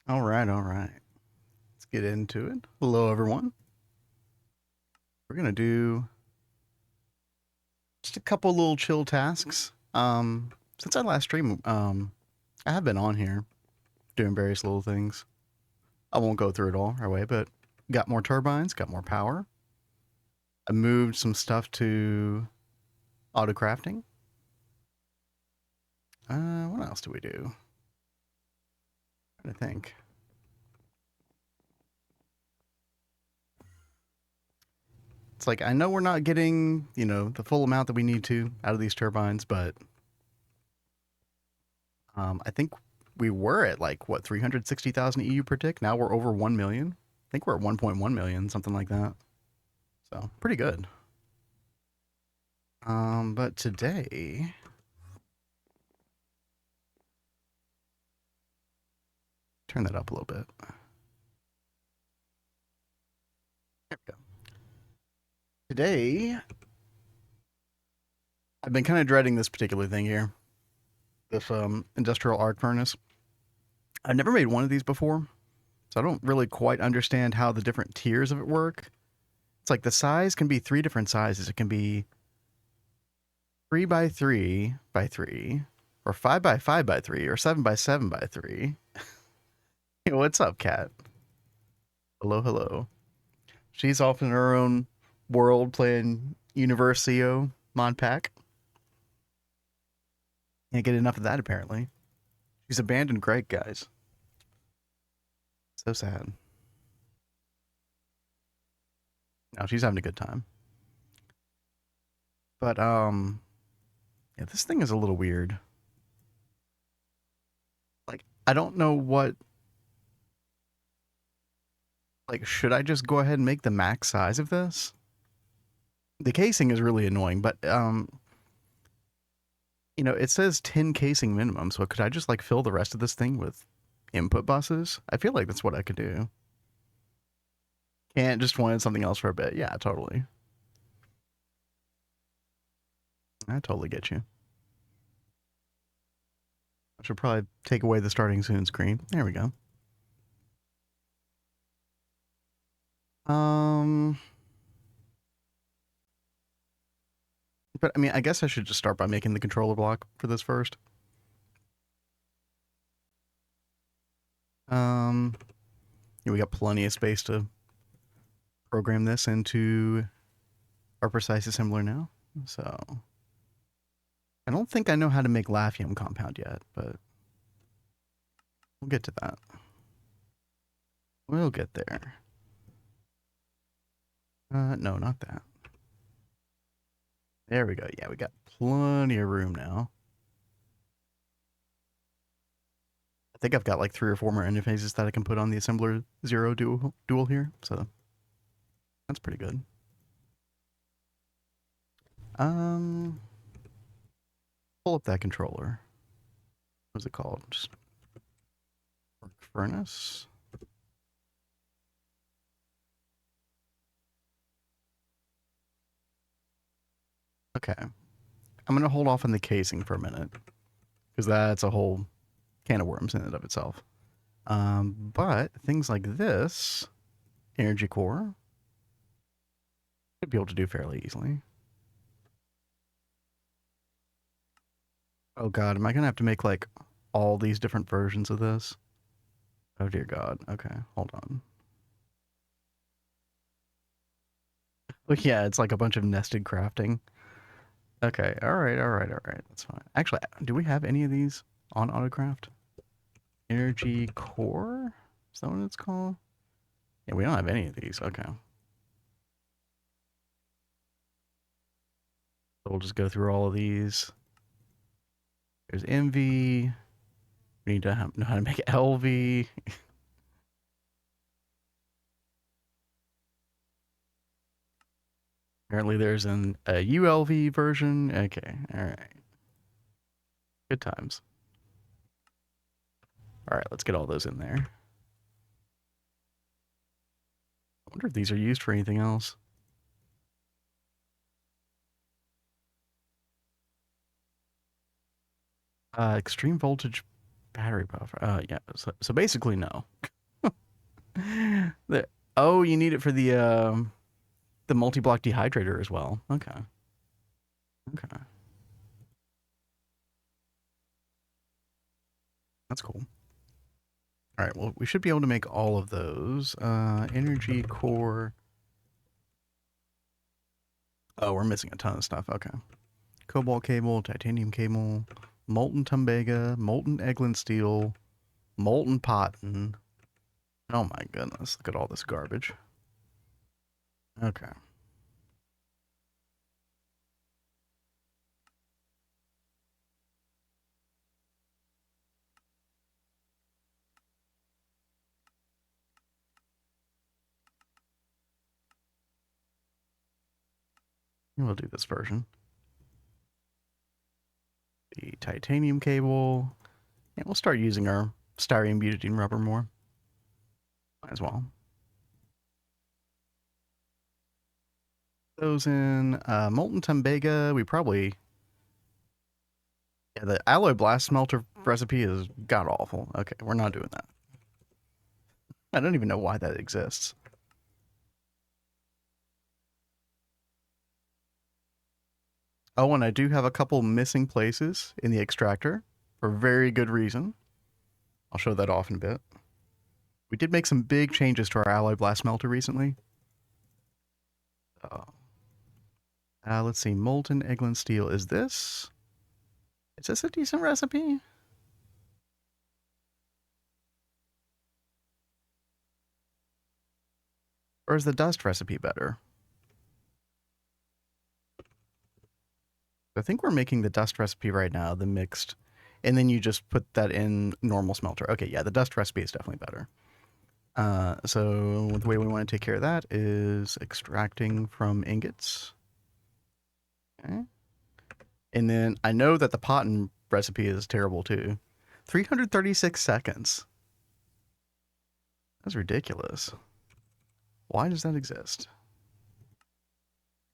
All right, all right. Let's get into it. Hello, everyone. We're gonna do just a couple little chill tasks. Since I last streamed, I have been on here doing various little things. I won't go through it all right away, but got more turbines, got more power. I moved some stuff to auto crafting. What else do we do? I think it's like I know we're not getting the full amount that we need to out of these turbines, but I think we were at like what 360,000 EU per tick. Now we're over 1 million. I think we're at 1.1 million, something like that. So pretty good. But today, turn that up a little bit. There we go. Today, I've been kind of dreading this particular thing here. This industrial arc furnace. I've never made one of these before, so I don't really quite understand how the different tiers of it work. It's like the size can be three different sizes. It can be 3 by 3 by 3, or 5 by 5 by 3, or 7 by 7 by 3. Hey, what's up, Cat? Hello, hello. She's off in her own world playing Universio mod pack. Can't get enough of that, apparently. She's abandoned Greg, guys. So sad. No, she's having a good time. But, yeah, this thing is a little weird. Like, I don't know what. Like, should I just go ahead and make the max size of this? The casing is really annoying, but, it says 10 casing minimum, so could I just, like, fill the rest of this thing with input buses? I feel like that's what I could do. Can't just wanted something else for a bit. Yeah, totally. I totally get you. I should probably take away the starting soon screen. There we go. Um, but I mean, I guess I should just start by making the controller block for this first. Um, yeah, we got plenty of space to program this into our precise assembler now. So I don't think I know how to make lithium compound yet, but we'll get to that. We'll get there. No, not that. There we go. Yeah, we got plenty of room now. I think I've got like 3 or 4 more interfaces that I can put on the assembler 0 dual here, so that's pretty good. Um, pull up that controller. What's it called? Just work furnace. Okay, I'm gonna hold off on the casing for a minute because that's a whole can of worms in and of itself. But things like this, energy core, should be able to do fairly easily. Oh god, am I gonna have to make like all these different versions of this? Oh dear god. Okay, hold on. Well, yeah, it's like a bunch of nested crafting. Okay, alright, alright, alright. That's fine. Actually, do we have any of these on AutoCraft? Energy core? Is that what it's called? Yeah, we don't have any of these. Okay. So we'll just go through all of these. There's MV. We need to know how to make LV. Apparently there's a ULV version. Okay, alright. Good times. Alright, let's get all those in there. I wonder if these are used for anything else. Extreme voltage Battery buffer. Yeah. So basically, no. Oh, you need it for the multi-block dehydrator as well. Okay. Okay. That's cool. All right. Well, we should be able to make all of those. Energy core. Oh, we're missing a ton of stuff. Okay. Cobalt cable, titanium cable, molten tembaga, molten Eglin steel, molten potten. Oh my goodness. Look at all this garbage. Okay. We'll do this version. The titanium cable. And we'll start using our styrene butadiene rubber more. Might as well. Those in molten tembaga. We probably... Yeah, the alloy blast smelter recipe is god awful. Okay, we're not doing that. I don't even know why that exists. Oh, and I do have a couple missing places in the extractor for very good reason. I'll show that off in a bit. We did make some big changes to our alloy blast smelter recently. Let's see, molten Eglin steel. Is this a decent recipe? Or is the dust recipe better? I think we're making the dust recipe right now, the mixed, and then you just put that in normal smelter. Okay, yeah, the dust recipe is definitely better. So the way we want to take care of that is extracting from ingots. Okay. And then I know that the potten recipe is terrible too. 336 seconds. That's ridiculous. Why does that exist?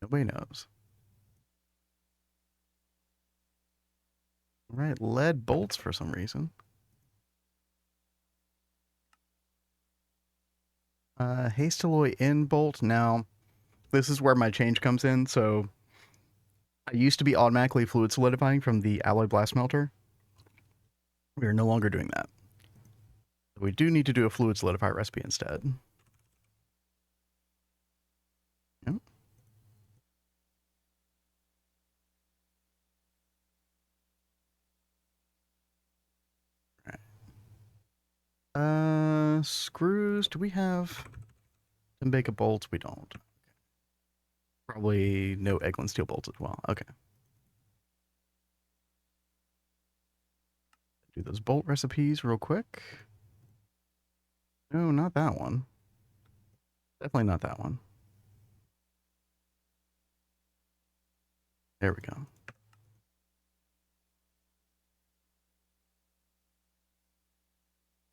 Nobody knows. Right, lead bolts for some reason. Hastalloy in bolt. Now, this is where my change comes in. So I used to be automatically fluid solidifying from the alloy blast melter. We are no longer doing that. We do need to do a fluid solidify recipe instead. Yep. Right. Screws. Do we have Tembaga bolts? We don't. Probably no Eglin steel bolts as well. Okay. Do those bolt recipes real quick. No, not that one. Definitely not that one. There we go.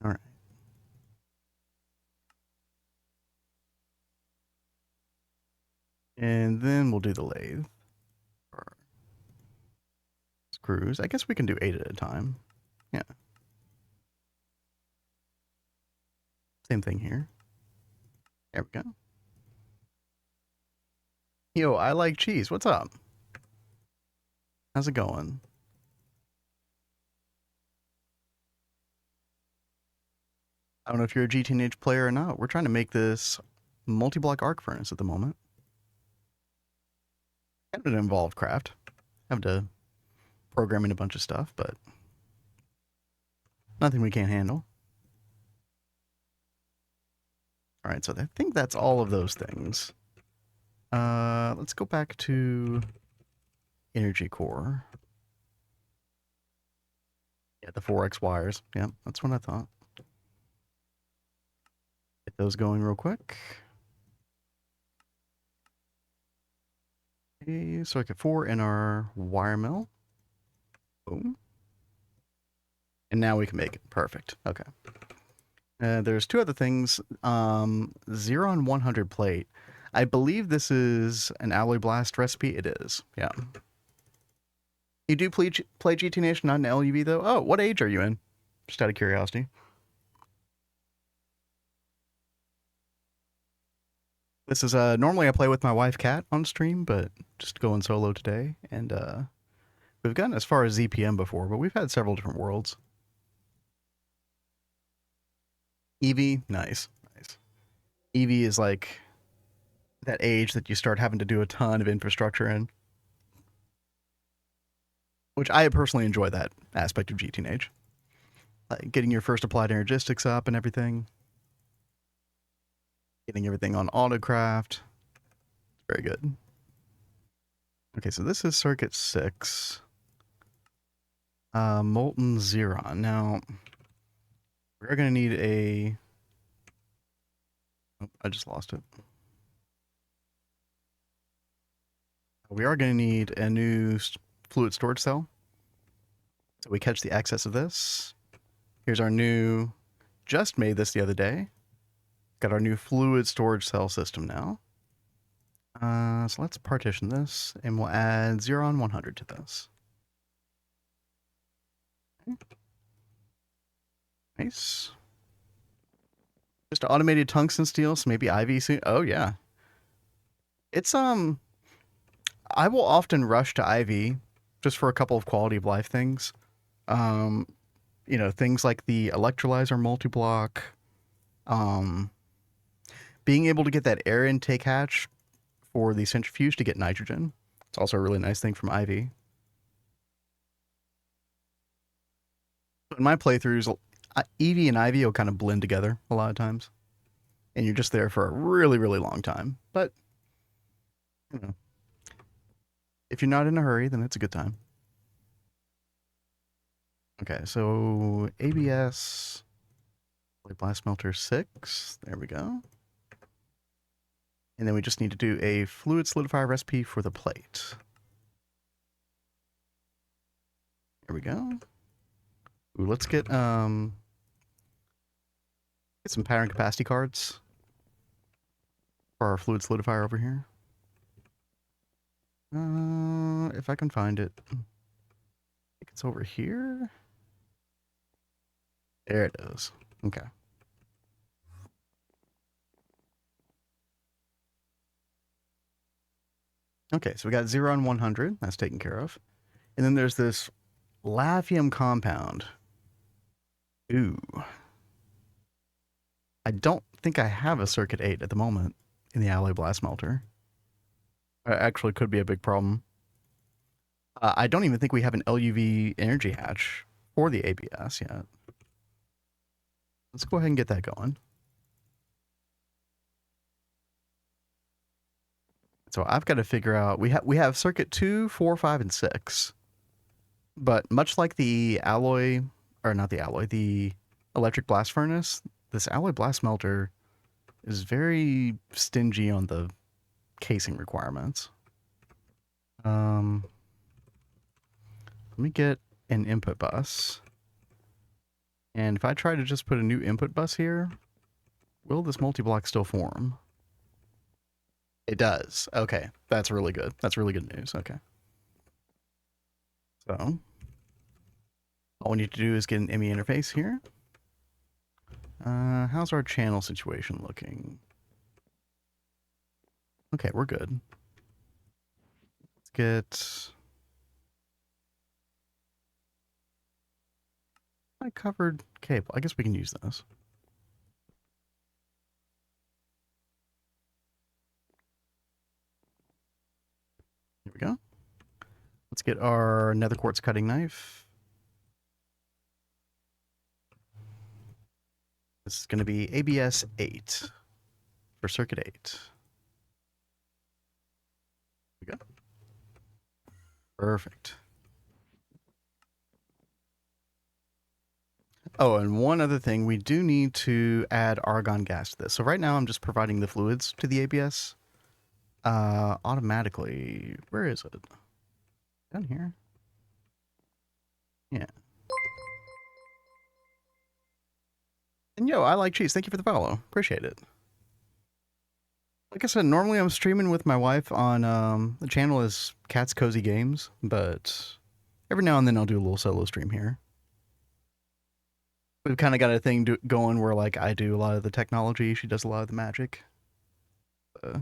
All right. And then we'll do the lathe. Screws. I guess we can do 8 at a time. Yeah. Same thing here. There we go. Yo, I like cheese. What's up? How's it going? I don't know if you're a GTNH player or not. We're trying to make this multi-block arc furnace at the moment. Kind of an involved craft. Have to program in a bunch of stuff, but nothing we can't handle. All right, so I think that's all of those things. Let's go back to energy core. Yeah, the 4X wires. Yeah, that's what I thought. Get those going real quick. Okay, circuit 4 in our wire mill. Boom. And now we can make it. Perfect. Okay. There's 2 other things. 0 and 100 plate. I believe this is an alloy blast recipe. It is. Yeah. You do play GTNH, not an LuV though? Oh, what age are you in? just out of curiosity. This is normally I play with my wife Kat on stream, but just going solo today. And we've gotten as far as ZPM before, but we've had several different worlds. Eevee, nice, nice. Eevee is like that age that you start having to do a ton of infrastructure in, which I personally enjoy that aspect of GTNH. Like getting your first applied energistics up and everything, getting everything on autocraft. Very good. Okay, so this is circuit 6. Molten Xeron. Now, we're going to need a... Oh, I just lost it. We are going to need a new fluid storage cell. So we catch the excess of this. Here's our new... Just made this the other day. Got our new fluid storage cell system now. So let's partition this, and we'll add Xeron 100 to this. Okay. Nice. Just automated tungsten steel, so maybe IV soon. Oh yeah. It's I will often rush to IV just for a couple of quality of life things. You know, things like the electrolyzer multi-block, being able to get that air intake hatch for the centrifuge to get nitrogen. It's also a really nice thing from IV. In my playthroughs, EV and IV will kind of blend together a lot of times. And you're just there for a really, really long time. But, you know, if you're not in a hurry, then it's a good time. Okay, so ABS, blast smelter 6. There we go. And then we just need to do a fluid solidifier recipe for the plate. There we go. Ooh, let's get some power and capacity cards for our fluid solidifier over here. If I can find it. I think it's over here. There it is. Okay. Okay, so we got Xeron 100. That's taken care of. And then there's this lithium compound. Ooh. I don't think I have a circuit 8 at the moment in the alloy blast melter. Actually, could be a big problem. I don't even think we have an LuV energy hatch for the ABS yet. Let's go ahead and get that going. So I've got to figure out, we have circuit 2, 4, 5, and 6. But much like the alloy, or not the alloy, the electric blast furnace, this alloy blast melter is very stingy on the casing requirements. Let me get an input bus. And if I try to just put a new input bus here, will this multi-block still form? It does. Okay, that's really good. That's really good news. Okay. So, all we need to do is get an ME interface here. How's our channel situation looking? Okay, we're good. Let's get... I covered cable. I guess we can use this. Here we go. Let's get our nether quartz cutting knife. This is going to be ABS 8 for circuit 8. Here we go. Perfect. Oh, and one other thing, we do need to add argon gas to this. So right now I'm just providing the fluids to the ABS automatically. Where is it? Down here? Yeah. And yo, I like cheese. Thank you for the follow. Appreciate it. Like I said, normally I'm streaming with my wife on the channel is CatsCozyGames, but every now and then I'll do a little solo stream here. We've kind of got a thing going where like I do a lot of the technology, she does a lot of the magic. Uh,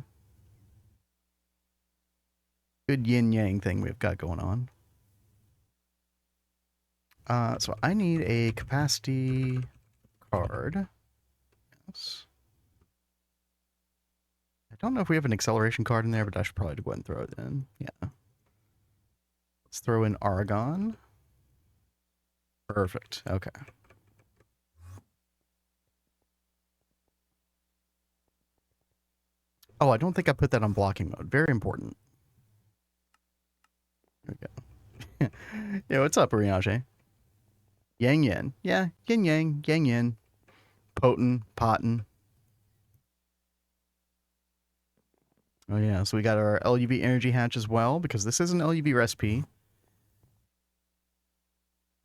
Good yin yang thing we've got going on. So I need a capacity card. Yes. I don't know if we have an acceleration card in there, but I should probably go ahead and throw it in. Yeah. Let's throw in Aragon. Perfect. Okay. Oh, I don't think I put that on blocking mode. Very important. There we go. Yeah, what's up, Ariage? Yang yin. Yeah, yin yang, yang yin. Potent, potent. Oh yeah, so we got our LuV energy hatch as well, because this is an LuV recipe.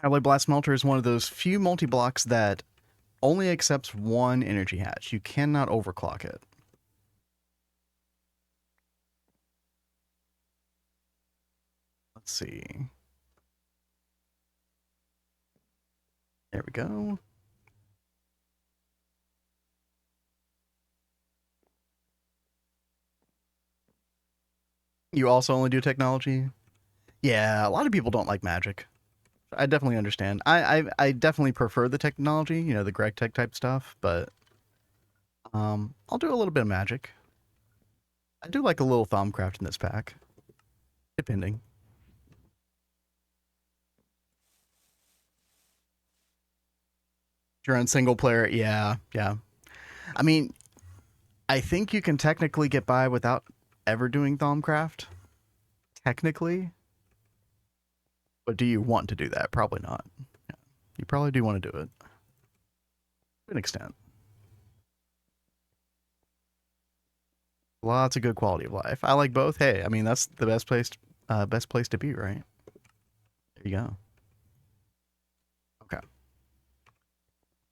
Alloy Blast Melter is one of those few multi-blocks that only accepts one energy hatch. You cannot overclock it. Let's see. There we go. You also only do technology? Yeah, a lot of people don't like magic. I definitely understand. I definitely prefer the technology, you know, the Gregtech type stuff, but I'll do a little bit of magic. I do like a little Thaumcraft in this pack, depending. If you're on single player, yeah, yeah. I mean, I think you can technically get by without ever doing Thaumcraft. Technically. But do you want to do that? Probably not. Yeah. You probably do want to do it. To an extent. Lots of good quality of life. I like both. Hey, I mean that's the best place to be, right? There you go. Okay.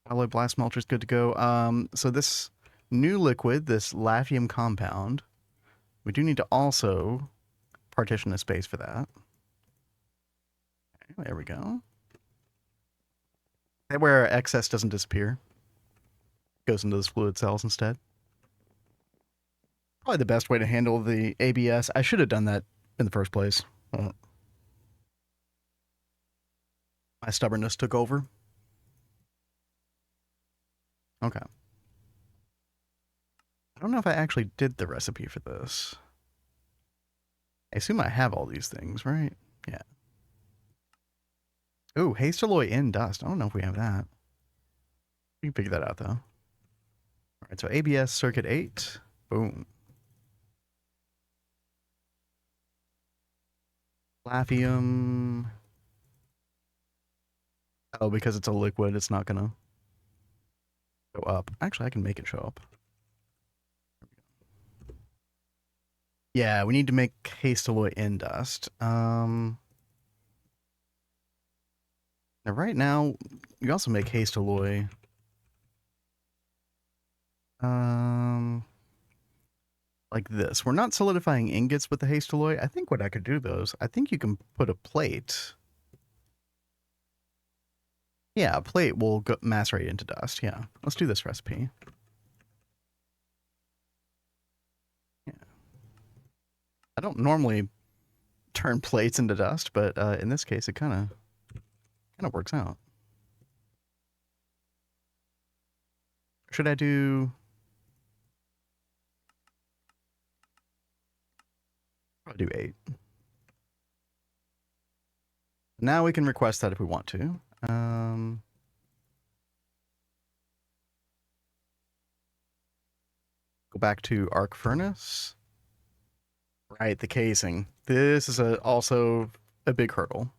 Alloy Blast Melter is good to go. So this new liquid, this Lafium compound, we do need to also partition a space for that. Okay, there we go. That where excess doesn't disappear. Goes into those fluid cells instead. Probably the best way to handle the ABS. I should have done that in the first place. My stubbornness took over. Okay. I don't know if I actually did the recipe for this. I assume I have all these things, right? Yeah. Ooh, haste alloy in dust. I don't know if we have that. We can figure that out though. All right, so ABS circuit 8. Boom. Lafium. Oh, because it's a liquid, it's not gonna go up. Actually, I can make it show up. Yeah, we need to make haste alloy in dust. Now right now, you also make haste alloy. Like this. We're not solidifying ingots with the haste alloy. I think what I could do though is I think you can put a plate. Yeah, a plate will go macerate into dust. Yeah, let's do this recipe. Yeah, I don't normally turn plates into dust, but in this case, it kind of works out. Should I do? Probably do 8. Now we can request that if we want to. Go back to arc furnace. Right, the casing. This is also a big hurdle.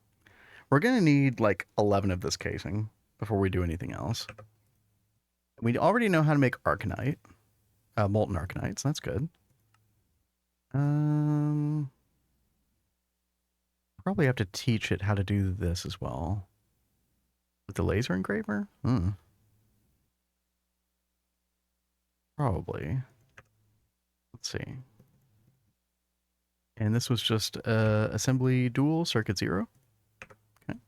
We're gonna need like 11 of this casing before we do anything else. We already know how to make arcanite, molten arcanite, so that's good. Probably have to teach it how to do this as well. With the laser engraver? Probably. Let's see. And this was just assembly dual circuit 0. Okay.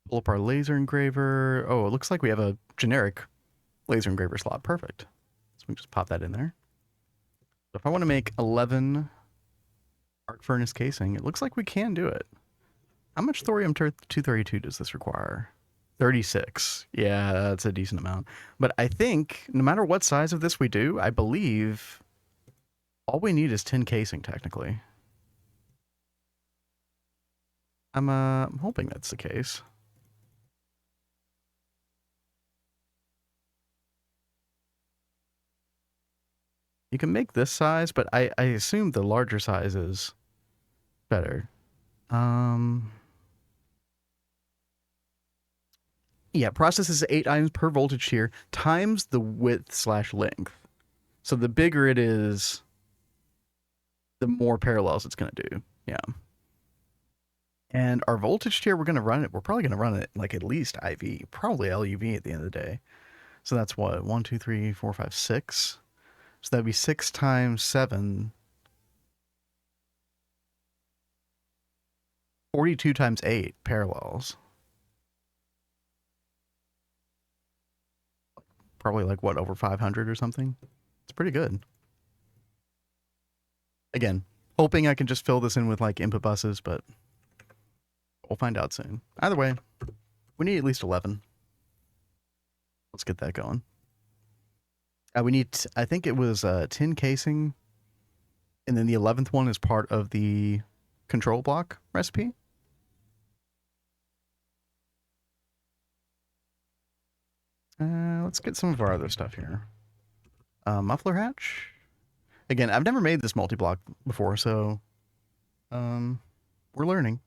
Pull up our laser engraver. Oh, it looks like we have a generic laser engraver slot. Perfect. So we can just pop that in there. So if I want to make 11 arc furnace casing, it looks like we can do it. How much thorium-232 does this require? 36. Yeah, that's a decent amount. But I think no matter what size of this we do, I believe all we need is 10 casing technically. I'm hoping that's the case. You can make this size, but I assume the larger size is better. Yeah, processes 8 items per voltage tier times the width/length. So the bigger it is, the more parallels it's going to do. Yeah. And our voltage tier, we're probably going to run it like at least IV, probably LuV at the end of the day. So that's what, 1, 2, 3, 4, 5, 6. So that'd be 6 times 7, 42 times 8 parallels. Probably like what, over 500 or something? It's pretty good. Again, hoping I can just fill this in with like input buses, but we'll find out soon. Either way, we need at least 11. Let's get that going. We need, I think it was 10 casing, and then the 11th one is part of the control block recipe. Let's get some of our other stuff here. Muffler hatch. Again, I've never made this multi-block before, so we're learning.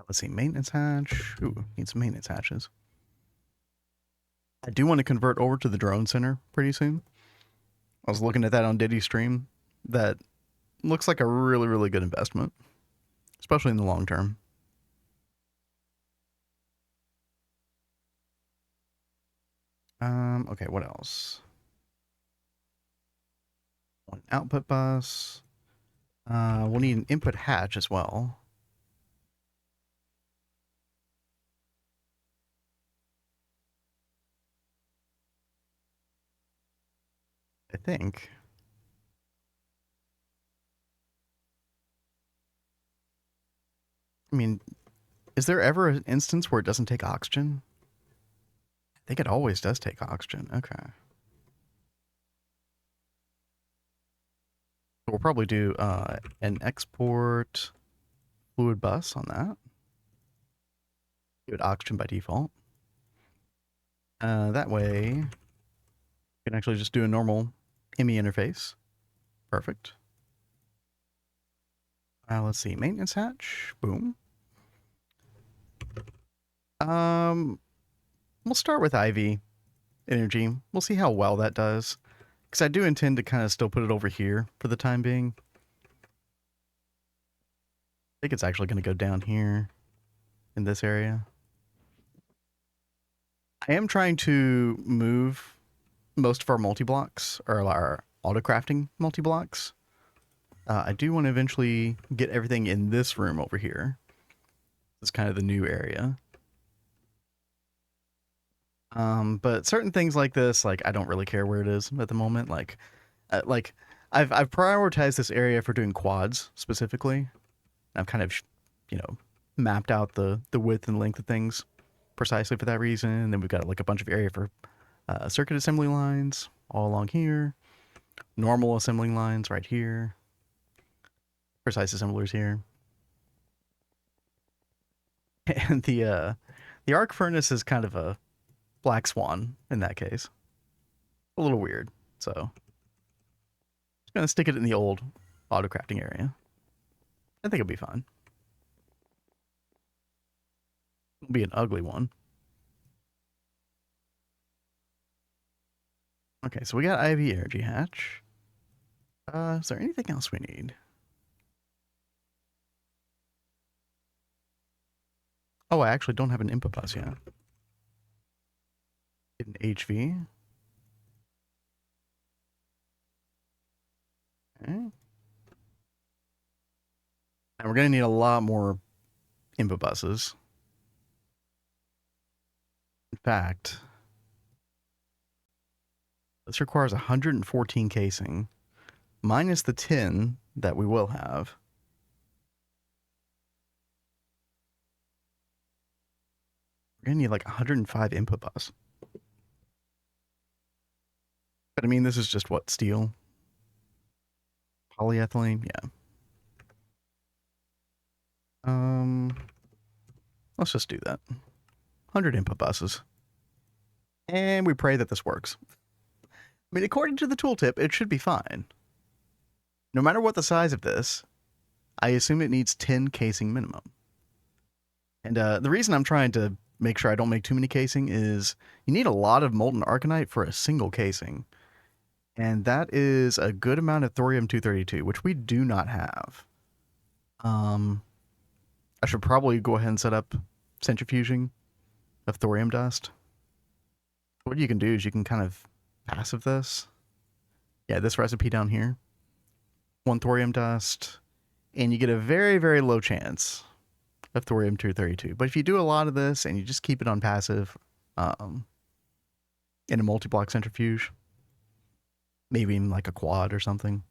Let's see, maintenance hatch. Ooh, need some maintenance hatches. I do want to convert over to the drone center pretty soon. I was looking at that on Diddy's stream. That looks like a really, really good investment, especially in the long term. Okay, what else? One output bus. We'll need an input hatch as well. I think. I mean, is there ever an instance where it doesn't take oxygen? I think it always does take oxygen. Okay. We'll probably do an export fluid bus on that. Give it oxygen by default. That way, we can actually just do a normal ME interface. Perfect. Let's see, maintenance hatch. Boom. We'll start with IV energy. We'll see how well that does, because I do intend to kind of still put it over here for the time being. I think it's actually going to go down here in this area. I am trying to move most of our multi-blocks, or our auto-crafting multi-blocks. I do want to eventually get everything in this room over here. It's kind of the new area. But certain things like this, like I don't really care where it is at the moment. Like I've prioritized this area for doing quads specifically. I've kind of, mapped out the width and length of things precisely for that reason. And then we've got like a bunch of area for circuit assembly lines all along here, normal assembling lines right here, precise assemblers here, and the arc furnace is kind of a black swan in that case. A little weird, so just gonna stick it in the old auto crafting area. I think it'll be fine. It'll be an ugly one. Okay, so we got IV energy hatch. Is there anything else we need? Oh, I actually don't have an input bus yet. Get an HV. Okay. And we're going to need a lot more input buses. In fact, this requires 114 casing, minus the 10 that we will have. We're going to need like 105 input bus. But I mean, this is just what, steel? Polyethylene? Yeah. Let's just do that. 100 input buses. And we pray that this works. I mean, according to the tooltip, it should be fine. No matter what the size of this, I assume it needs 10 casing minimum. And the reason I'm trying to make sure I don't make too many casing is you need a lot of molten arcanite for a single casing. And that is a good amount of thorium-232, which we do not have. I should probably go ahead and set up centrifuging of thorium dust. What you can do is you can kind of passive this. Yeah, this recipe down here. 1 thorium dust, and you get a very, very low chance of thorium-232. But if you do a lot of this and you just keep it on passive in a multi-block centrifuge, maybe in like a quad or something.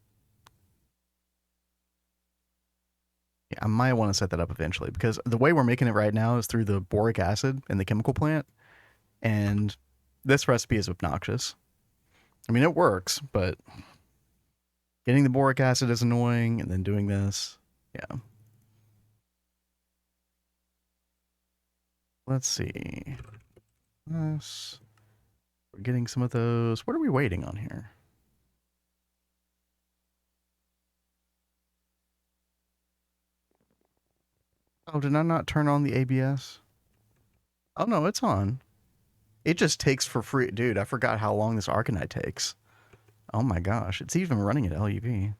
Yeah, I might want to set that up eventually because the way we're making it right now is through the boric acid in the chemical plant, and this recipe is obnoxious. I mean, it works, but getting the boric acid is annoying, and then doing this, yeah. Let's see. Yes. We're getting some of those. What are we waiting on here? Oh, did I not turn on the ABS? Oh, no, it's on. It just takes for free. Dude, I forgot how long this Arcanite takes. Oh my gosh, it's even running at LuV.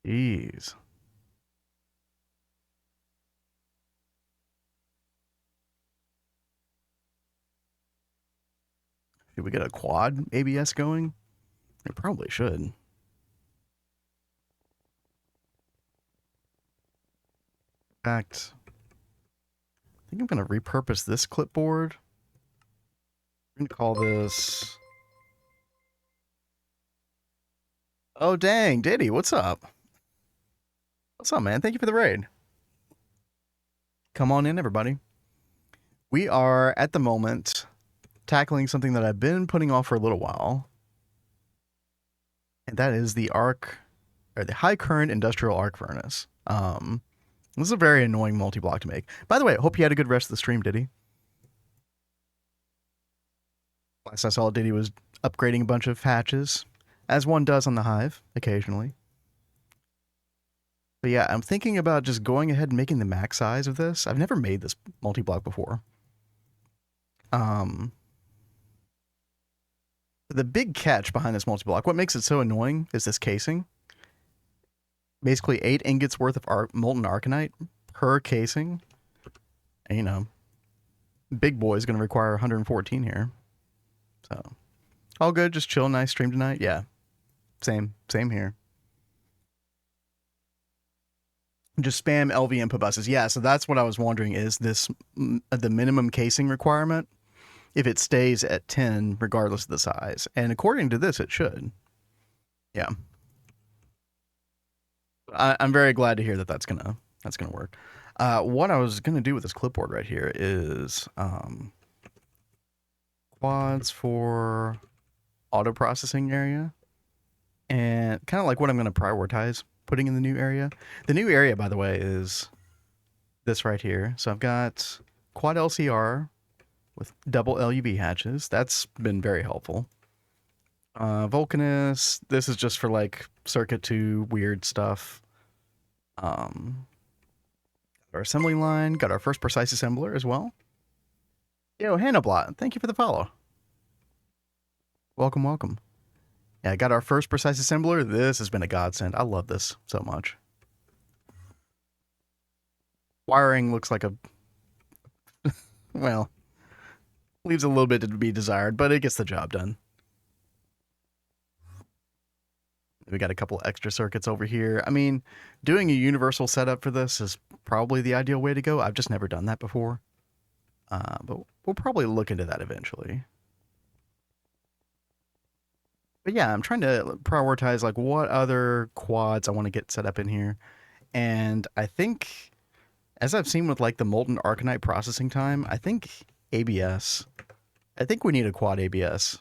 Jeez. Should we get a quad ABS going? It probably should. In fact, I think I'm going to repurpose this clipboard. We're going to call this... Oh, dang, Diddy, what's up? What's up, man? Thank you for the raid. Come on in, everybody. We are, at the moment, tackling something that I've been putting off for a little while. And that is the high current industrial arc furnace. This is a very annoying multi-block to make. By the way, I hope you had a good rest of the stream, Diddy. Last I saw, Diddy was upgrading a bunch of hatches, as one does on the Hive, occasionally. But yeah, I'm thinking about just going ahead and making the max size of this. I've never made this multi-block before. The big catch behind this multi-block, what makes it so annoying is this casing. Basically 8 ingots worth of molten arcanite per casing. And, you know, big boy is going to require 114 here. So, all good, just chill, nice stream tonight. Yeah, same here. Just spam LV input buses. Yeah, so that's what I was wondering, is this the minimum casing requirement? If it stays at 10 regardless of the size. And according to this, it should. Yeah. I'm very glad to hear that that's gonna work. What I was gonna do with this clipboard right here is quads for auto processing area, and kind of like what I'm gonna prioritize putting in the new area. The new area, by the way, is this right here. So I've got quad LCR with double LUV hatches. That's been very helpful. Vulcanus, this is just for like circuit 2 weird stuff. Our assembly line, got our first precise assembler as well. Yo, Hannablot, thank you for the follow. Welcome, welcome. Yeah, got our first precise assembler. This has been a godsend. I love this so much. Wiring looks like a... well, leaves a little bit to be desired, but it gets the job done. We got a couple extra circuits over here. I mean, doing a universal setup for this is probably the ideal way to go. I've just never done that before. But we'll probably look into that eventually. But yeah, I'm trying to prioritize like what other quads I want to get set up in here. And I think, as I've seen with like the Molten Arcanite processing time, I think ABS. I think we need a quad ABS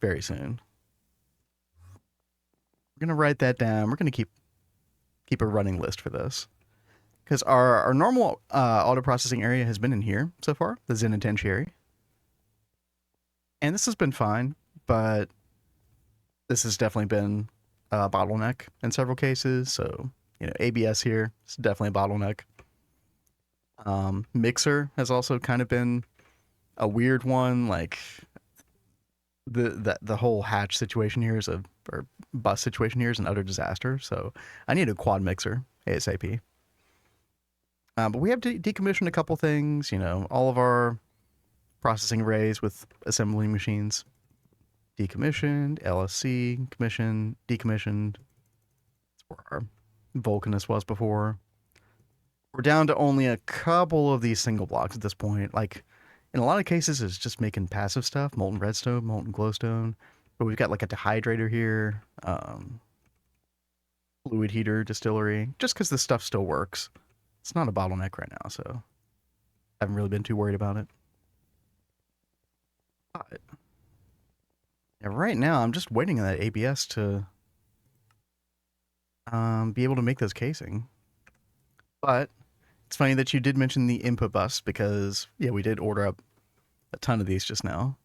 very soon. We're gonna write that down. We're gonna keep a running list for this because our normal auto processing area has been in here so far, the Zenitentiary, and this has been fine. But this has definitely been a bottleneck in several cases. So ABS here is definitely a bottleneck. Mixer has also kind of been a weird one. Like the whole hatch situation here or bus situation here is an utter disaster. So I need a quad mixer ASAP. But we have decommissioned a couple things. All of our processing arrays with assembling machines decommissioned, LSC commissioned, decommissioned. That's where our Vulcanus was before. We're down to only a couple of these single blocks at this point. Like, in a lot of cases, it's just making passive stuff, molten redstone, molten glowstone. But we've got like a dehydrator here, fluid heater, distillery, just because the stuff still works. It's not a bottleneck right now, so I haven't really been too worried about it. But yeah, right now, I'm just waiting on that ABS to be able to make those casing. But it's funny that you did mention the input bus because, yeah, we did order up a ton of these just now.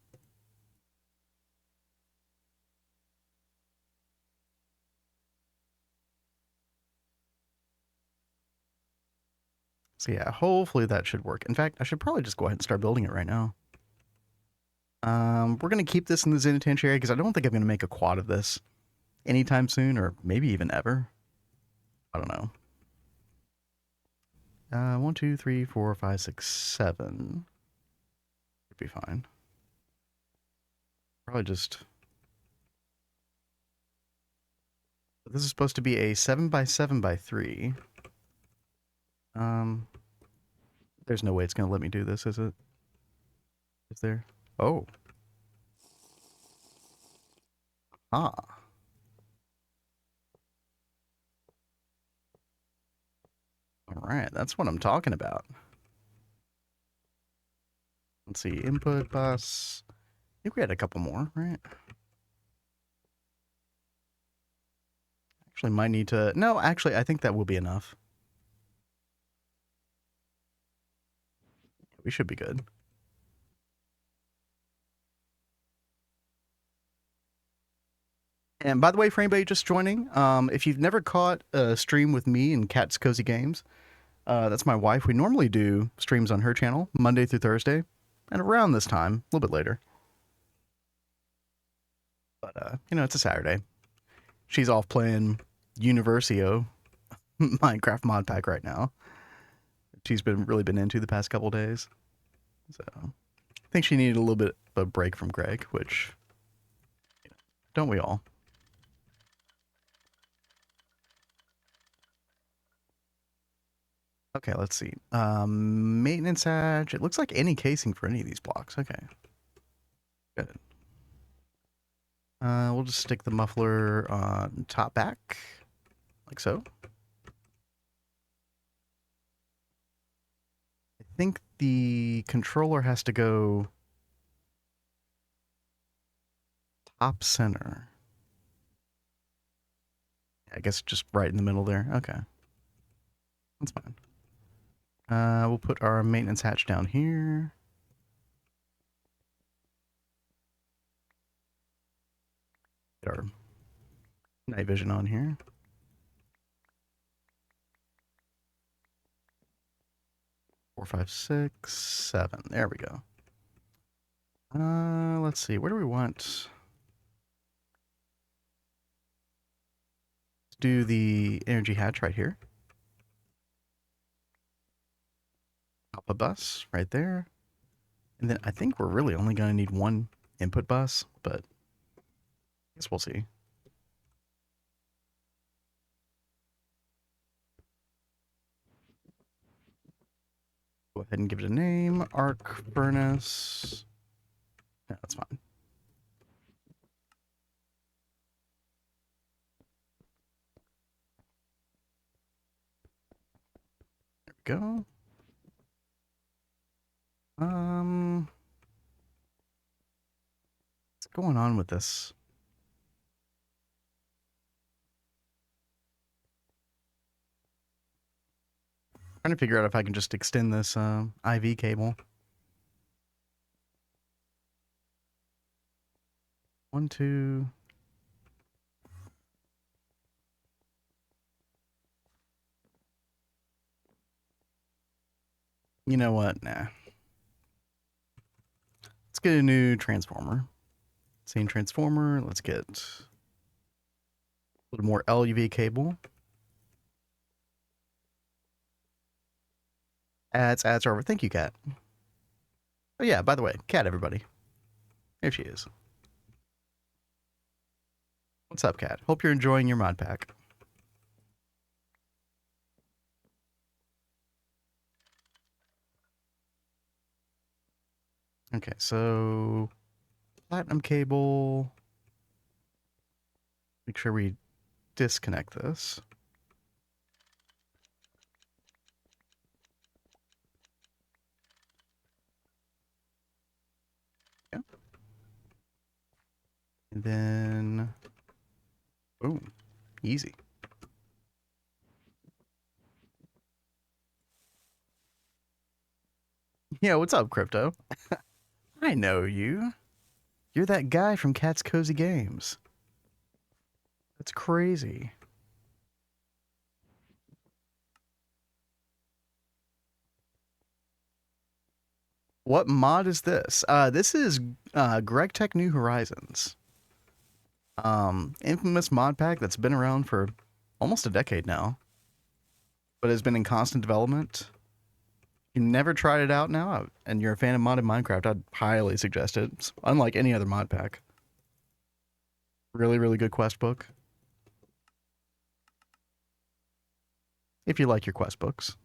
So yeah, hopefully that should work. In fact, I should probably just go ahead and start building it right now. We're going to keep this in the Zenitentiary because I don't think I'm going to make a quad of this anytime soon, or maybe even ever. I don't know. 1, 2, 3, 4, 5, 6, 7. Should be fine. Probably just. This is supposed to be a 7x7x3. There's no way it's going to let me do this, is it? Is there? Oh. Ah. All right, that's what I'm talking about. Let's see, input bus. I think we had a couple more, right? Actually, might need to. No, actually, I think that will be enough. We should be good. And by the way, for anybody just joining, if you've never caught a stream with me and CatsCozyGames, that's my wife. We normally do streams on her channel Monday through Thursday, and around this time, a little bit later. But it's a Saturday. She's off playing Universio Minecraft mod pack right now. She's really been into the past couple days. So I think she needed a little bit of a break from Greg, which don't we all? Okay, let's see. Maintenance hatch. It looks like any casing for any of these blocks. Okay. Good. We'll just stick the muffler on top back, like so. I think the controller has to go top center. I guess just right in the middle there. Okay. That's fine. We'll put our maintenance hatch down here. Get our night vision on here. Four, 5, 6, 7. There we go. Let's see. Where do we want? Let's do the energy hatch right here. Pop a bus right there. And then I think we're really only going to need one input bus, but I guess we'll see. Go ahead and give it a name. Arc furnace. Yeah, that's fine. There we go. What's going on with this? Trying to figure out if I can just extend this IV cable. 1, 2. You know what? Nah. Let's get a new transformer. Same transformer. Let's get a little more LuV cable. Ads are over. Thank you, Cat. Oh yeah, by the way, Cat, everybody. Here she is. What's up, Cat? Hope you're enjoying your mod pack. Okay, so platinum cable. Make sure we disconnect this. Yeah. And then, boom, easy. Yeah, what's up, Crypto? I know you. You're that guy from CatsCozyGames. That's crazy. What mod is this? This is Gregtech New Horizons. Infamous mod pack that's been around for almost a decade now, but has been in constant development. You never tried it out now, and you're a fan of modded Minecraft, I'd highly suggest it. It's unlike any other mod pack. Really, really good quest book. If you like your quest books.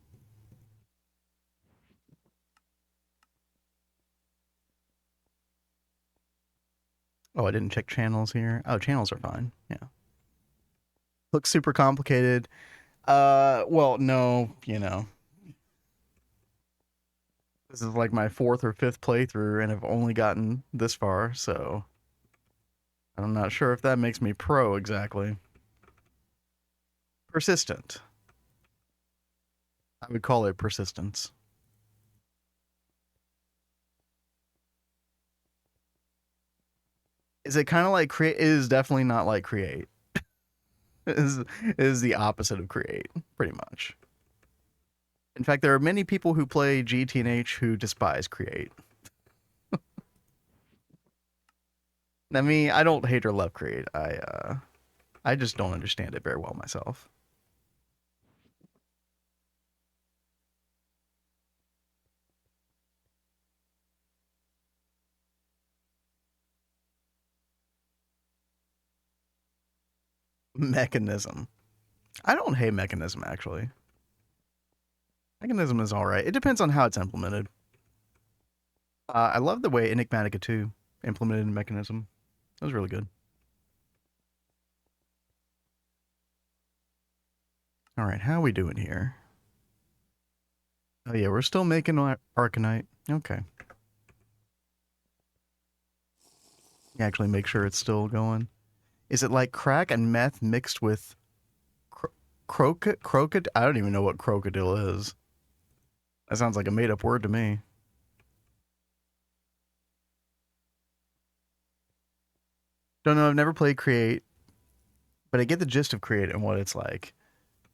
Oh, I didn't check channels here. Oh, channels are fine. Yeah. Looks super complicated. Well, no, you know. This is like my 4th or 5th playthrough, and I've only gotten this far, so I'm not sure if that makes me pro exactly. Persistent. I would call it persistence. Is it kind of like create? It is definitely not like create. It is the opposite of create, pretty much. In fact, there are many people who play GTNH who despise create. I mean, I don't hate or love create. I just don't understand it very well myself. Mechanism. I don't hate mechanism actually. Mechanism is all right. It depends on how it's implemented. I love the way Enigmatica 2 implemented mechanism. That was really good. All right, how are we doing here? Oh yeah, we're still making Arcanite. Okay. Actually make sure it's still going. Is it like crack and meth mixed with crocodile? I don't even know what crocodile is. That sounds like a made up word to me. Don't know, I've never played Create, but I get the gist of Create and what it's like.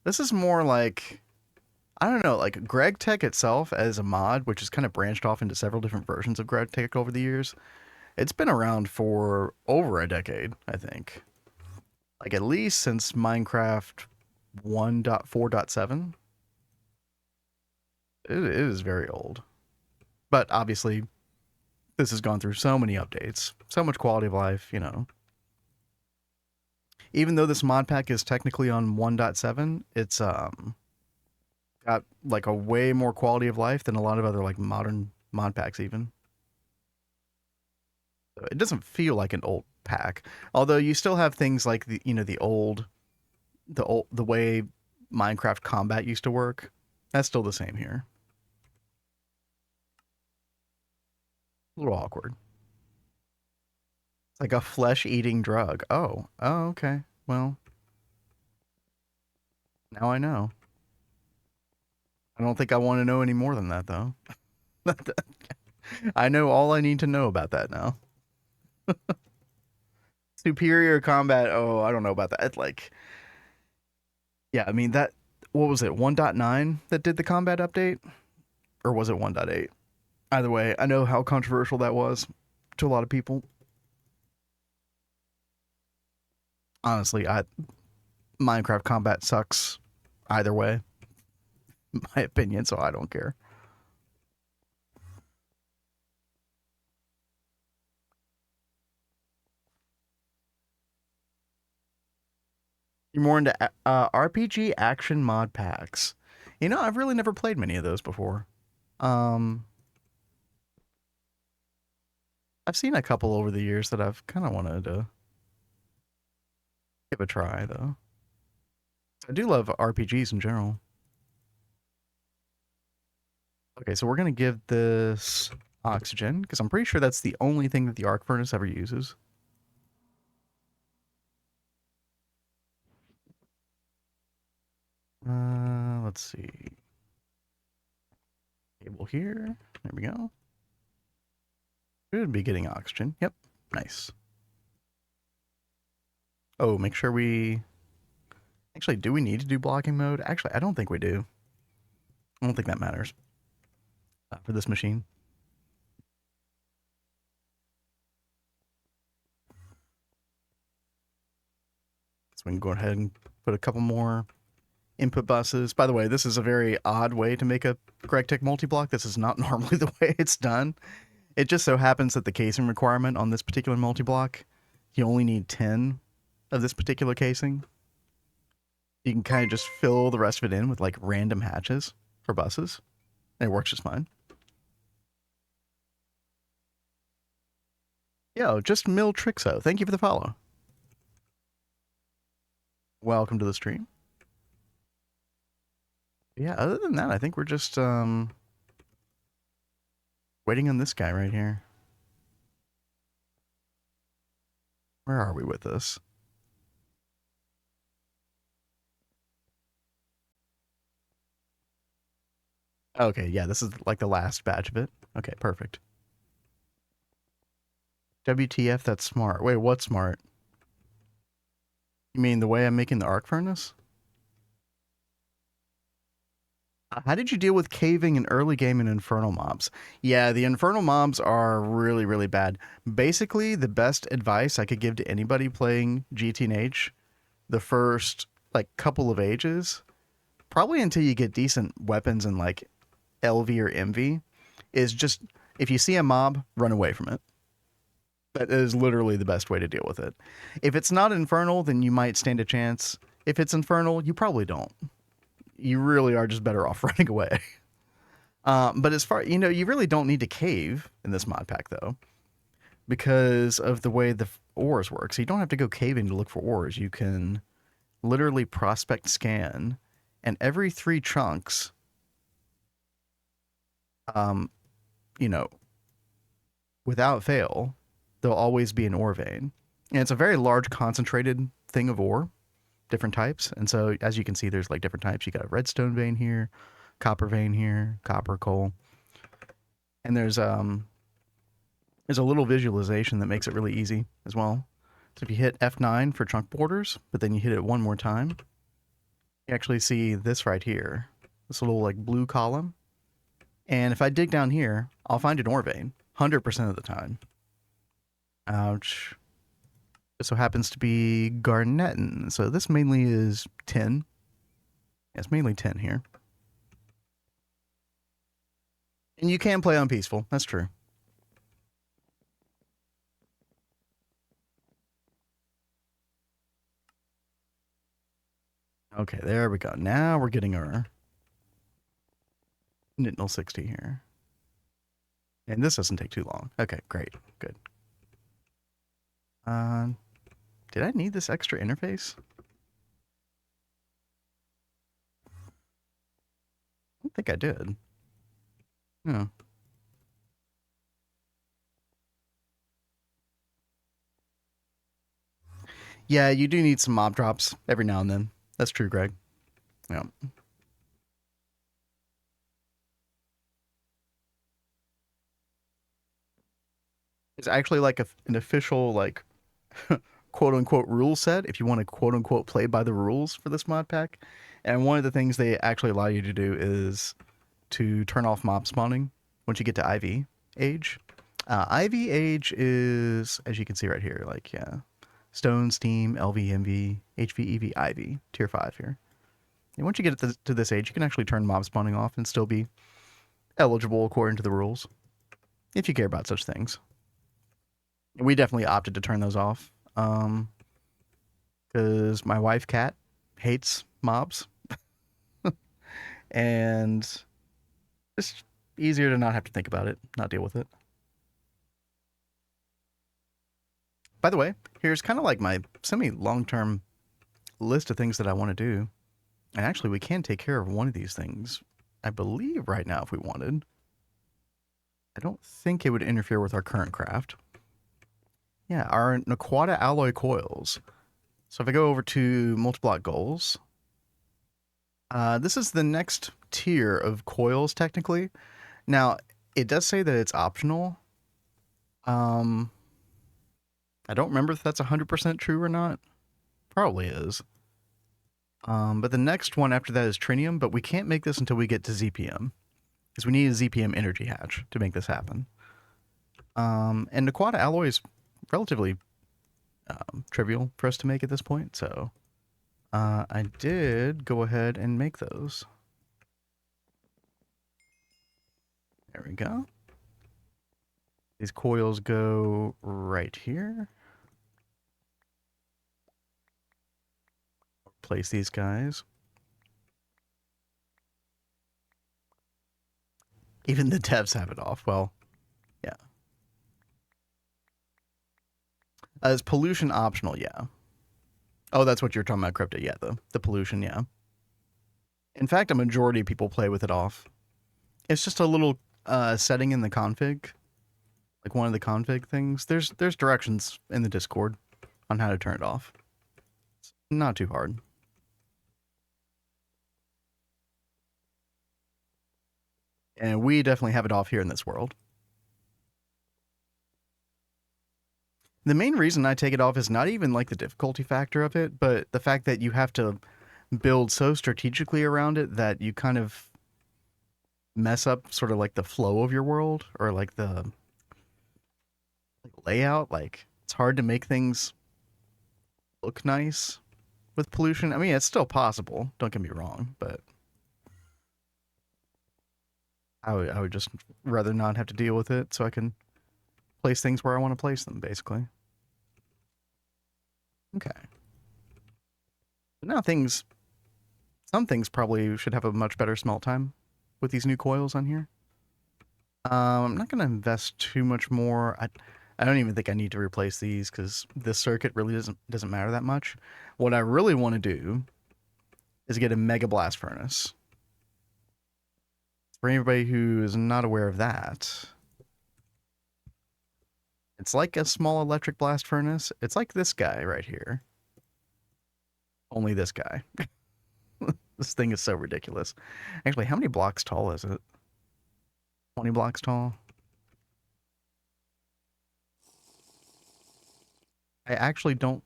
This is more like, I don't know, like Gregtech itself as a mod, which has kind of branched off into several different versions of Gregtech over the years. It's been around for over a decade, I think. Like at least since Minecraft 1.4.7. It is very old. But obviously, this has gone through so many updates, so much quality of life, you know. Even though this mod pack is technically on 1.7, it's got Got like a way more quality of life than a lot of other like modern mod packs even. So it doesn't feel like an old pack. Although you still have things like the way Minecraft combat used to work. That's still the same here. A little awkward. It's like a flesh-eating drug. Oh, okay. Well, now I know. I don't think I want to know any more than that, though. I know all I need to know about that now. Superior combat. Oh, I don't know about that. Like, yeah, I mean that. What was it? 1.9 that did the combat update, or was it 1.8? Either way, I know how controversial that was to a lot of people. Honestly, Minecraft combat sucks either way, in my opinion. So I don't care. You're more into RPG action mod packs. You know, I've really never played many of those before. Um, I've seen a couple over the years that I've kind of wanted to give a try, though. I do love RPGs in general. Okay, so we're gonna give this oxygen because I'm pretty sure that's the only thing that the arc furnace ever uses. Let's see. Cable here. There we go. Should be getting oxygen. Yep. Nice. Oh, make sure we. Actually, do we need to do blocking mode? Actually, I don't think we do. I don't think that matters for this machine. So we can go ahead and put a couple more input buses. By the way, this is a very odd way to make a Gregtech multi-block. This is not normally the way it's done. It just so happens that the casing requirement on this particular multi-block, you only need 10 of this particular casing. You can kind of just fill the rest of it in with like random hatches for buses. And it works just fine. Yo, just Mill Trixo. Thank you for the follow. Welcome to the stream. Yeah, other than that, I think we're just waiting on this guy right here. Where are we with this? Okay, yeah, this is like the last batch of it. Okay, perfect. WTF, that's smart. Wait, what's smart? You mean the way I'm making the arc furnace? How did you deal with caving in early game and infernal mobs? Yeah, the infernal mobs are really, really bad. Basically, the best advice I could give to anybody playing GTNH the first like couple of ages, probably until you get decent weapons and like LV or MV, is just if you see a mob, run away from it. That is literally the best way to deal with it. If it's not infernal, then you might stand a chance. If it's infernal, you probably don't. You really are just better off running away. But as far you really don't need to cave in this mod pack though, because of the way the ores work. So you don't have to go caving to look for ores. You can literally prospect scan, and every 3 chunks, um, you know, without fail, there'll always be an ore vein, and it's a very large concentrated thing of ore, different types. And so as you can see, there's like different types. You got a redstone vein here, copper vein here, copper coal, and there's a little visualization that makes it really easy as well. So if you hit F9 for chunk borders, but then you hit it one more time, you actually see this right here, this little like blue column. And if I dig down here, I'll find an ore vein 100% of the time. Ouch. This so happens to be garnetin. So this mainly is tin. Yeah, it's mainly tin here. And you can play on peaceful. That's true. Okay, there we go. Now we're getting our Nitnal 60 here. And this doesn't take too long. Okay, great. Good. Did I need this extra interface? I don't think I did. No. Yeah, you do need some mob drops every now and then. That's true, Greg. Yeah. It's actually like an official, like, quote unquote rule set if you want to quote unquote play by the rules for this mod pack. And one of the things they actually allow you to do is to turn off mob spawning once you get to IV age. IV age is, as you can see right here, like, yeah, Stone, Steam, LV, MV, HV, EV, IV, tier 5 here. And once you get to this age, you can actually turn mob spawning off and still be eligible according to the rules, if you care about such things. We definitely opted to turn those off, because my wife, Kat, hates mobs, and it's easier to not have to think about it, not deal with it. By the way, here's kind of like my semi-long-term list of things that I want to do. And actually, we can take care of one of these things, I believe, right now if we wanted. I don't think it would interfere with our current craft. Yeah, our Naquata alloy coils. So if I go over to multi-block goals, this is the next tier of coils, technically. Now, it does say that it's optional. I don't remember if that's 100% true or not. Probably is. But the next one after that is trinium, but we can't make this until we get to ZPM, because we need a ZPM energy hatch to make this happen. And Naquata alloy is relatively trivial for us to make at this point, so I did go ahead and make those. There we go. These coils go right here. Place these guys. Even the devs have it off. Well, yeah. Is pollution optional? Yeah. Oh, that's what you're talking about, Crypto. Yeah, the pollution, yeah. In fact, a majority of people play with it off. It's just a little setting in the config, like one of the config things. There's directions in the Discord on how to turn it off. It's not too hard. And we definitely have it off here in this world. The main reason I take it off is not even like the difficulty factor of it, but the fact that you have to build so strategically around it that you kind of mess up sort of like the flow of your world, or like the layout. Like, it's hard to make things look nice with pollution. I mean, it's still possible, don't get me wrong, but I would just rather not have to deal with it so I can place things where I want to place them, basically. Okay. Now some things probably should have a much better smelt time with these new coils on here. I'm not going to invest too much more. I don't even think I need to replace these because this circuit really doesn't matter that much. What I really want to do is get a mega blast furnace. For anybody who is not aware of that, it's like a small electric blast furnace. It's like this guy right here. Only this guy. This thing is so ridiculous. Actually, how many blocks tall is it? 20 blocks tall? I actually don't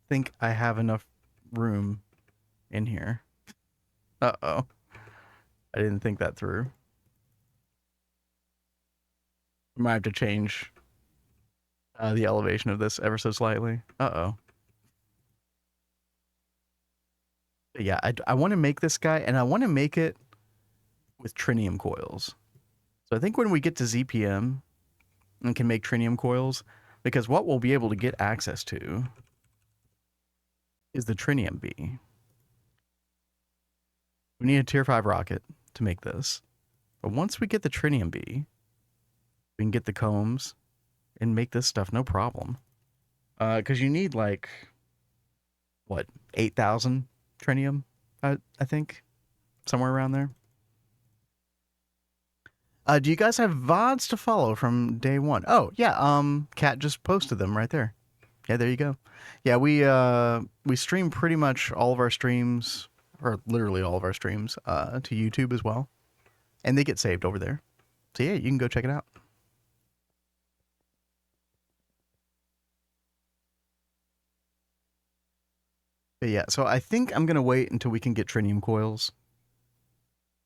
think I have enough room in here. Uh-oh. I didn't think that through. Might have to change the elevation of this ever so slightly. Uh-oh. Yeah, I want to make this guy, and I want to make it with trinium coils. So I think when we get to ZPM and can make trinium coils, because what we'll be able to get access to is the trinium B. We need a tier 5 rocket to make this. But once we get the tritium bee, we can get the combs and make this stuff no problem. Because you need like, what, 8,000 tritium, I think? Somewhere around there. Do you guys have VODs to follow from day one? Oh, yeah, Kat just posted them right there. Yeah, there you go. Yeah, we stream pretty much all of our streams, or literally all of our streams, to YouTube as well. And they get saved over there. So yeah, you can go check it out. But yeah, so I think I'm going to wait until we can get tritium coils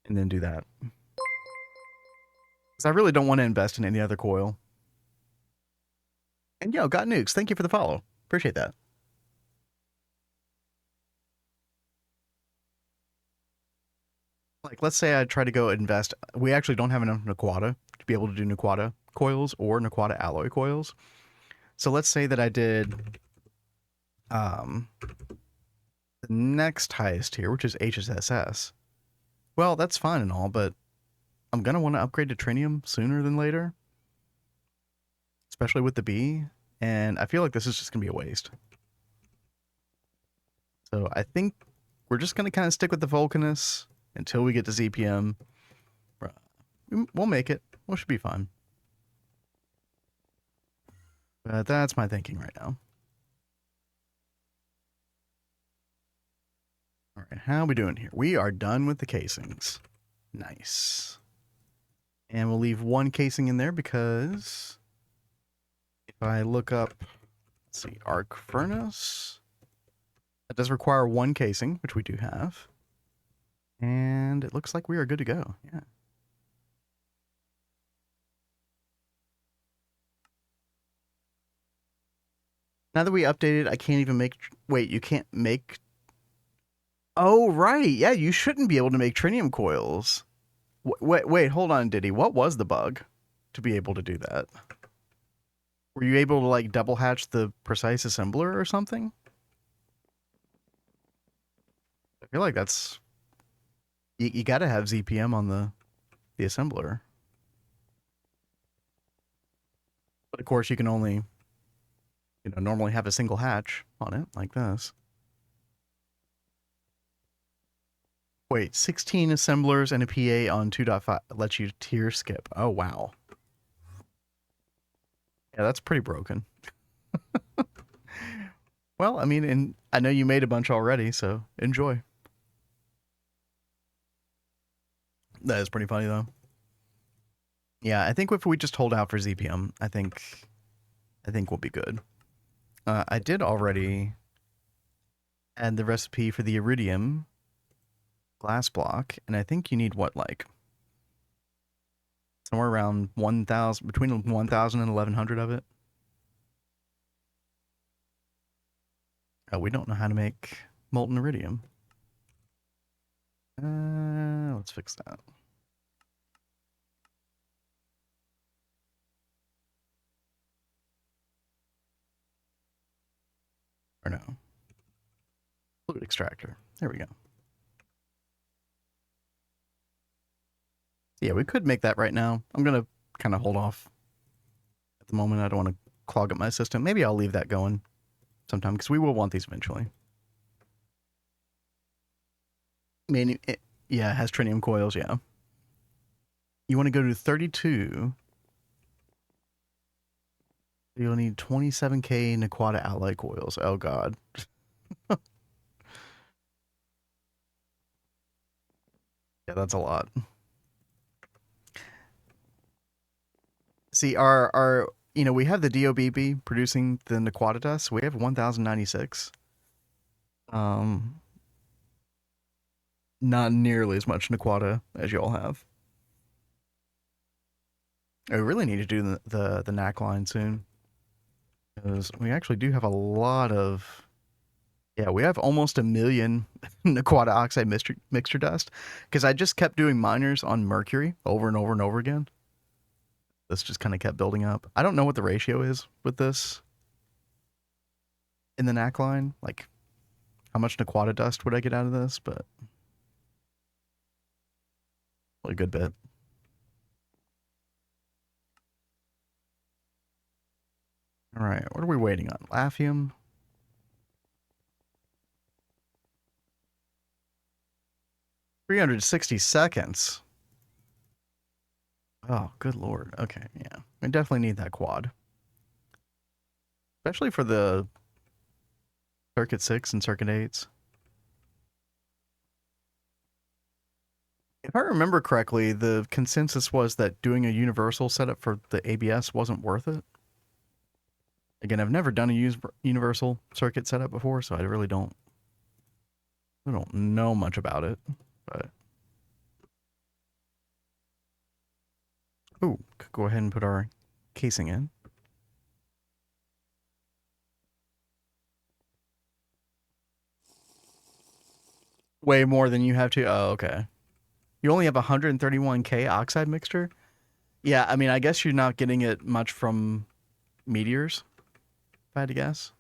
and then do that. Because I really don't want to invest in any other coil. And yo, got nukes. Thank you for the follow. Appreciate that. Like, let's say I try to go invest. We actually don't have enough Naquata to be able to do Naquata coils or Naquata alloy coils. So let's say that I did the next highest tier, which is HSSS. Well, that's fine and all, but I'm going to want to upgrade to tritium sooner than later, especially with the B. And I feel like this is just going to be a waste. So I think we're just going to kind of stick with the Vulcanus until we get to ZPM. We'll make it. We should be fine. But that's my thinking right now. All right, how are we doing here? We are done with the casings. Nice. And we'll leave one casing in there because if I look up, let's see, arc furnace, that does require one casing, which we do have. And it looks like we are good to go. Yeah. Now that we updated, I can't even make... Wait, you can't make... Oh, right. Yeah, you shouldn't be able to make tritium coils. Wait, hold on, Diddy. What was the bug to be able to do that? Were you able to, like, double hatch the precise assembler or something? I feel like that's... You gotta have ZPM on the assembler. But of course, you can only, normally have a single hatch on it, like this. Wait, 16 assemblers and a PA on 2.5 lets you tier skip. Oh, wow. Yeah, that's pretty broken. Well, I mean, and I know you made a bunch already, so enjoy. That is pretty funny, though. Yeah, I think if we just hold out for ZPM, I think we'll be good. I did already add the recipe for the iridium glass block, and I think you need what, like somewhere around 1,000, between 1,000 and 1,100 of it. Oh, we don't know how to make molten iridium. Let's fix that. Or no. Fluid extractor. There we go. Yeah, we could make that right now. I'm going to kind of hold off at the moment. I don't want to clog up my system. Maybe I'll leave that going sometime because we will want these eventually. I mean, yeah, it has tritium coils, yeah. You want to go to 32. You'll need 27k Naquata alloy coils. Oh, God. Yeah, that's a lot. See, our we have the DOBB producing the Naquata dust. We have 1,096. Not nearly as much Naquata as y'all have. I really need to do the NAC line soon. Because we actually do have a lot of... Yeah, we have almost 1 million Naquata oxide mixture dust. Because I just kept doing miners on mercury over and over and over again. This just kind of kept building up. I don't know what the ratio is with this in the NAC line. Like, how much Naquata dust would I get out of this? But a good bit. All right, what are we waiting on? Lithium. $360. Oh, good lord. Okay, yeah. We definitely need that quad. Especially for the Circuit 6 and Circuit 8s. If I remember correctly, the consensus was that doing a universal setup for the ABS wasn't worth it. Again, I've never done a universal circuit setup before, so I really don't know much about it. But oh, go ahead and put our casing in. Way more than you have to. Oh, okay. You only have 131K oxide mixture? Yeah, I mean, I guess you're not getting it much from meteors, if I had to guess.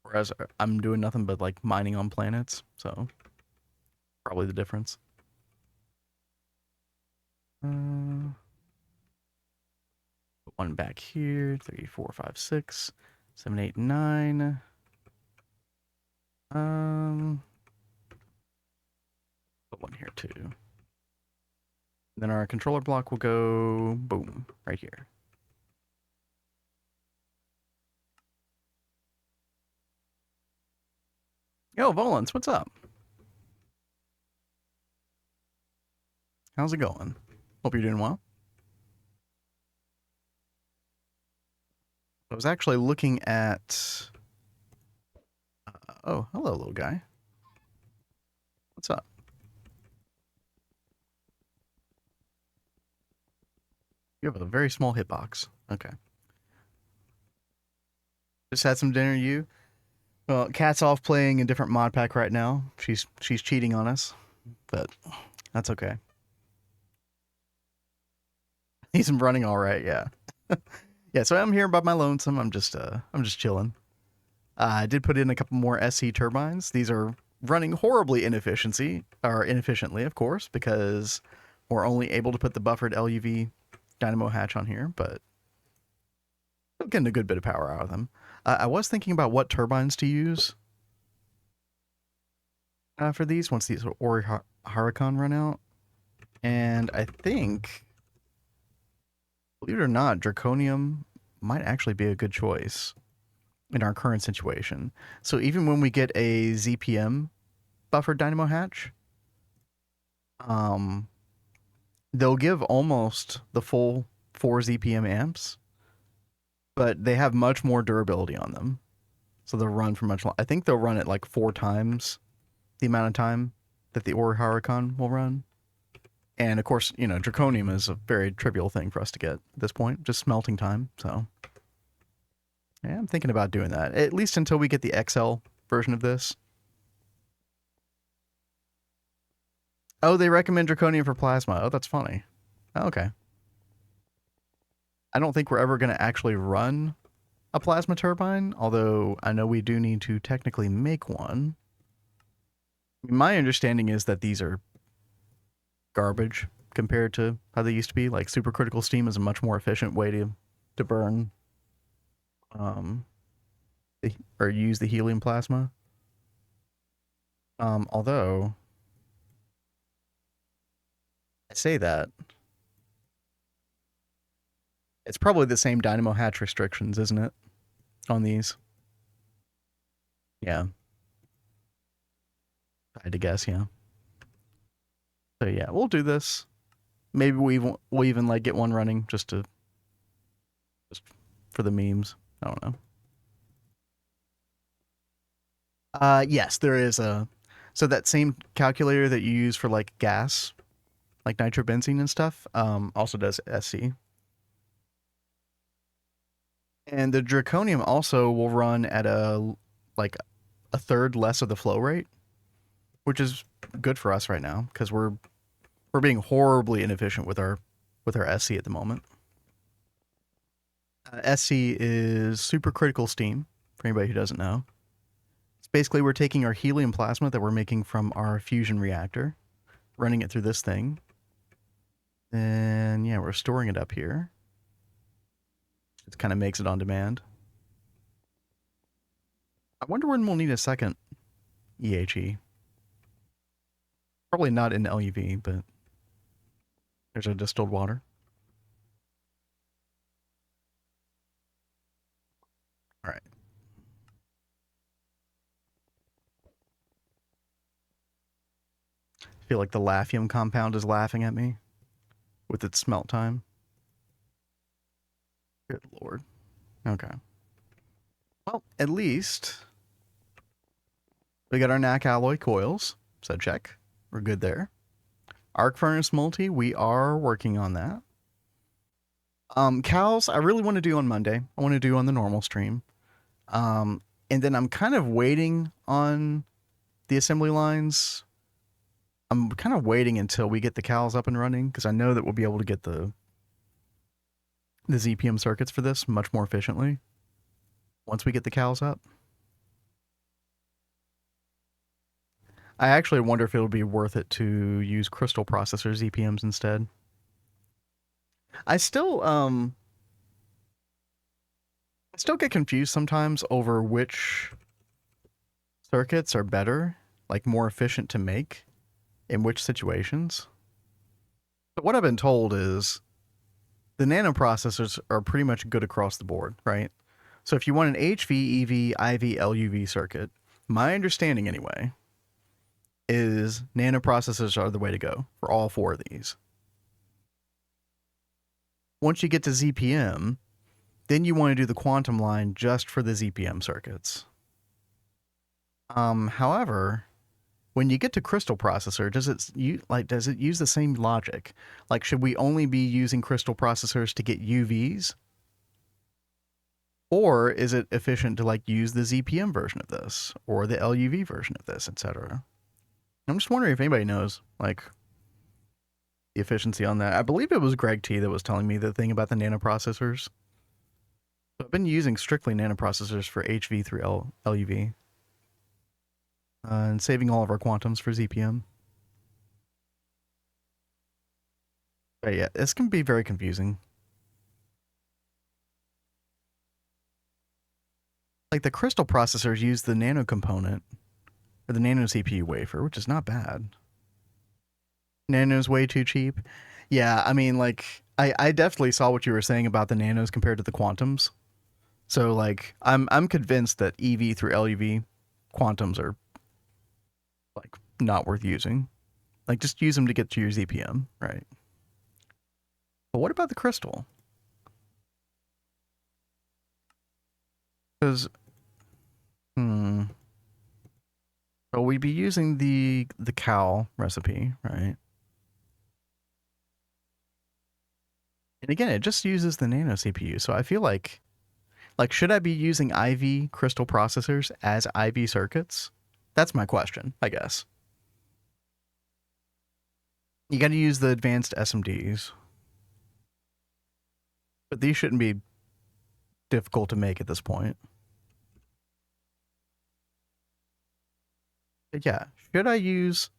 Whereas I'm doing nothing but like mining on planets, so probably the difference. Put one back here. 3, 4, 5, 6, 7, 8, 9. Put one here too. Then our controller block will go boom right here. Yo, Volans, what's up? How's it going? Hope you're doing well. I was actually looking at. Oh, hello, little guy. What's up? You have a very small hitbox. Okay. Just had some dinner, you? Well, Cat's off playing a different mod pack right now. She's cheating on us, but that's okay. He's running all right, yeah. Yeah, so I'm here by my lonesome. I'm just chilling. I did put in a couple more SC turbines. These are running horribly inefficiently, of course, because we're only able to put the buffered LuV dynamo hatch on here, but still getting a good bit of power out of them. I was thinking about what turbines to use for these once these Ori Huracan run out, and I think, believe it or not, Draconium might actually be a good choice in our current situation. So even when we get a ZPM buffered dynamo hatch, they'll give almost the full 4 ZPM amps, but they have much more durability on them. So they'll run for much longer. I think they'll run it like 4 times the amount of time that the Ori Huracan will run. And of course, you know, Draconium is a very trivial thing for us to get at this point, just smelting time. So yeah, I'm thinking about doing that, at least until we get the XL version of this. Oh, they recommend Draconium for plasma. Oh, that's funny. Oh, okay. I don't think we're ever going to actually run a plasma turbine, although I know we do need to technically make one. My understanding is that these are garbage compared to how they used to be. Like supercritical steam is a much more efficient way to burn or use the helium plasma. Although I say that, it's probably the same dynamo hatch restrictions, isn't it, on these? Yeah. I had to guess, yeah. So yeah, we'll do this. Maybe we'll even like get one running just for the memes. I don't know. Yes, there is a. So that same calculator that you use for like gas, like nitrobenzene and stuff, also does SC. And the Draconium also will run at like a third less of the flow rate, which is good for us right now because we're being horribly inefficient with our SC at the moment. SC is supercritical steam, for anybody who doesn't know. It's basically we're taking our helium plasma that we're making from our fusion reactor, running it through this thing. Then, yeah, we're storing it up here. It kind of makes it on demand. I wonder when we'll need a second EHE. Probably not in LuV, but there's a distilled water. All right. I feel like the Lafium compound is laughing at me with its smelt time. Good lord. Okay. Well, at least we got our NAC alloy coils, so check. We're good there. Arc furnace multi, we are working on that. Cows, I really want to do on Monday. I want to do on the normal stream. And then I'm kind of waiting on the assembly lines. I'm kind of waiting until we get the cows up and running because I know that we'll be able to get the ZPM circuits for this much more efficiently once we get the cows up. I actually wonder if it'll be worth it to use crystal processor ZPMs instead. I still get confused sometimes over which circuits are better, like more efficient to make in which situations. But what I've been told is the nano processors are pretty much good across the board, right? So if you want an HV, EV, IV, LUV circuit, my understanding anyway, is nano processors are the way to go for all four of these. Once you get to ZPM, then you want to do the quantum line just for the ZPM circuits. However, when you get to crystal processor, does it use the same logic? Like, should we only be using crystal processors to get UVs? Or is it efficient to like use the ZPM version of this or the LUV version of this, etc.? I'm just wondering if anybody knows like the efficiency on that. I believe it was Greg T that was telling me the thing about the nanoprocessors. So I've been using strictly nanoprocessors for HV through LUV and saving all of our quantums for ZPM. But yeah, this can be very confusing. Like the crystal processors use the nano component or the nano CPU wafer, which is not bad. Nano's way too cheap. Yeah, I mean, like, I definitely saw what you were saying about the nanos compared to the quantums. So, like, I'm convinced that EV through LUV quantums are, like, not worth using. Like, just use them to get to your ZPM, right? But what about the crystal? Because, so we'd be using the cow recipe, right? And again, it just uses the nano CPU. So I feel like should I be using IV crystal processors as IV circuits? That's my question, I guess. You got to use the advanced SMDs, but these shouldn't be difficult to make at this point. But yeah, should I use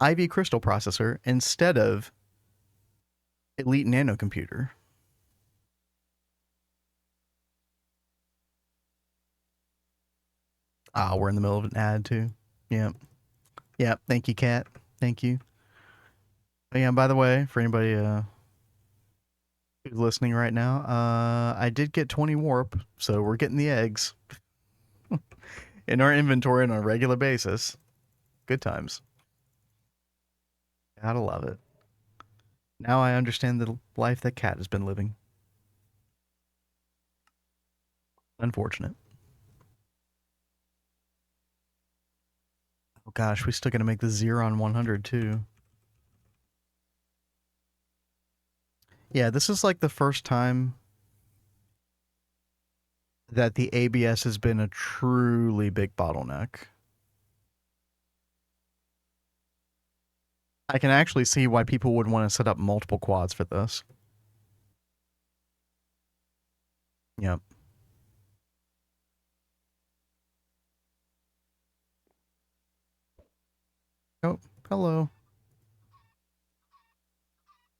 IV crystal processor instead of elite nano computer? Ah, we're in the middle of an ad too. Yep. Yep. Thank you, Kat. Thank you. But yeah, by the way, for anybody who's listening right now, I did get 20 warp, so we're getting the eggs in our inventory on a regular basis. Good times. Gotta love it. Now I understand the life that Kat has been living. Unfortunate. Oh gosh, we still gotta make the Xeron 100 too. Yeah, this is like the first time that the ABS has been a truly big bottleneck. I can actually see why people would want to set up multiple quads for this. Yep. Oh, hello.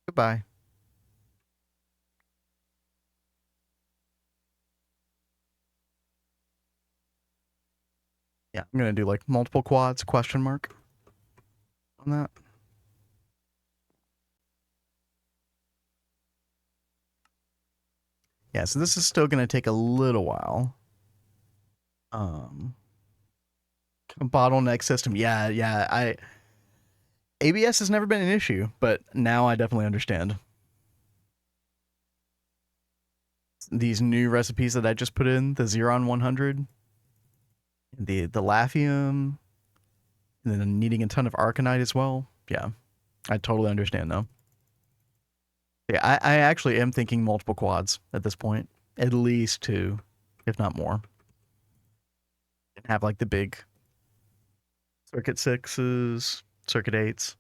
Goodbye. I'm going to do like multiple quads, question mark on that. Yeah, so this is still going to take a little while. Bottleneck system. Yeah. ABS has never been an issue, but now I definitely understand. These new recipes that I just put in, the Xeron 100, the Lafium, and then needing a ton of Arcanite as well. Yeah, I totally understand now. Yeah, I actually am thinking multiple quads at this point. At least two, if not more. And have like the big Circuit 6s, Circuit 8s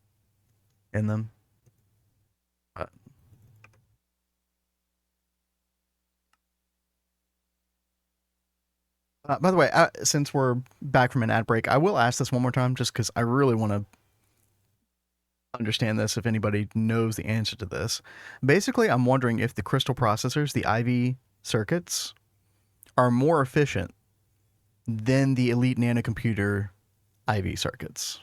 in them. By the way, since we're back from an ad break, I will ask this one more time just because I really want to understand this if anybody knows the answer to this. Basically, I'm wondering if the crystal processors, the IV circuits, are more efficient than the Elite Nanocomputer IV circuits.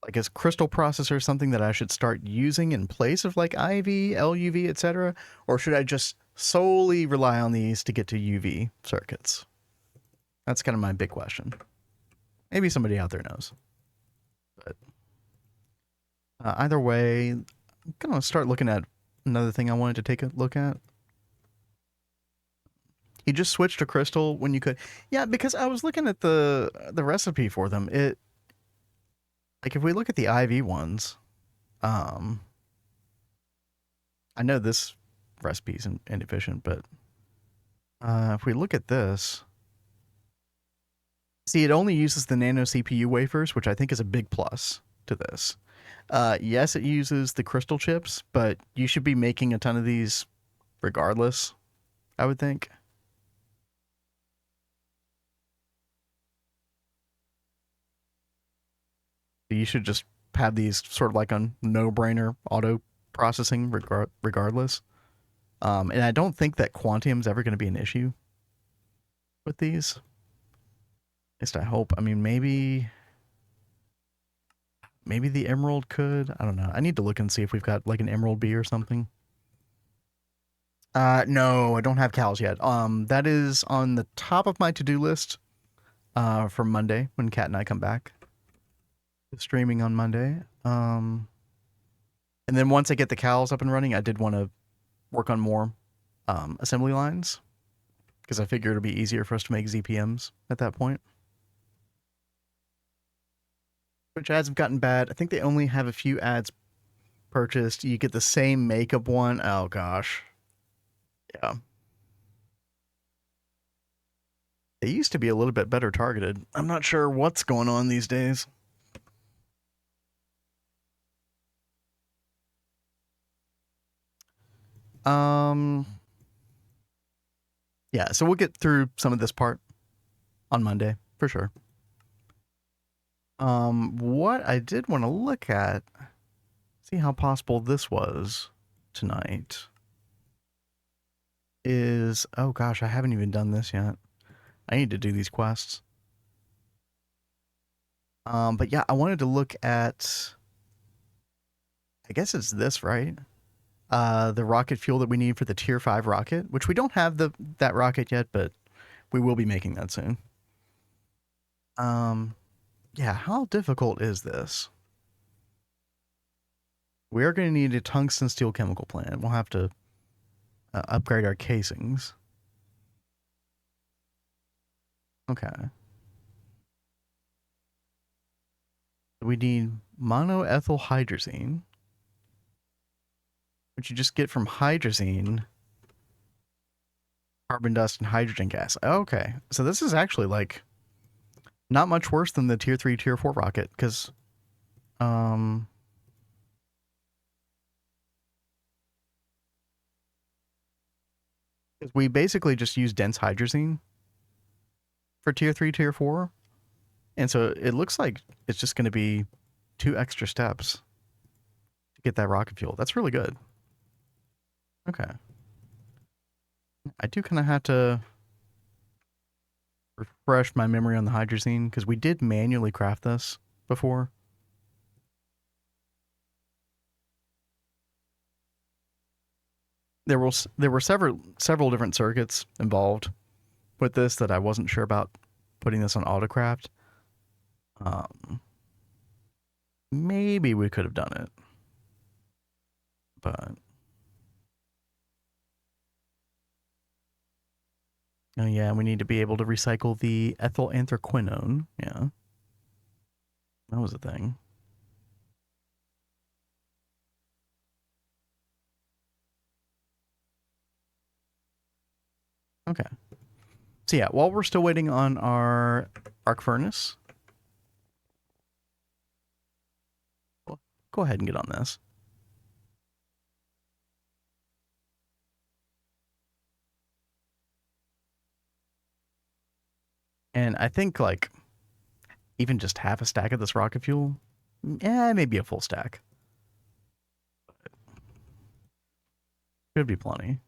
Like, is crystal processor something that I should start using in place of like IV, LUV, etc., or should I just solely rely on these to get to UV circuits? That's kind of my big question. Maybe somebody out there knows. But either way, I'm gonna start looking at another thing I wanted to take a look at. You just switched to crystal when you could. Yeah, because I was looking at the recipe for them. It, like, if we look at the IV ones, I know this recipe is inefficient, but if we look at this, see, it only uses the nano CPU wafers, which I think is a big plus to this. Yes, it uses the crystal chips, but you should be making a ton of these regardless, I would think. You should just have these sort of like on no-brainer auto processing regardless. And I don't think that Quantium's ever going to be an issue with these. At least I hope. I mean, maybe the Emerald could. I don't know. I need to look and see if we've got like an Emerald B or something. No, I don't have cows yet. That is on the top of my to-do list for Monday when Kat and I come back. Streaming on Monday. And then once I get the cows up and running, I did want to work on more assembly lines because I figure it'll be easier for us to make ZPMs at that point. Which ads have gotten bad. I think they only have a few ads purchased. You get the same makeup one. Oh gosh. Yeah. They used to be a little bit better targeted. I'm not sure what's going on these days. Yeah, so we'll get through some of this part on Monday for sure. What I did want to look at, see how possible this was tonight, is, oh gosh, I haven't even done this yet. I need to do these quests. But yeah, I wanted to look at, I guess it's this, right? The rocket fuel that we need for the tier 5 rocket, which we don't have that rocket yet, but we will be making that soon. Yeah, how difficult is this? We are going to need a tungsten steel chemical plant. We'll have to upgrade our casings. Okay. We need monoethyl hydrazine, which you just get from hydrazine, carbon dust, and hydrogen gas. Okay, so this is actually like not much worse than the tier 3, tier 4 rocket, because we basically just use dense hydrazine for tier 3, tier 4. And so it looks like it's just going to be 2 extra steps to get that rocket fuel. That's really good. Okay. I do kind of have to refresh my memory on the hydrazine because we did manually craft this before. There were several different circuits involved with this that I wasn't sure about putting this on autocraft. Maybe we could have done it, but oh yeah, we need to be able to recycle the ethyl anthraquinone. Yeah, that was a thing. Okay. So yeah, while we're still waiting on our arc furnace, go ahead and get on this. And I think like even just half a stack of this rocket fuel, maybe a full stack. Could be plenty.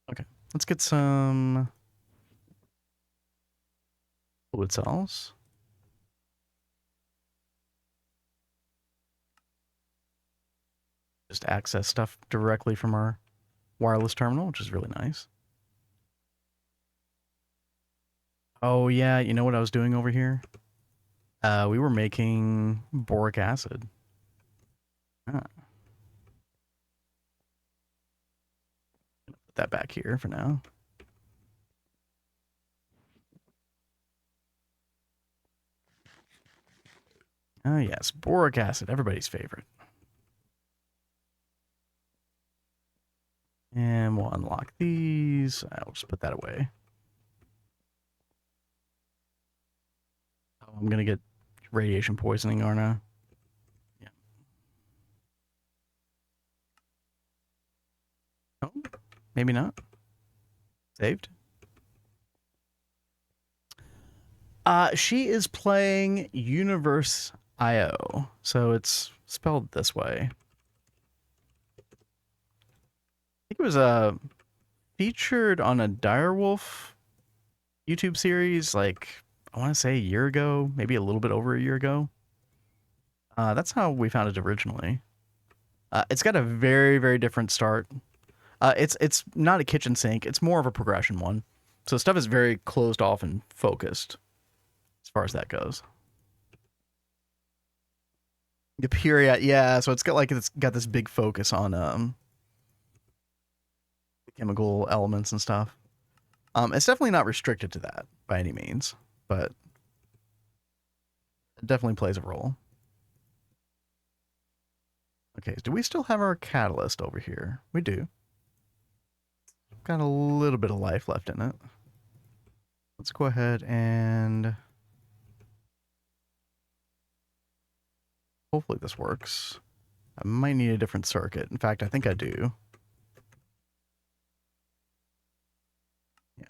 Okay, let's get some fluid cells. Just access stuff directly from our wireless terminal, which is really nice. Oh yeah, you know what I was doing over here? We were making boric acid. Ah, put that back here for now. Oh yes, boric acid, everybody's favorite. And we'll unlock these. I'll just put that away. Oh, I'm gonna get radiation poisoning, aren't I? Yeah. Oh, maybe not. Saved. She is playing Universe IO, so it's spelled this way. I think it was featured on a Direwolf YouTube series, like I want to say a year ago, maybe a little bit over a year ago. That's how we found it originally. It's got a very very different start. It's not a kitchen sink. It's more of a progression one. So stuff is very closed off and focused as far as that goes. The period, yeah. So it's got this big focus on chemical elements and stuff. It's definitely not restricted to that by any means, but it definitely plays a role. Okay, do we still have our catalyst over here? We do. Got a little bit of life left in it. Let's go ahead and hopefully this works. I might need a different circuit. In fact, I think I do. Yeah.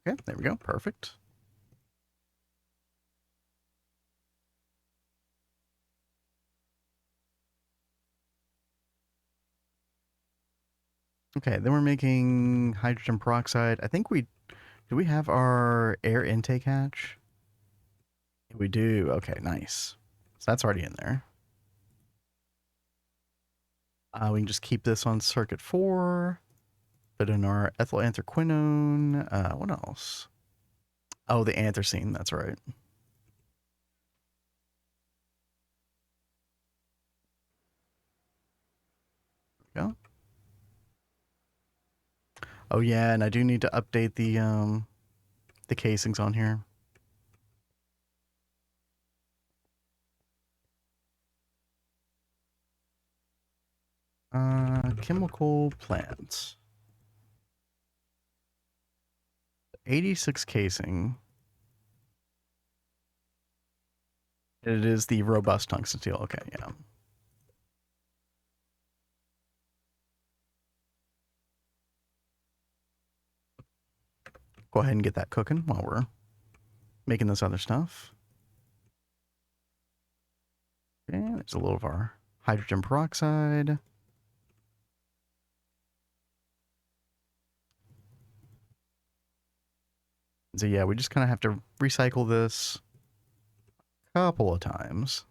Okay, there we go. Perfect. Okay, then we're making hydrogen peroxide. I think do we have our air intake hatch? We do. Okay, nice. So that's already in there. We can just keep this on circuit 4. Put in our ethyl anthraquinone. What else? Oh, the anthracene. That's right. Yeah. Oh yeah, and I do need to update the casings on here. Chemical plants. 86 casing. It is the robust tungsten steel. Okay, yeah. Go ahead and get that cooking while we're making this other stuff. And there's a little of our hydrogen peroxide. So yeah, we just kind of have to recycle this a couple of times.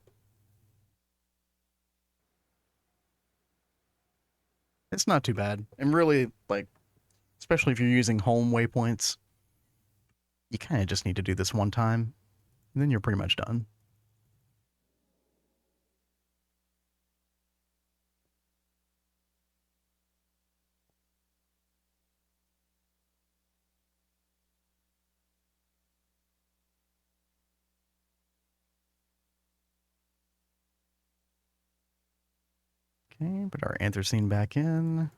It's not too bad. And really, like, especially if you're using home waypoints, you kind of just need to do this one time, and then you're pretty much done. Okay, put our anthracene back in.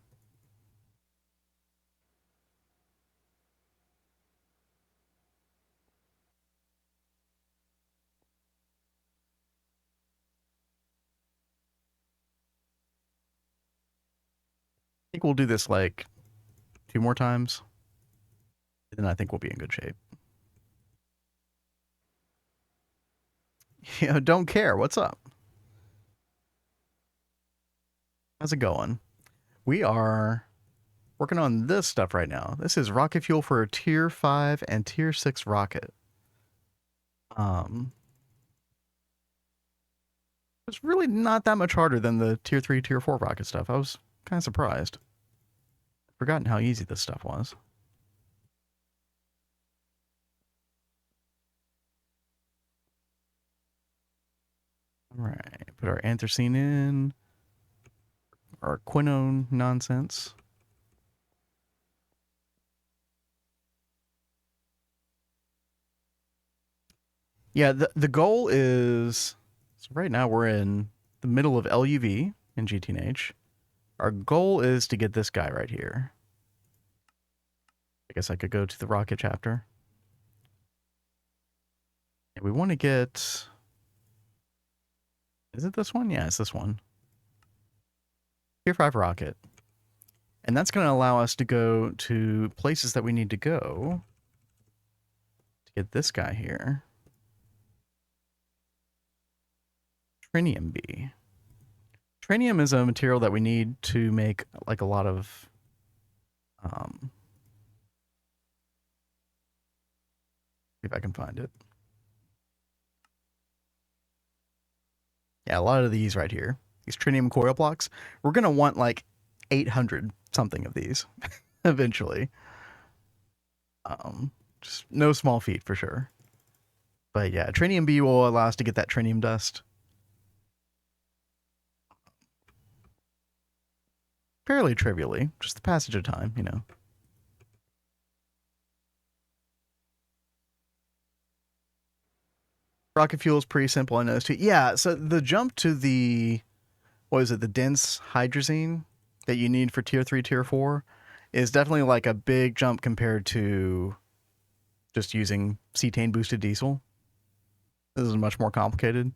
I think we'll do this like 2 more times, and then I think we'll be in good shape. You know, don't care. What's up? How's it going? We are working on this stuff right now. This is rocket fuel for a tier 5 and tier 6 rocket. It's really not that much harder than the tier 3, tier 4 rocket stuff. I was kind of surprised. Forgotten how easy this stuff was. All right, put our anthracene in. Our quinone nonsense. Yeah, the goal is, so right now we're in the middle of LuV in GTNH. Our goal is to get this guy right here. I guess I could go to the rocket chapter. And we want to get, is it this one? Yeah, it's this one. Tier 5 rocket. And that's going to allow us to go to places that we need to go to get this guy here. Trinium B. Trinium is a material that we need to make like a lot of if I can find it. Yeah, a lot of these right here. These trinium coil blocks. We're going to want like 800 something of these eventually. Just no small feat for sure. But yeah, trinium B will allow us to get that trinium dust fairly trivially, just the passage of time, you know. Rocket fuel is pretty simple, I noticed too. Yeah, so the jump to the, what is it, the dense hydrazine that you need for tier 3, tier 4 is definitely like a big jump compared to just using cetane boosted diesel. This is much more complicated.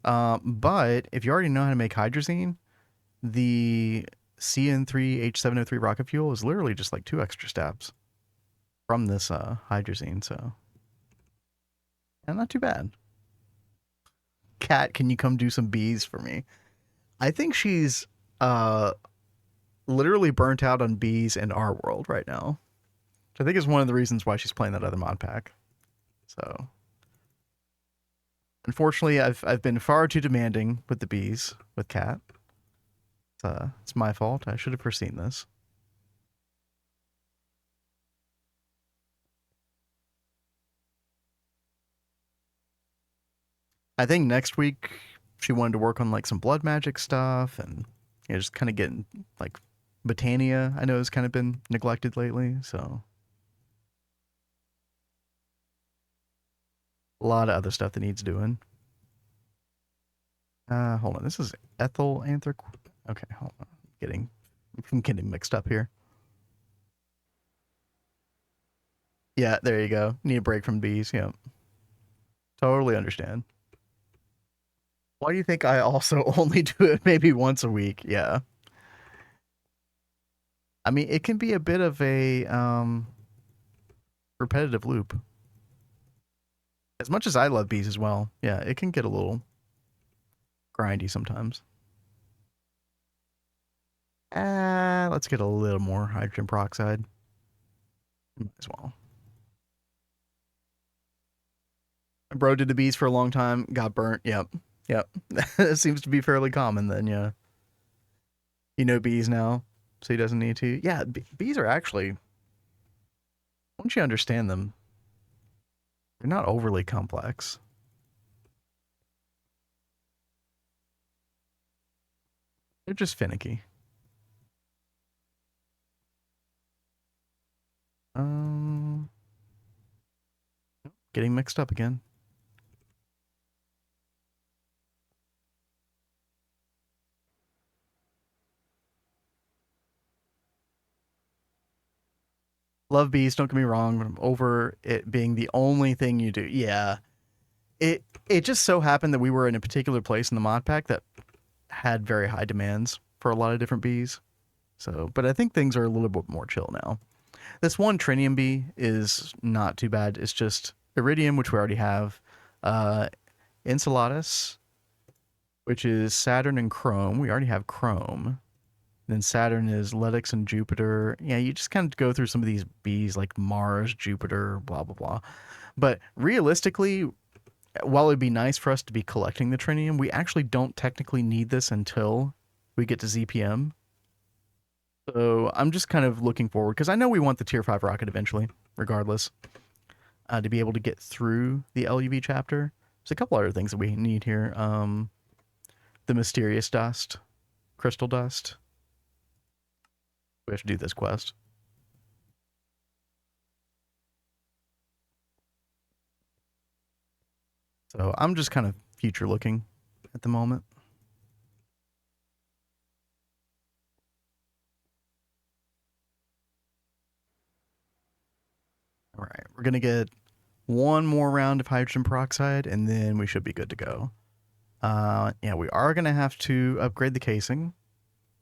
But if you already know how to make hydrazine, the CN3H703 rocket fuel is literally just like 2 extra steps from this hydrazine, so and not too bad. Cat, can you come do some bees for me? I think she's literally burnt out on bees in our world right now, which I think is one of the reasons why she's playing that other mod pack. So unfortunately, I've been far too demanding with the bees with Cat. It's my fault. I should have foreseen this. I think next week she wanted to work on like some blood magic stuff and you know, just kind of getting like Botania. I know has kind of been neglected lately, so a lot of other stuff that needs doing. Hold on. This is ethyl anthracene. Okay, hold on. I'm getting mixed up here. Yeah, there you go. Need a break from bees. Yeah, totally understand. Why do you think I also only do it maybe once a week? Yeah. I mean, it can be a bit of a repetitive loop. As much as I love bees as well, yeah, it can get a little grindy sometimes. Let's get a little more hydrogen peroxide. Might as well. Bro did the bees for a long time, got burnt. Yep. Yep. It seems to be fairly common then, yeah. You know bees now, so he doesn't need to. Yeah, bees are actually, once you understand them, they're not overly complex. They're just finicky. Um, Getting mixed up again. Love bees, don't get me wrong, but I'm over it being the only thing you do. Yeah. It just so happened that we were in a particular place in the mod pack that had very high demands for a lot of different bees. So, but I think things are a little bit more chill now. This one trinium bee is not too bad. It's just iridium, which we already have, uh, enceladus, which is Saturn and Chrome. We already have Chrome. Then Saturn is Letix and Jupiter. Yeah, you just kind of go through some of these bees like Mars, Jupiter, blah blah blah. But realistically, while it'd be nice for us to be collecting the trinium, we actually don't technically need this until we get to ZPM. So I'm just kind of looking forward because I know we want the tier 5 rocket eventually, regardless, to be able to get through the LuV chapter. There's a couple other things that we need here. The mysterious dust, crystal dust. We have to do this quest. So I'm just kind of future looking at the moment. All right, we're going to get one more round of hydrogen peroxide, and then we should be good to go. Yeah, we are going to have to upgrade the casing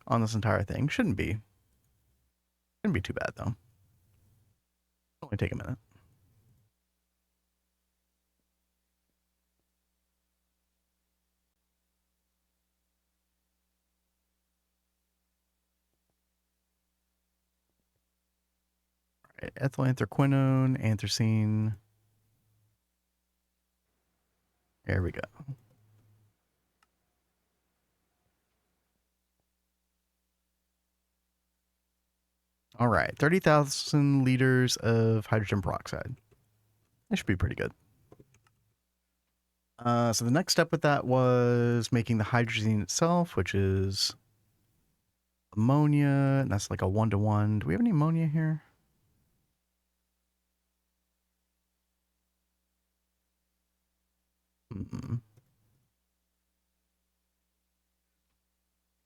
on this entire thing. Shouldn't be too bad, though. Only take a minute. All right, ethyl anthraquinone, anthracene. There we go. All right, 30,000 liters of hydrogen peroxide. That should be pretty good. So the next step with that was making the hydrazine itself, which is ammonia, and that's like a 1-to-1. Do we have any ammonia here? Mm-mm.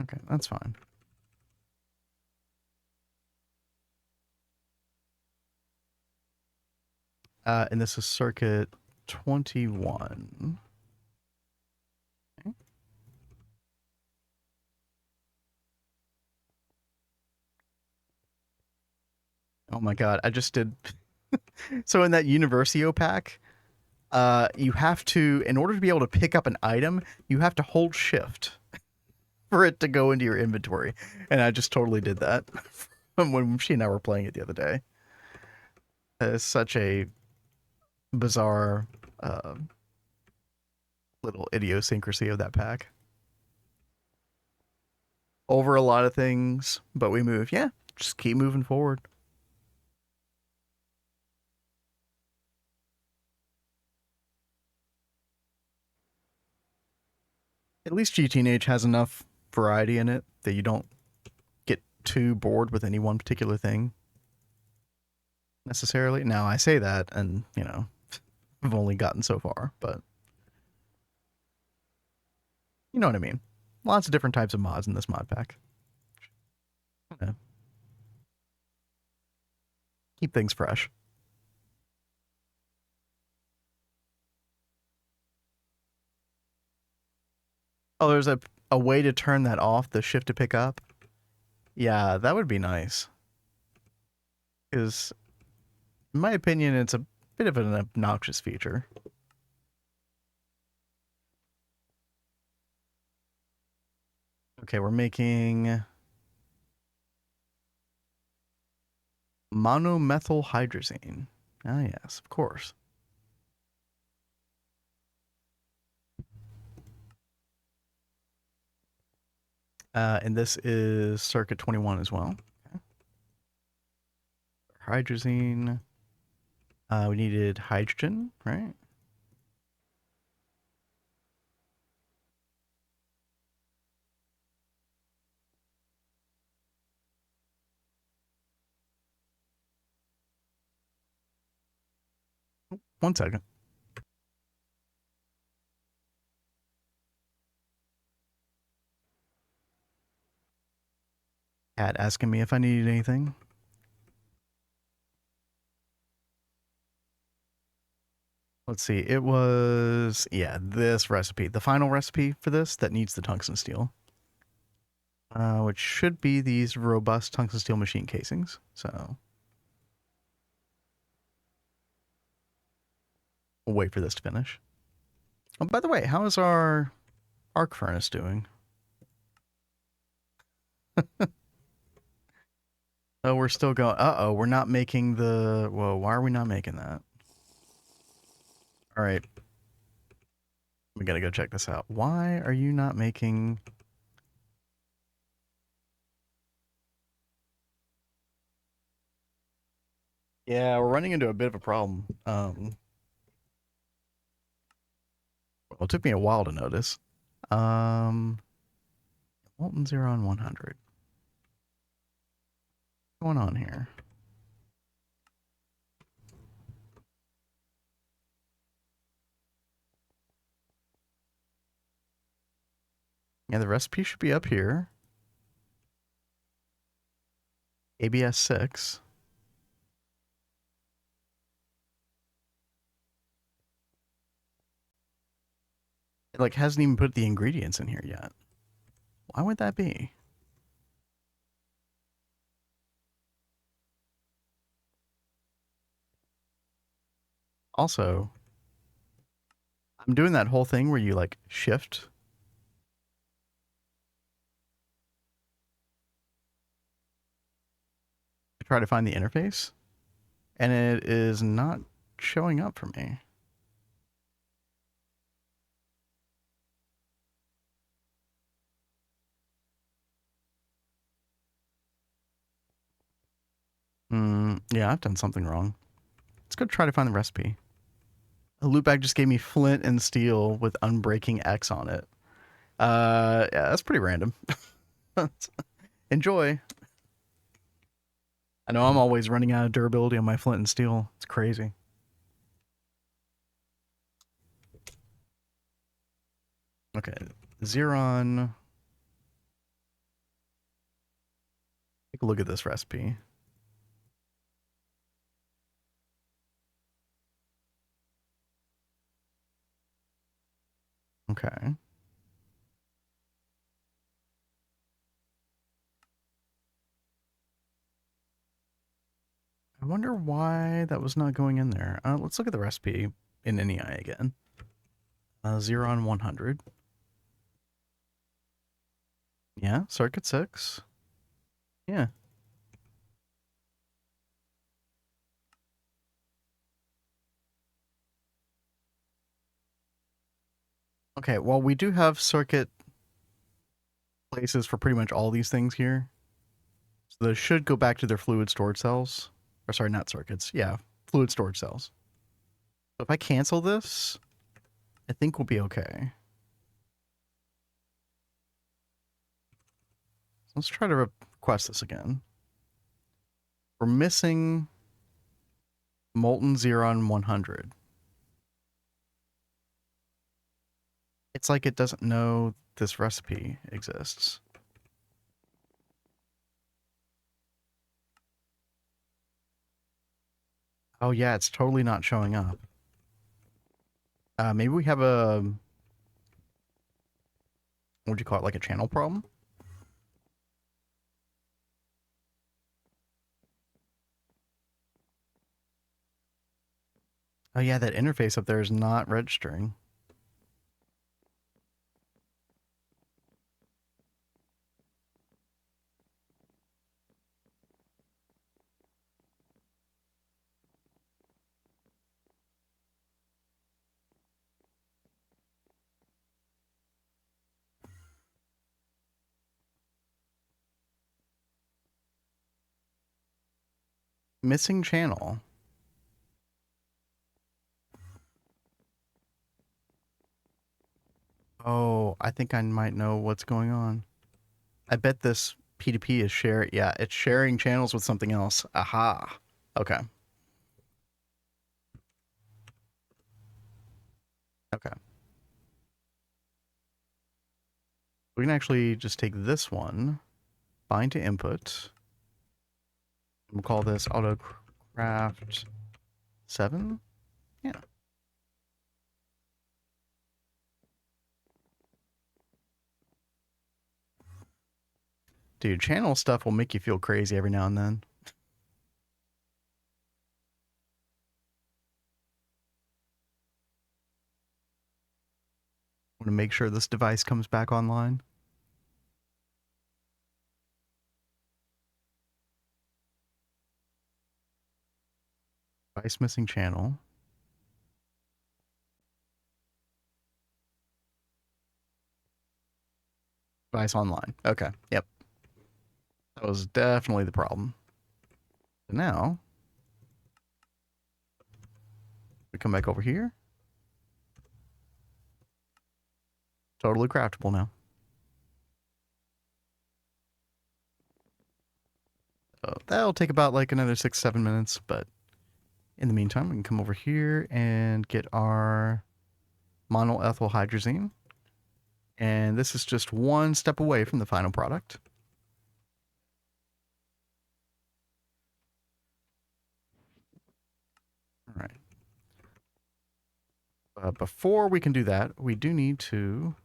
Okay, that's fine. And this is circuit 21. Okay. Oh my god, I just did. So in that Universio pack, you have to, in order to be able to pick up an item, you have to hold shift for it to go into your inventory. And I just totally did that when she and I were playing it the other day. It's such a bizarre little idiosyncrasy of that pack. Over a lot of things, but we move. Yeah, just keep moving forward. At least GTNH has enough variety in it that you don't get too bored with any one particular thing necessarily. Now, I say that, and, you know, I've only gotten so far, but you know what I mean. Lots of different types of mods in this mod pack. Yeah. Keep things fresh. Oh, there's a way to turn that off, the shift to pick up. Yeah, that would be nice. Because In my opinion, it's a bit of an obnoxious feature. Okay, we're making monomethylhydrazine. Ah, yes, of course. And this is circuit 21 as well. Okay. Hydrazine. We needed hydrogen, right? One second. Cat asking me if I needed anything. Let's see. It was, yeah, this recipe. The final recipe for this that needs the tungsten steel. Which should be these robust tungsten steel machine casings. So we'll wait for this to finish. Oh, by the way, how is our arc furnace doing? Oh, we're still going. Uh-oh, we're not making the... Whoa, why are we not making that? All right. We gotta go check this out. Why are you not making... Yeah, we're running into a bit of a problem. Well, it took me a while to notice. Um, Molten 0 on 100. What's going on here? Yeah, the recipe should be up here. ABS 6. It like hasn't even put the ingredients in here yet. Why would that be? Also, I'm doing that whole thing where you like shift to try to find the interface, and it is not showing up for me. Yeah, I've done something wrong. Let's go try to find the recipe. The loot bag just gave me flint and steel with unbreaking X on it. Yeah, that's pretty random. Enjoy. I know I'm always running out of durability on my flint and steel. It's crazy. Okay, Xeron. Take a look at this recipe. Okay. I wonder why that was not going in there. Let's look at the recipe in NEI again. Xeron 100. Yeah, circuit 6. Yeah. Okay, well, we do have circuit places for pretty much all these things here. So those should go back to their fluid storage cells. Or sorry, not circuits. Yeah, fluid storage cells. So if I cancel this, I think we'll be okay. Let's try to request this again. We're missing Molten Xeron 100. It's like it doesn't know this recipe exists. Oh yeah, it's totally not showing up. Maybe we have a... What would you call it? Like a channel problem? Oh yeah, that interface up there is not registering. Missing channel. Oh, I think I might know what's going on. I bet this P2P is share. Yeah, it's sharing channels with something else. Aha. Okay. Okay. We can actually just take this one, bind to input. We'll call this AutoCraft 7. Yeah. Dude, channel stuff will make you feel crazy every now and then. I want to make sure this device comes back online. Device missing channel. Device online. Okay. Yep. That was definitely the problem. So now, we come back over here. Totally craftable now. So that'll take about like another 6-7 minutes, but in the meantime, we can come over here and get our monoethyl hydrazine. And this is just one step away from the final product. All right. Before we can do that, we do need to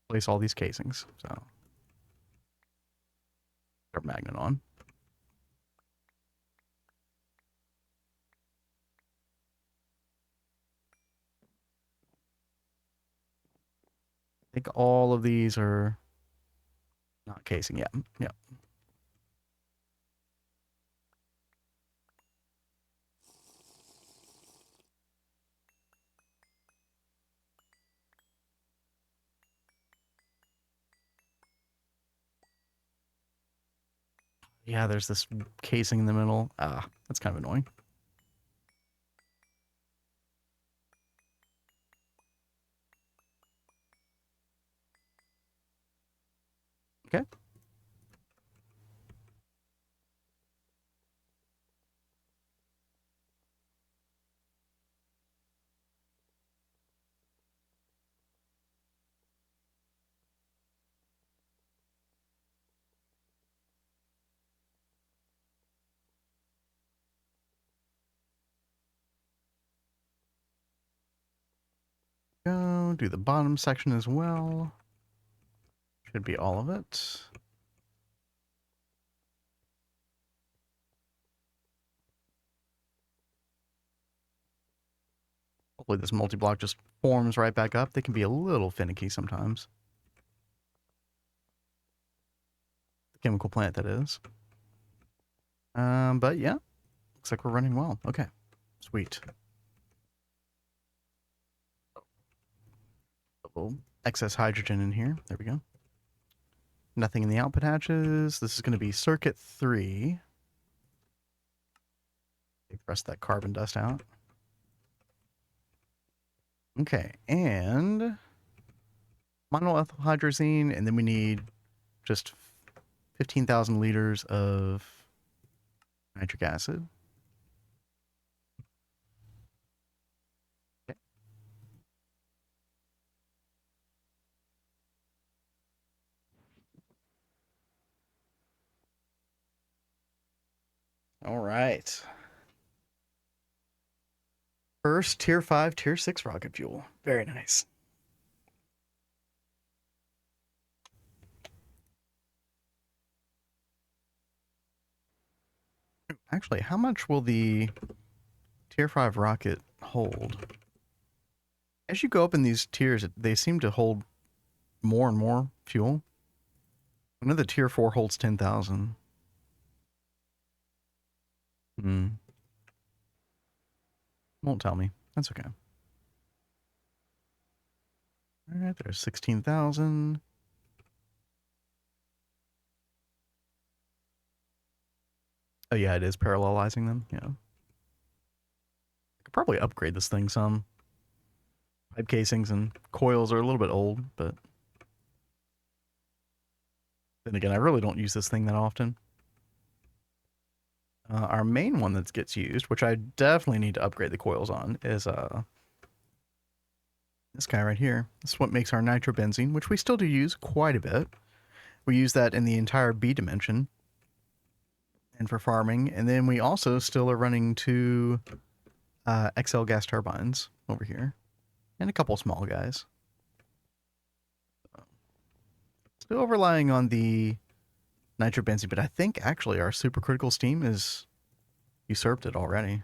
place all these casings. So, our magnet on. I think all of these are not casing yet. Yeah. Yeah, there's this casing in the middle. Ah, that's kind of annoying. Okay. Go do the bottom section as well. Should be all of it. Hopefully this multi-block just forms right back up. They can be a little finicky sometimes. The chemical plant, that is. But yeah, looks like we're running well. Okay, sweet. A little excess hydrogen in here. There we go. Nothing in the output hatches. This is going to be circuit 3. Take the rest of that carbon dust out. Okay, and monoethyl hydrazine, and then we need just 15,000 liters of nitric acid. Okay. All right. First tier 5, tier 6 rocket fuel. Very nice. Actually, how much will the tier 5 rocket hold? As you go up in these tiers, they seem to hold more and more fuel. I know the tier 4 holds 10,000. Won't tell me. That's okay. All right, there's 16,000. Oh yeah, it is parallelizing them. Yeah. I could probably upgrade this thing some. Pipe casings and coils are a little bit old, but then again, I really don't use this thing that often. Our main one that gets used, which I definitely need to upgrade the coils on, is this guy right here. This is what makes our nitrobenzene, which we still do use quite a bit. We use that in the entire B dimension and for farming. And then we also still are running two XL gas turbines over here and a couple small guys. Still relying on the nitrobenzene, but I think actually our supercritical steam is usurped it already.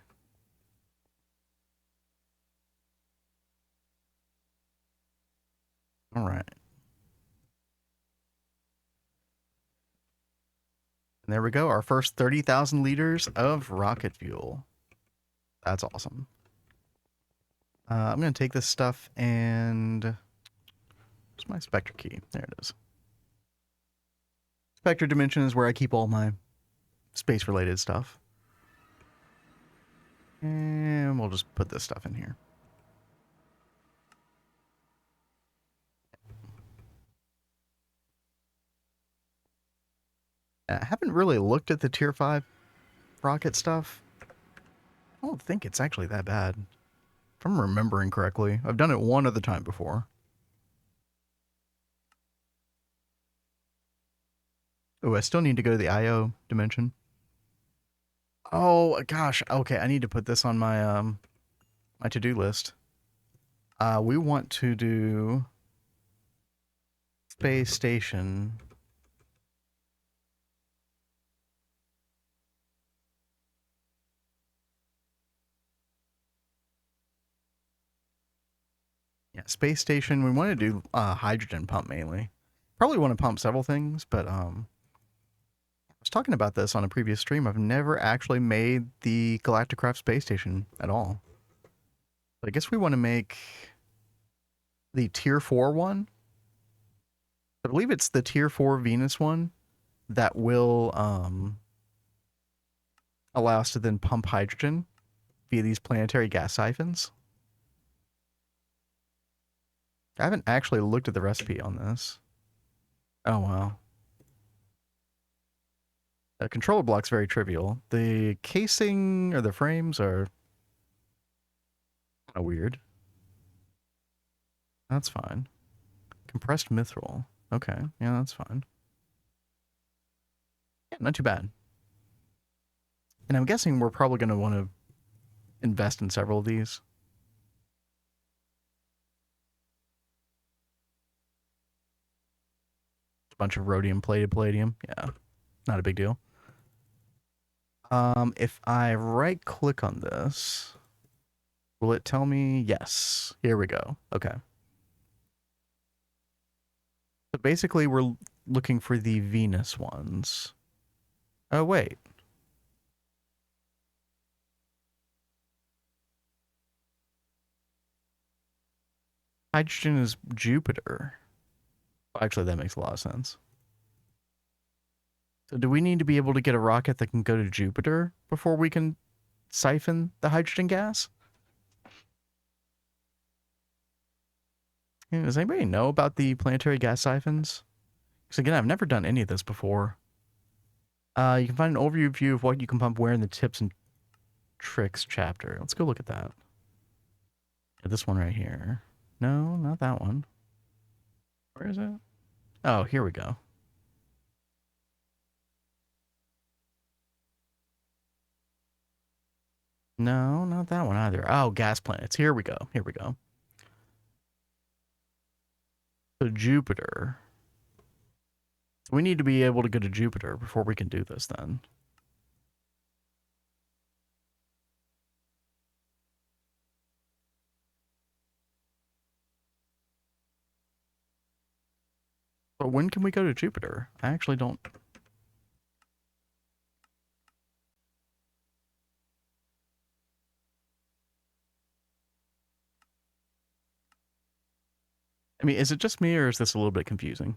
All right. And there we go, our first 30,000 liters of rocket fuel. That's awesome. I'm going to take this stuff and... Where's my Spectre key? There it is. Spectre dimension is where I keep all my space-related stuff. And we'll just put this stuff in here. I haven't really looked at the tier 5 rocket stuff. I don't think it's actually that bad. If I'm remembering correctly. I've done it one other time before. Oh, I still need to go to the IO dimension. Oh gosh, okay, I need to put this on my my to-do list. We want to do space station. Yeah, space station. We want to do hydrogen pump mainly. Probably want to pump several things, but I was talking about this on a previous stream. I've never actually made the Galacticraft space station at all. But I guess we want to make the tier 4 one. I believe it's the tier 4 Venus one that will allow us to then pump hydrogen via these planetary gas siphons. I haven't actually looked at the recipe on this. Oh, wow. The controller block's very trivial. The casing or the frames are kind of weird. That's fine. Compressed mithril. Okay, yeah, that's fine. Yeah, not too bad. And I'm guessing we're probably going to want to invest in several of these. A bunch of rhodium-plated palladium. Yeah, not a big deal. If I right-click on this, will it tell me? Yes. Here we go. Okay. So basically, we're looking for the Venus ones. Oh, wait. Hydrogen is Jupiter. Actually, that makes a lot of sense. So do we need to be able to get a rocket that can go to Jupiter before we can siphon the hydrogen gas? Does anybody know about the planetary gas siphons? Because again, I've never done any of this before. You can find an overview view of what you can pump where in the tips and tricks chapter. Let's go look at that. Yeah, this one right here. No, not that one. Where is it? Oh, here we go. No, not that one either. Oh, gas planets. Here we go. Here we go. So Jupiter. We need to be able to go to Jupiter before we can do this then. But when can we go to Jupiter? I actually don't. I mean, is it just me or is this a little bit confusing?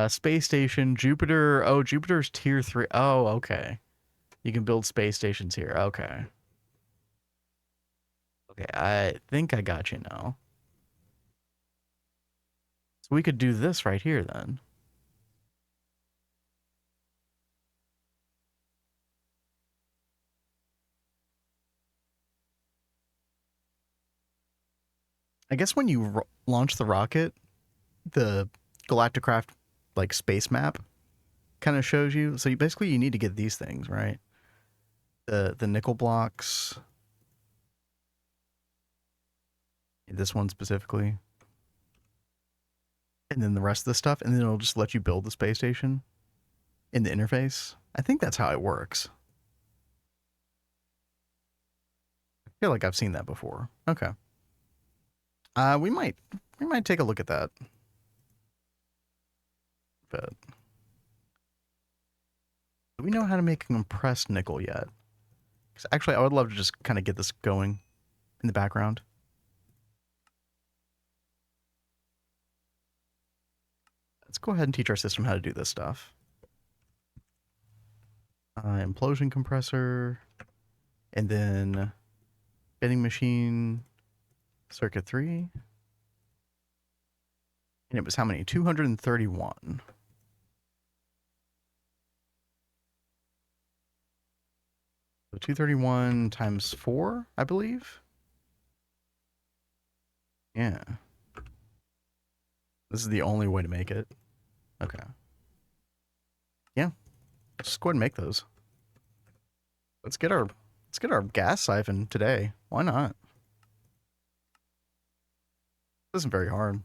Space station, Jupiter. Oh, Jupiter's tier 3. Oh, okay. You can build space stations here. Okay. Okay, I think I got you now. So we could do this right here then. I guess when you launch the rocket, the Galacticraft like space map kind of shows you. So you need to get these things, right? The nickel blocks. This one specifically. And then the rest of the stuff, and then it'll just let you build the space station in the interface. I think that's how it works. I feel like I've seen that before. Okay. We might take a look at that. But do we know how to make a compressed nickel yet? 'Cause actually, I would love to just kind of get this going in the background. Let's go ahead and teach our system how to do this stuff. Implosion compressor, and then bending machine, circuit 3. And it was how many? 231. So 231 times 4, I believe. Yeah. This is the only way to make it. Okay. Yeah. Just go ahead and make those. Let's get our gas siphon today. Why not? This isn't very hard.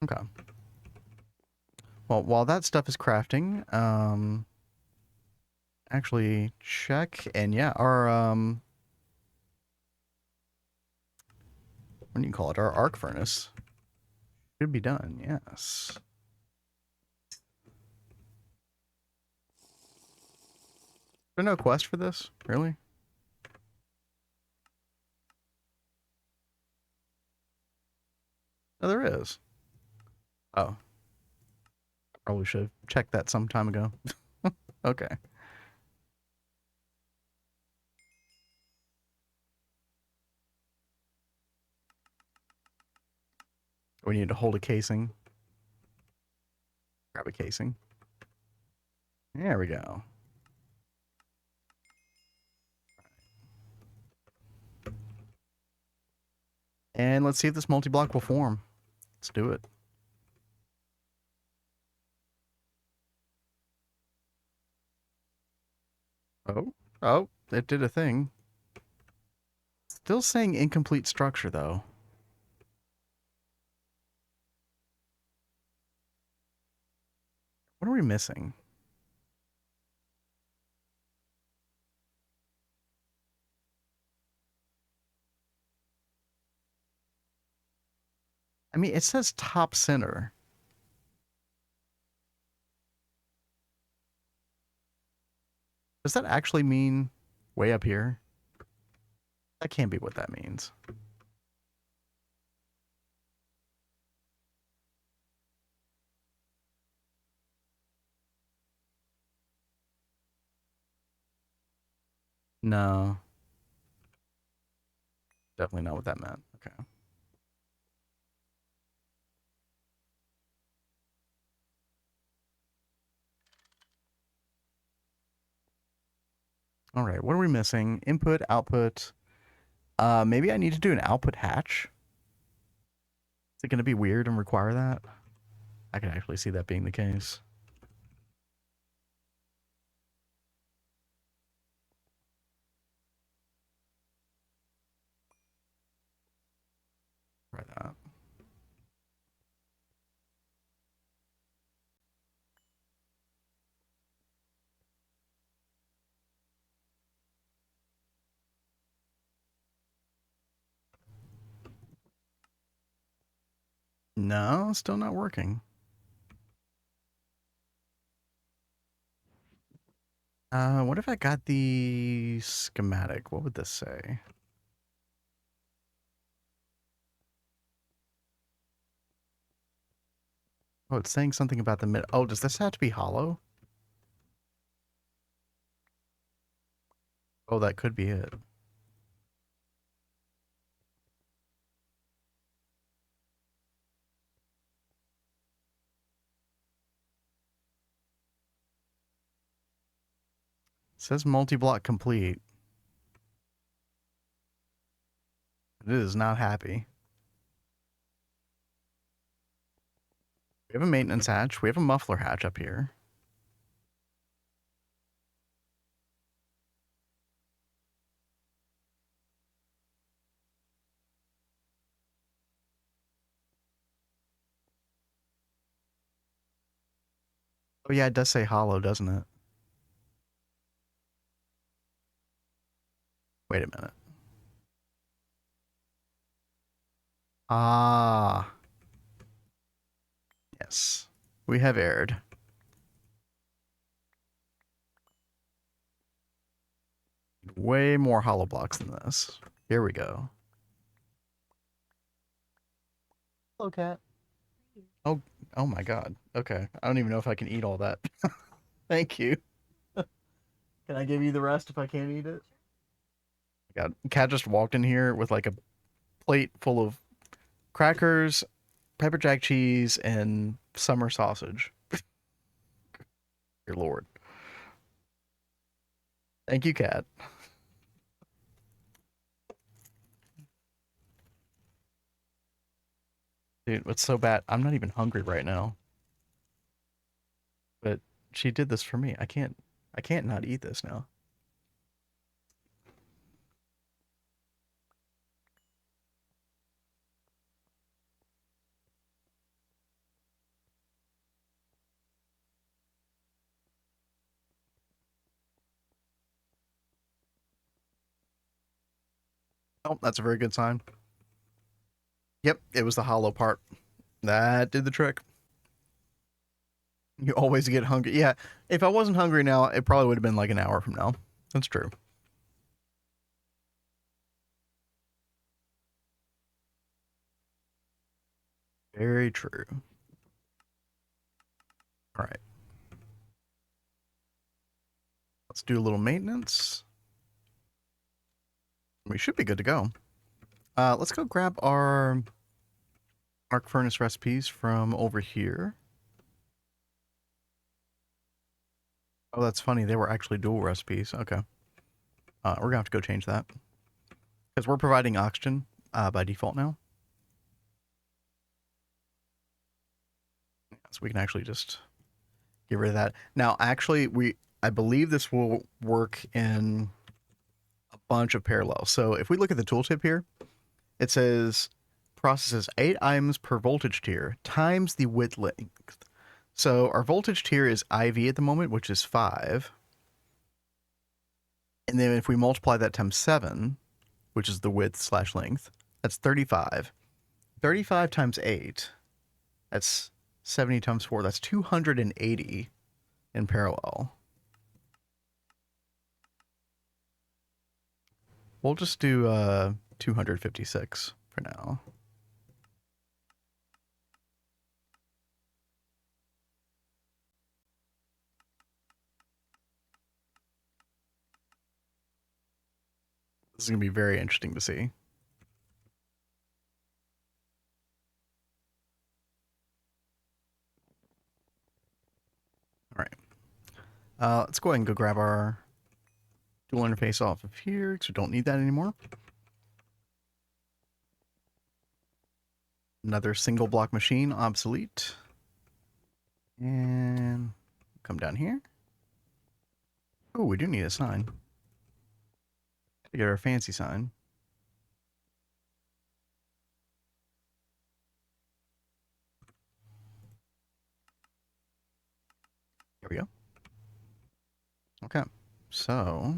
Okay. Well, while that stuff is crafting, actually check, and yeah, our what do you call it? Our arc furnace should be done. Yes. Is there no quest for this? Really? Oh, there is. Oh, probably should have checked that some time ago. Okay. We need to hold a casing. Grab a casing. There we go. And let's see if this multi-block will form. Let's do it. Oh, oh, it did a thing. Still saying incomplete structure, though. What are we missing? I mean, it says top center. Does that actually mean way up here? That can't be what that means. No. Definitely not what that meant. Okay. All right. What are we missing? Input, output. Maybe I need to do an output hatch. Is it going to be weird and require that? I can actually see that being the case. Try that. No, still not working. What if I got the schematic? What would this say? Oh, it's saying something about the mid. Oh, does this have to be hollow? Oh, that could be it. It says multi-block complete. It is not happy. We have a maintenance hatch. We have a muffler hatch up here. Oh yeah, it does say hollow, doesn't it? Wait a minute. Ah, yes. We have erred. Way more hollow blocks than this. Here we go. Hello, cat. Oh, oh my God. Okay. I don't even know if I can eat all that. Thank you. Can I give you the rest if I can't eat it? God, cat just walked in here with like a plate full of crackers, pepper jack cheese, and summer sausage. Your lord. Thank you, cat. Dude, what's so bad? I'm not even hungry right now. But she did this for me. I can't not eat this now. Oh, that's a very good sign. Yep, it was the hollow part. That did the trick. You always get hungry. Yeah, if I wasn't hungry now, it probably would have been like an hour from now. That's true. Very true. All right, let's do a little maintenance. We should be good to go. Let's go grab our arc furnace recipes from over here. Oh, that's funny. They were actually dual recipes. Okay. We're gonna have to go change that because we're providing oxygen by default now, so we can actually just get rid of that. Now, actually, I believe this will work in a bunch of parallels. So if we look at the tooltip here, it says processes 8 items per voltage tier times the width length. So our voltage tier is IV at the moment, which is 5. And then if we multiply that times 7, which is the width slash length, that's 35. 35 times 8, that's 70 times 4, that's 280 in parallel. We'll just do 256 for now. This is going to be very interesting to see. All right. Let's go ahead and go grab our dual interface off of here because we don't need that anymore. Another single block machine, obsolete. And come down here. Oh, we do need a sign. To get our fancy sign. Here we go. Okay. So,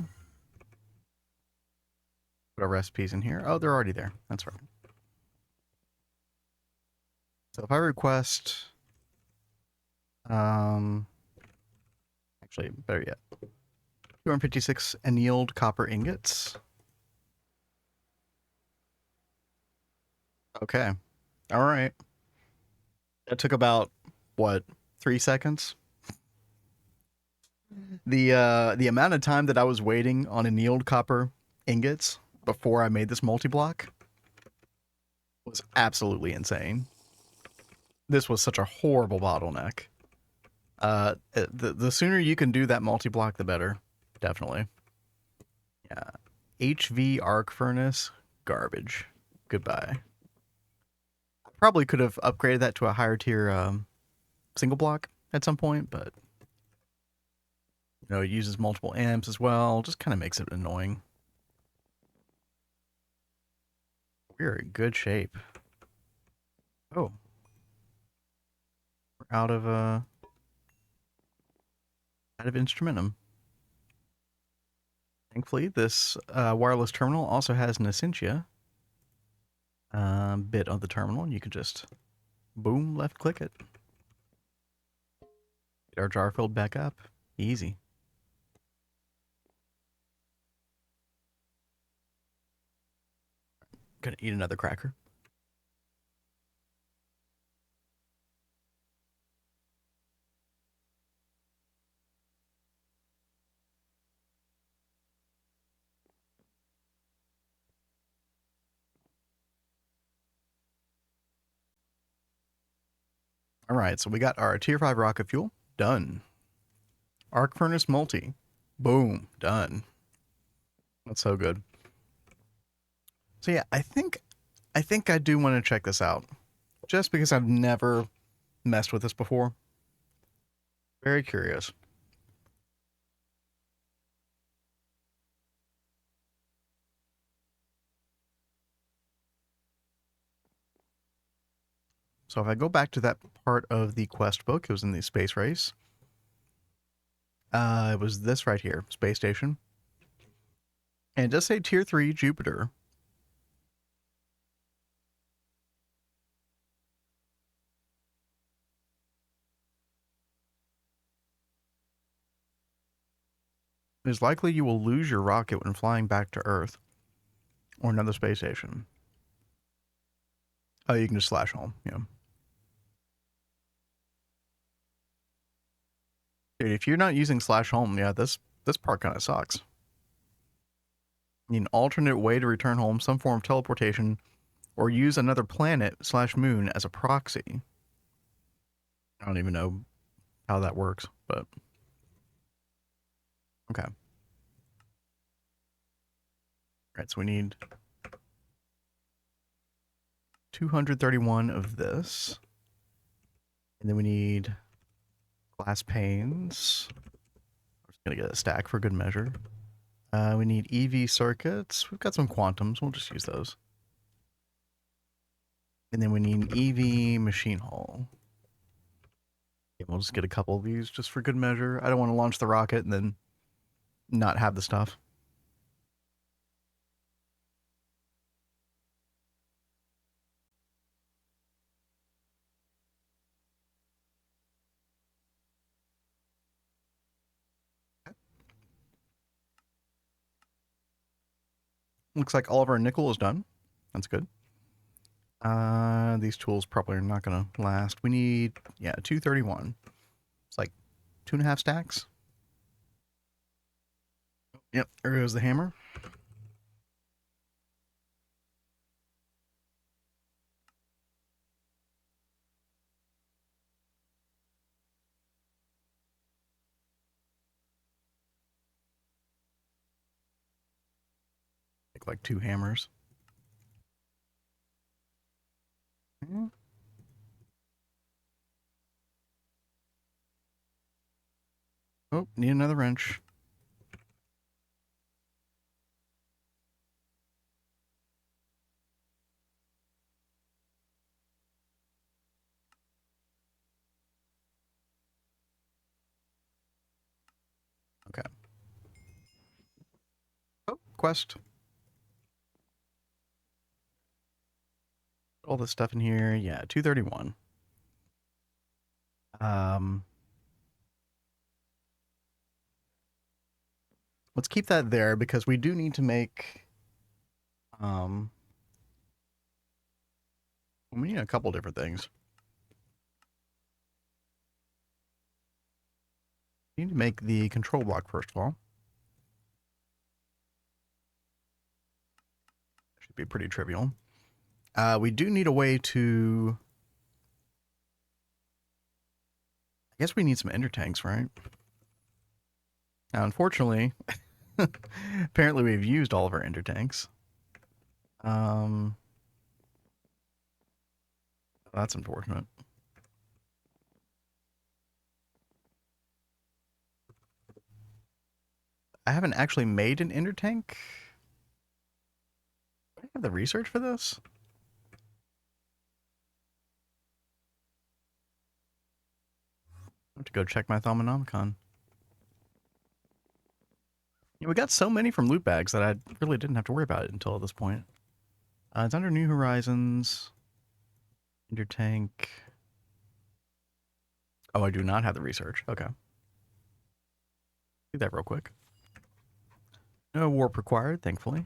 put our recipes in here. Oh, they're already there. That's right. So if I request, actually, better yet, 256 annealed copper ingots. Okay. All right. That took about, what, 3 seconds? The amount of time that I was waiting on annealed copper ingots before I made this multi-block was absolutely insane. This was such a horrible bottleneck. The sooner you can do that multi-block, the better. Definitely. Yeah. HV arc furnace, garbage. Goodbye. Probably could have upgraded that to a higher tier single block at some point, but it uses multiple amps as well. Just kind of makes it annoying. We're in good shape. Oh, we're out of instrumentum. Thankfully, this wireless terminal also has an Essentia bit of the terminal, and you can just boom, left click it. Get our jar filled back up. Easy. Gonna eat another cracker. All right, so we got our tier 5 rocket fuel. Done. Arc furnace multi. Boom. Done. That's so good. So yeah, I think I do want to check this out. Just because I've never messed with this before. Very curious. So if I go back to that part of the quest book, it was in the space race. It was this right here, space station. And it does say tier 3 Jupiter. It is likely you will lose your rocket when flying back to Earth or another space station. Oh, you can just slash home. Yeah. Dude, if you're not using slash home, yeah, this part kind of sucks. You need an alternate way to return home, some form of teleportation, or use another planet / moon as a proxy. I don't even know how that works, but okay. All right, so we need 231 of this. And then we need glass panes. I'm just going to get a stack for good measure. We need EV circuits. We've got some quantums. We'll just use those. And then we need an EV machine hull. Okay, we'll just get a couple of these just for good measure. I don't want to launch the rocket and then not have the stuff. Looks like all of our nickel is done. That's good. These tools probably are not going to last. We need, 231. It's like 2.5 stacks. Yep, there goes the hammer. Take like 2 hammers. Mm-hmm. Oh, need another wrench. Okay. Oh, quest. All this stuff in here. Yeah, 231. Um, let's keep that there because we do need to make. Um, we need a couple different things. We need to make the control block first of all. Should be pretty trivial. We do need a way to. I guess we need some ender tanks, right? Now, unfortunately, apparently we've used all of our ender tanks. Um, that's unfortunate. I haven't actually made an ender tank. Do I have the research for this? I have to go check my Thaumonomicon. Yeah, we got so many from loot bags that I really didn't have to worry about it until this point. It's under New Horizons. Ender tank. Oh, I do not have the research. Okay. Do that real quick. No warp required, thankfully.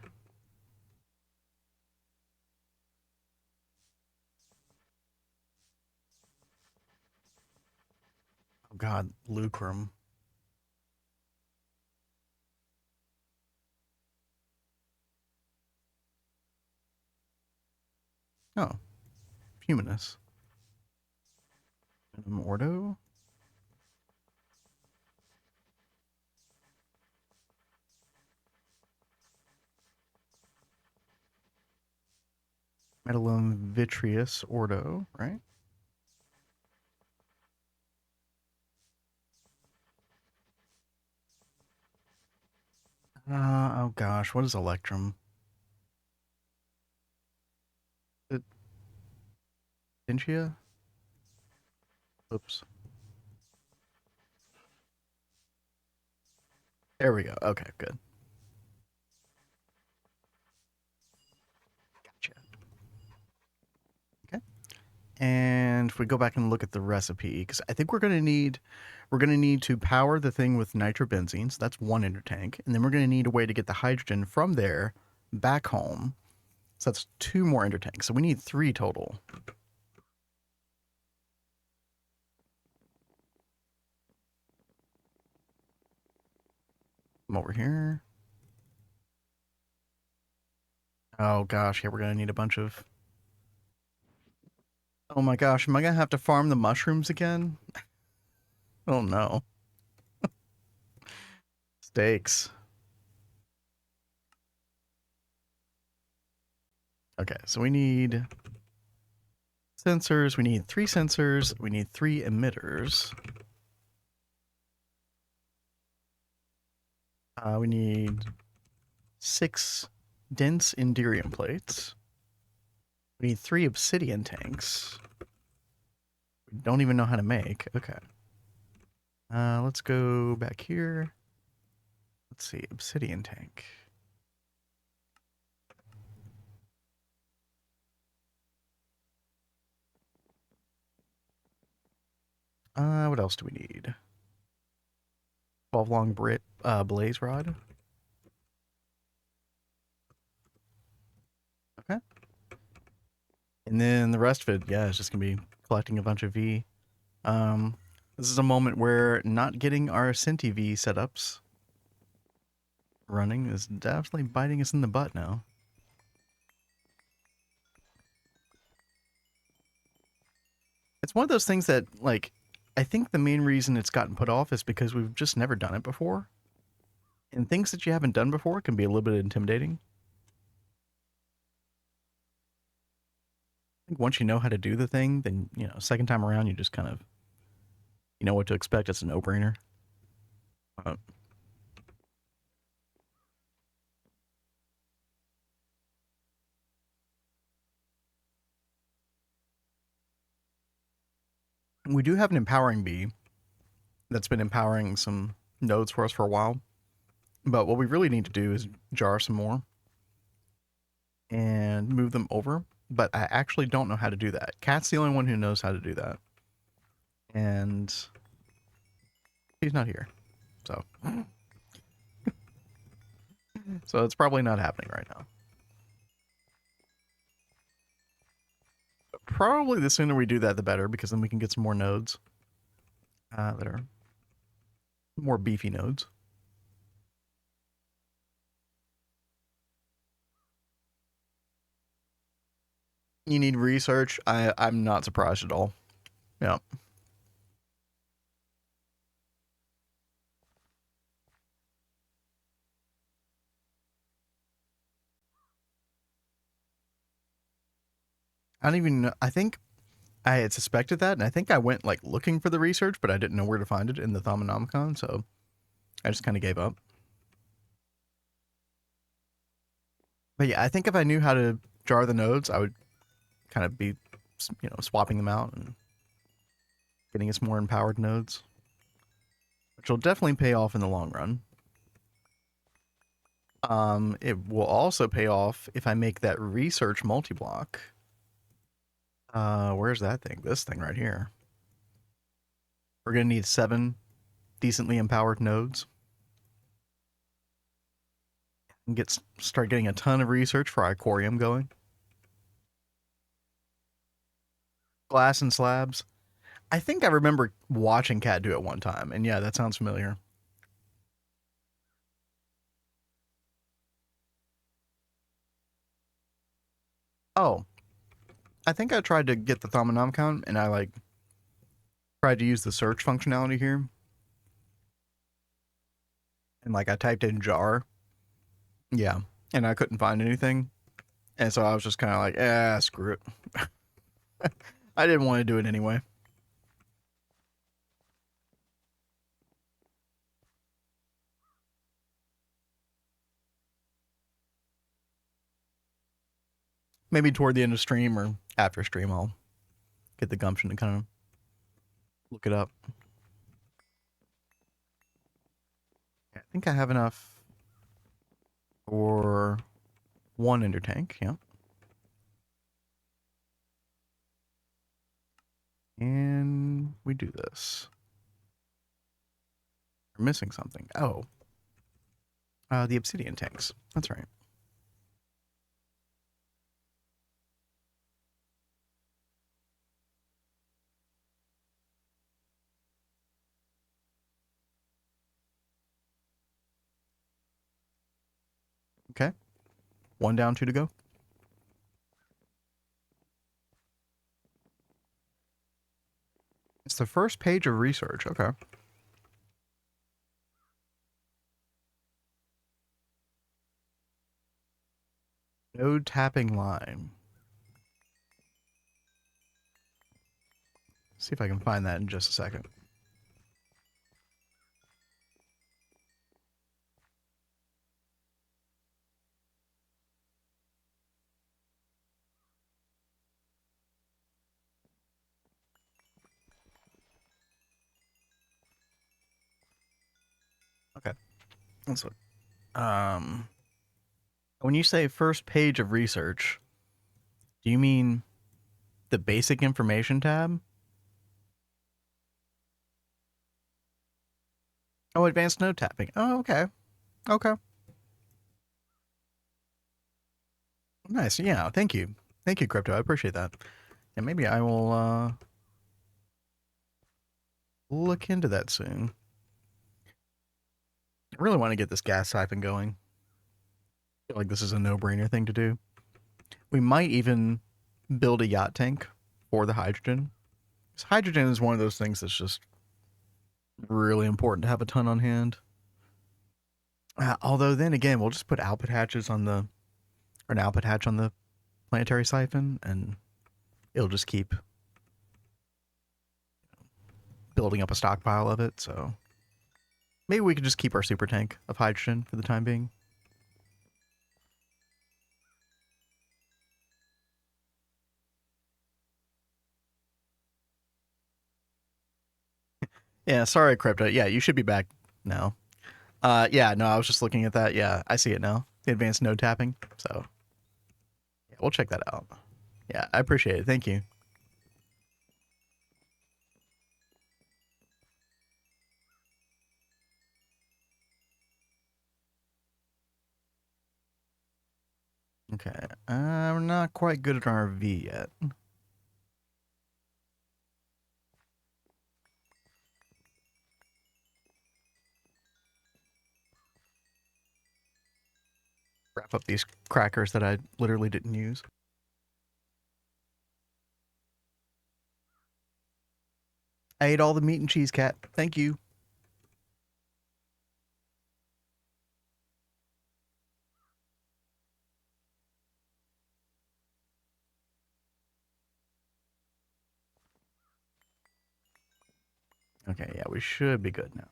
Oh god, lucrum. Oh, humanus. Ordo. Metalum vitreous ordo, right? Oh gosh, what is electrum? Dentia? Oops. There we go. Okay, good. Gotcha. Okay. And if we go back and look at the recipe, because I think we're gonna need to power the thing with nitrobenzene, so that's one ender tank, and then we're gonna need a way to get the hydrogen from there back home. So that's two more ender tanks. So we need three total. Come over here. Oh gosh, yeah, we're gonna need a bunch of. Oh my gosh, am I gonna have to farm the mushrooms again? Oh no. Steaks. Okay, so we need sensors. We need three sensors. We need three emitters. We need 6 dense Enderium plates. We need 3 obsidian tanks. We don't even know how to make. Okay. Let's go back here. Let's see, obsidian tank. What else do we need? 12 long blaze rod. Okay. And then the rest of it, yeah, is just gonna be collecting a bunch of V. This is a moment where not getting our Cinti V setups running is definitely biting us in the butt now. It's one of those things that, like, I think the main reason it's gotten put off is because we've just never done it before. And things that you haven't done before can be a little bit intimidating. I think once you know how to do the thing, then, you know, second time around, you just kind of, you know what to expect. It's a no-brainer. We do have an empowering bee that's been empowering some nodes for us for a while. But what we really need to do is jar some more and move them over. But I actually don't know how to do that. Cat's the only one who knows how to do that. And he's not here. So, so it's probably not happening right now. But probably the sooner we do that, the better, because then we can get some more nodes that are more beefy nodes. You need research. I'm not surprised at all. Yeah. I don't even know. I think I had suspected that, and I think I went like looking for the research, but I didn't know where to find it in the Thaumonomicon, so I just kind of gave up. But yeah, I think if I knew how to jar the nodes, I would kind of be, swapping them out and getting us more empowered nodes, which will definitely pay off in the long run. It will also pay off if I make that research multi-block. Where's that thing? This thing right here. We're gonna need 7 decently empowered nodes. And start getting a ton of research for Icorium going. Glass and slabs. I think I remember watching Cat do it one time, and yeah, that sounds familiar. Oh, I think I tried to get the Thaumonomicon, and I like tried to use the search functionality here, and like I typed in jar, yeah, and I couldn't find anything, and so I was just kind of like, screw it. I didn't want to do it anyway. Maybe toward the end of stream or after stream, I'll get the gumption to kind of look it up. I think I have enough for 1 ender tank, yeah. And we do this. We're missing something. Oh. The obsidian tanks. That's right. Okay. 1 down, 2 to go. It's the first page of research. Okay. Node tapping line. See if I can find that in just a second. Okay. Let's look. When you say first page of research, do you mean the basic information tab? Oh, advanced node tapping. Oh, okay. Okay. Nice. Yeah. Thank you. Thank you, Crypto. I appreciate that. And maybe I will look into that soon. I really want to get this gas siphon going. I feel like this is a no-brainer thing to do. We might even build a yacht tank for the hydrogen. Because hydrogen is one of those things that's just really important to have a ton on hand. Although then again, we'll just put output hatches on the, or an output hatch on the planetary siphon, and it'll just keep building up a stockpile of it. So maybe we could just keep our super tank of hydrogen for the time being. Yeah, sorry, Crypto. Yeah, you should be back now. Yeah, no, I was just looking at that. Yeah, I see it now. The advanced node tapping. So yeah, we'll check that out. Yeah, I appreciate it. Thank you. Okay. We're not quite good at RV yet. Wrap up these crackers that I literally didn't use. I ate all the meat and cheese, cat. Thank you. Okay, yeah, we should be good now.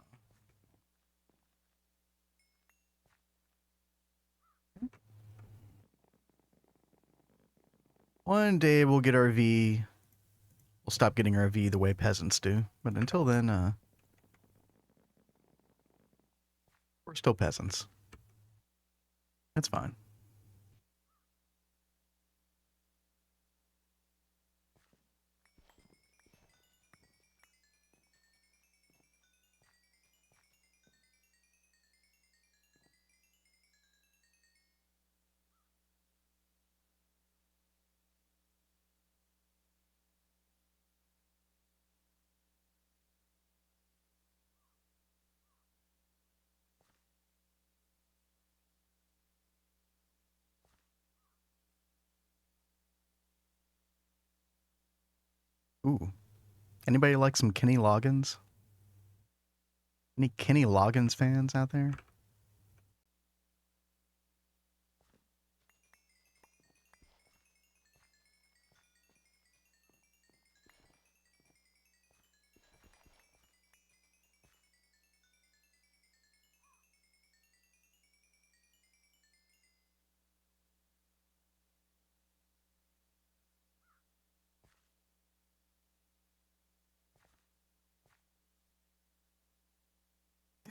One day we'll get our V. We'll stop getting our V the way peasants do. But until then, we're still peasants. That's fine. Ooh. Anybody like some Kenny Loggins? Any Kenny Loggins fans out there?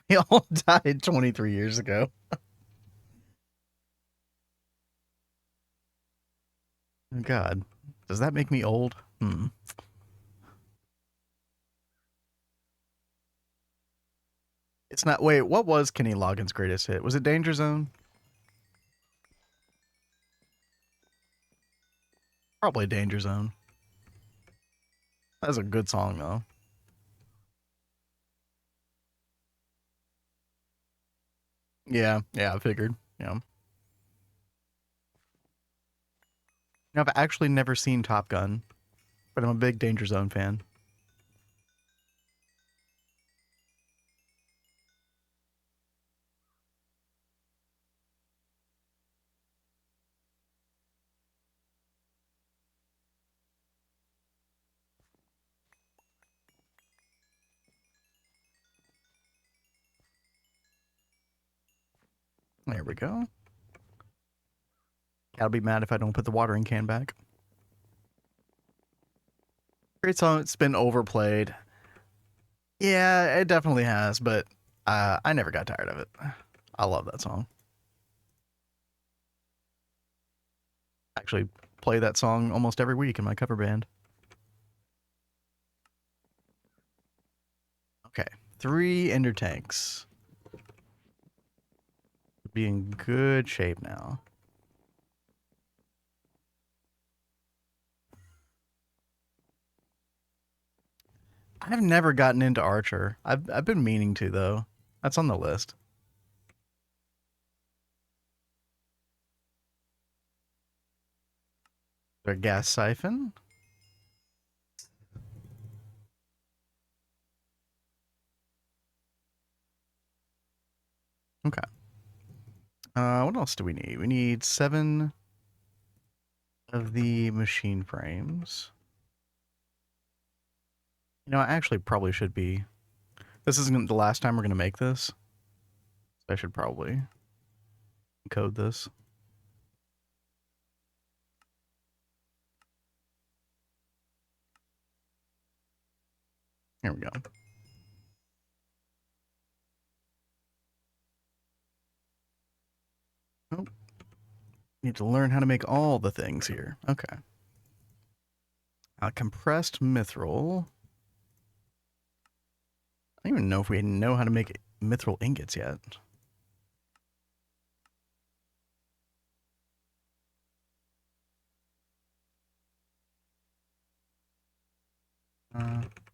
They all died 23 years ago. Oh, God. Does that make me old? Hmm. It's not. Wait, what was Kenny Loggins' greatest hit? Was it Danger Zone? Probably Danger Zone. That's a good song, though. Yeah, I figured. Yeah. I've actually never seen Top Gun, but I'm a big Danger Zone fan. There we go. I'll be mad if I don't put the watering can back. Great song. It's been overplayed. Yeah, it definitely has, but I never got tired of it. I love that song. Actually, play that song almost every week in my cover band. Okay, 3 ender tanks. Be in good shape now. I've never gotten into Archer. I've been meaning to though. That's on the list. A gas siphon. Okay. What else do we need? We need 7 of the machine frames. You know, I actually probably should be. This isn't the last time we're gonna make this. I should probably code this. Here we go. Oh, need to learn how to make all the things here. Okay. Compressed mithril. I don't even know if we know how to make mithril ingots yet.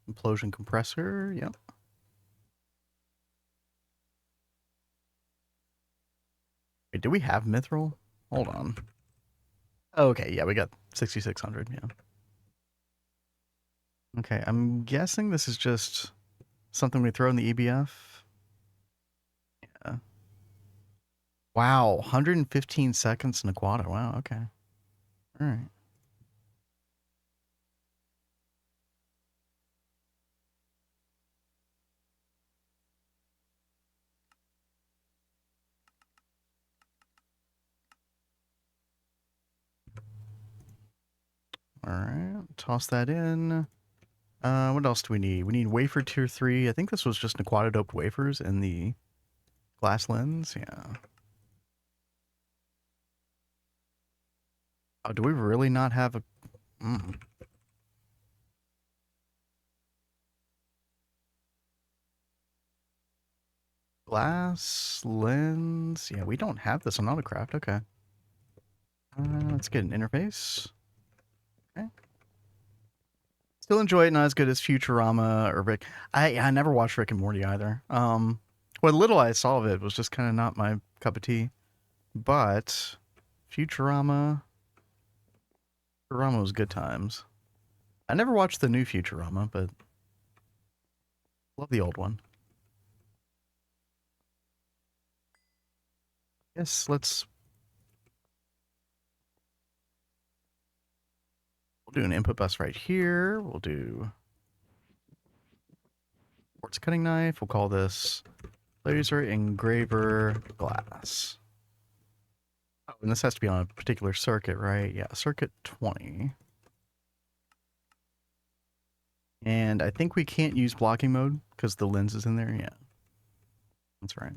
Implosion compressor, yep. Wait, do we have mithril? Hold on. Oh, okay, yeah, we got 6,600, yeah. Okay, I'm guessing this is just something we throw in the EBF. Yeah. Wow, 115 seconds in a quad. Wow, okay. All right. All right, toss that in. What else do we need? We need wafer tier 3. I think this was just Aquatodoped wafers in the glass lens. Yeah. Oh, do we really not have a... Mm. Glass lens? Yeah, we don't have this on Autocraft. Okay. Let's get an interface. Okay. Still enjoy it, not as good as Futurama or Rick. I never watched Rick and Morty either. What little I saw of it was just kind of not my cup of tea. But Futurama was good times. I never watched the new Futurama, but love the old one. Yes, we'll do an input bus right here. We'll do quartz cutting knife. We'll call this laser engraver glass. Oh, and this has to be on a particular circuit, right? Yeah, circuit 20. And I think we can't use blocking mode because the lens is in there. Yeah, that's right.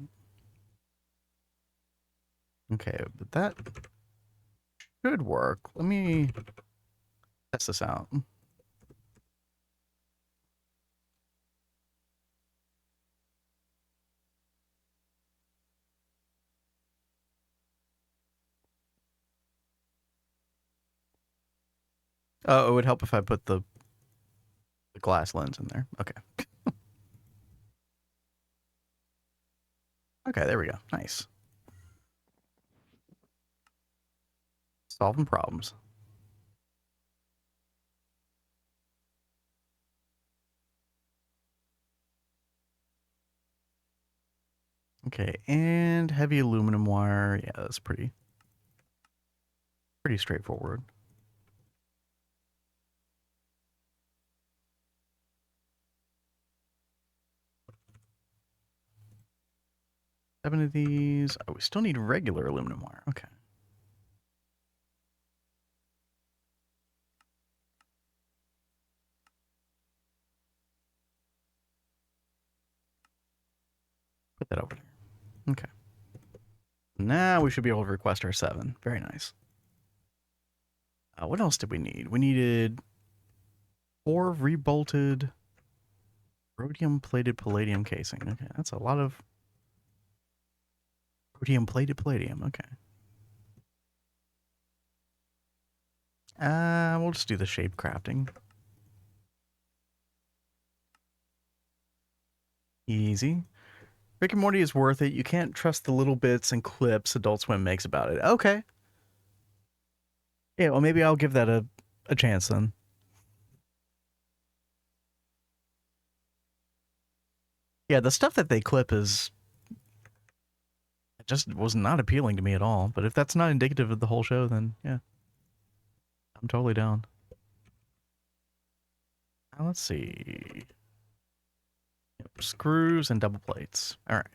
Okay, but that should work. Let me test this out. Oh, it would help if I put the glass lens in there. Okay. Okay, there we go. Nice. Solving problems. Okay, and heavy aluminum wire. Yeah, that's pretty straightforward. Seven of these. Oh, we still need regular aluminum wire. Okay. Put that over there. Okay. Now we should be able to request our 7. Very nice. What else did we need? We needed 4 rebolted rhodium-plated palladium casing. Okay, that's a lot of rhodium-plated palladium. Okay. We'll just do the shape crafting. Easy. Rick and Morty is worth it. You can't trust the little bits and clips Adult Swim makes about it. Okay. Yeah, well, maybe I'll give that a chance then. Yeah, the stuff that they clip is just was not appealing to me at all. But if that's not indicative of the whole show, then yeah, I'm totally down. Now let's see. Yep, screws and double plates. All right.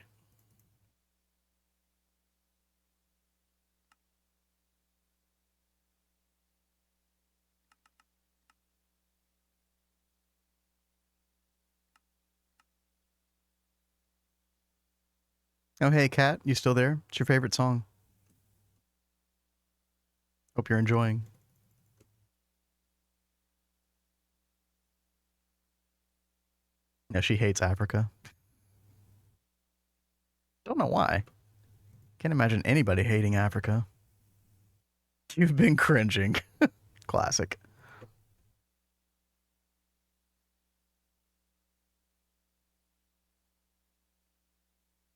Oh, hey, Kat, you still there? What's your favorite song? Hope you're enjoying. Yeah, she hates Africa. Don't know why. Can't imagine anybody hating Africa. You've been cringing. Classic.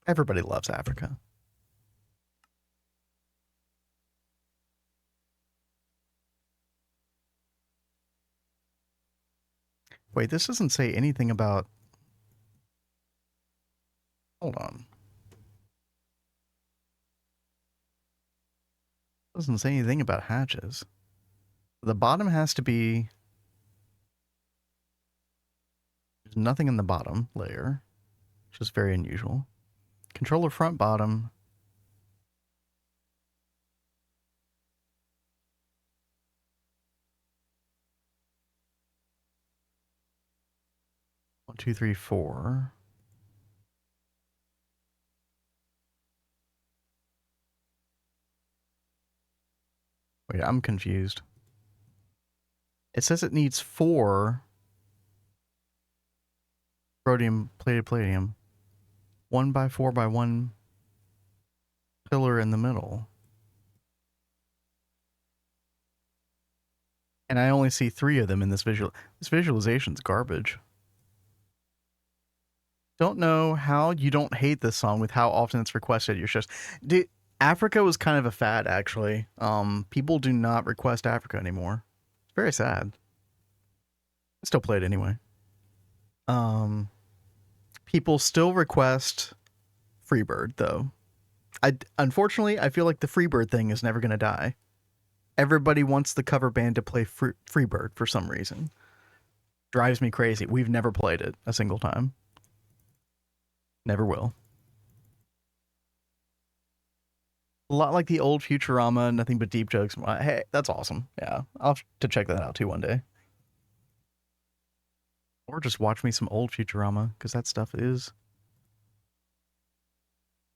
Everybody loves Africa. Wait, this doesn't say anything about... Hold on. It doesn't say anything about hatches. The bottom has to be... There's nothing in the bottom layer, which is very unusual. Controller front bottom. One, two, three, four. Wait, I'm confused. It says it needs 4 rhodium plated palladium. 1 by 4 by 1 pillar in the middle. And I only see 3 of them in this visual. This visualization's garbage. Don't know how you don't hate this song with how often it's requested at your shows. Africa was kind of a fad, actually. People do not request Africa anymore. It's very sad. I still play it anyway. People still request Freebird, though. Unfortunately, I feel like the Freebird thing is never going to die. Everybody wants the cover band to play Freebird for some reason. Drives me crazy. We've never played it a single time. Never will. A lot like the old Futurama, nothing but deep jokes. Hey, that's awesome. Yeah, I'll have to check that out too one day. Or just watch me some old Futurama, because that stuff is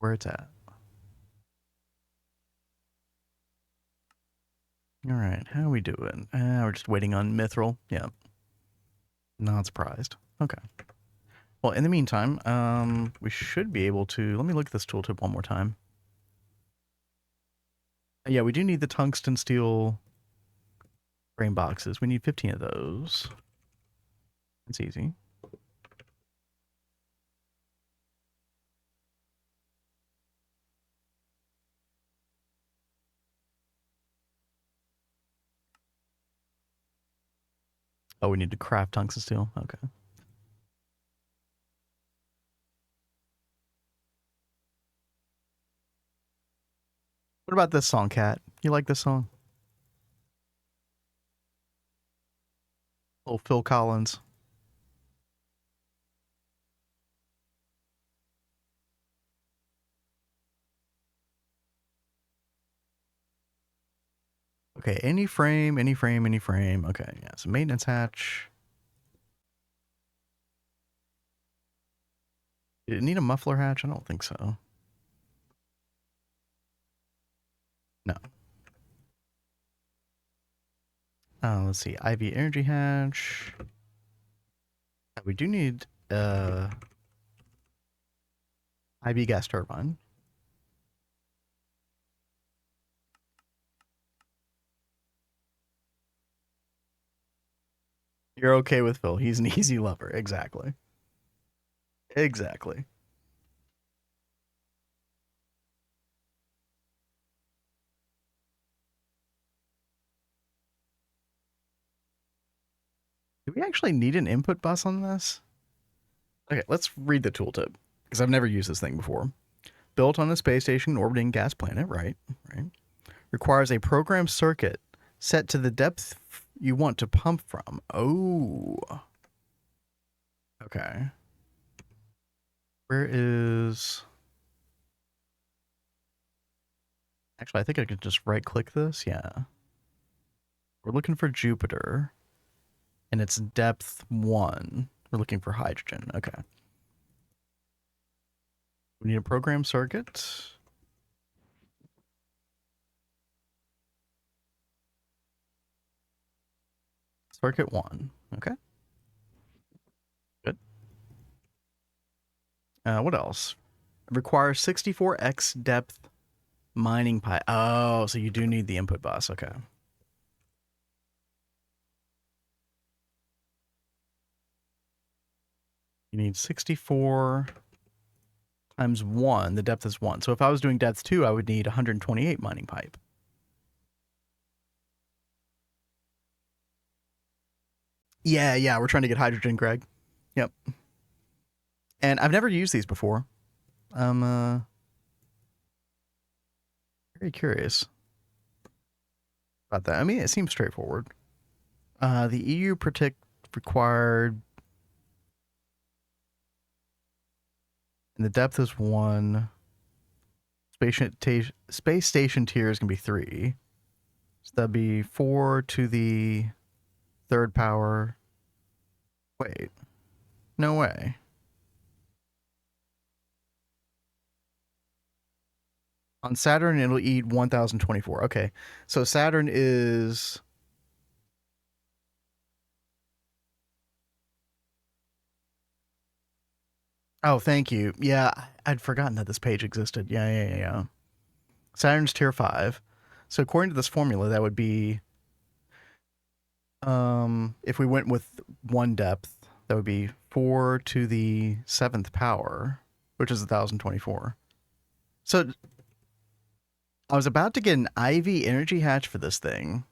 where it's at. All right, how are we doing? We're just waiting on Mithril. Yeah. Not surprised. Okay. Well, in the meantime, we should be able to... Let me look at this tooltip one more time. Yeah, we do need the tungsten steel frame boxes. We need 15 of those. It's easy. Oh, we need to craft tungsten steel? Okay. What about this song, Kat? You like this song? Little Phil Collins. Okay, any frame, any frame, any frame. Okay, yeah, so maintenance hatch. Did it need a muffler hatch? I don't think so. No. Let's see. IV energy hatch. We do need IV gas turbine. You're okay with Phil. He's an easy lover. Exactly. Exactly. Do we actually need an input bus on this? Okay, let's read the tooltip, because I've never used this thing before. Built on a space station orbiting gas planet, right? Requires a programmed circuit set to the depth you want to pump from. Oh. Okay. Where is... Actually, I think I could just right-click this. Yeah. We're looking for Jupiter, and it's depth 1. We're looking for hydrogen. Okay. We need a program circuit. Circuit 1. Okay. Good. What else? It requires 64x depth mining pipe. Oh, so you do need the input bus. Okay. You need 64 times 1. The depth is 1. So if I was doing depth 2, I would need 128 mining pipe. Yeah, we're trying to get hydrogen, Greg. Yep. And I've never used these before. I'm very curious about that. I mean, it seems straightforward. The EU protect required, and the depth is 1. Space station tier is going to be 3. So that'd be 4 to the 3rd power. Wait. No way. On Saturn, it'll eat 1024. Okay. So Saturn is... Oh, thank you. Yeah, I'd forgotten that this page existed. Yeah. Saturn's tier 5. So according to this formula, that would be... if we went with 1 depth, that would be 4 to the 7th power, which is 1024. So I was about to get an IV energy hatch for this thing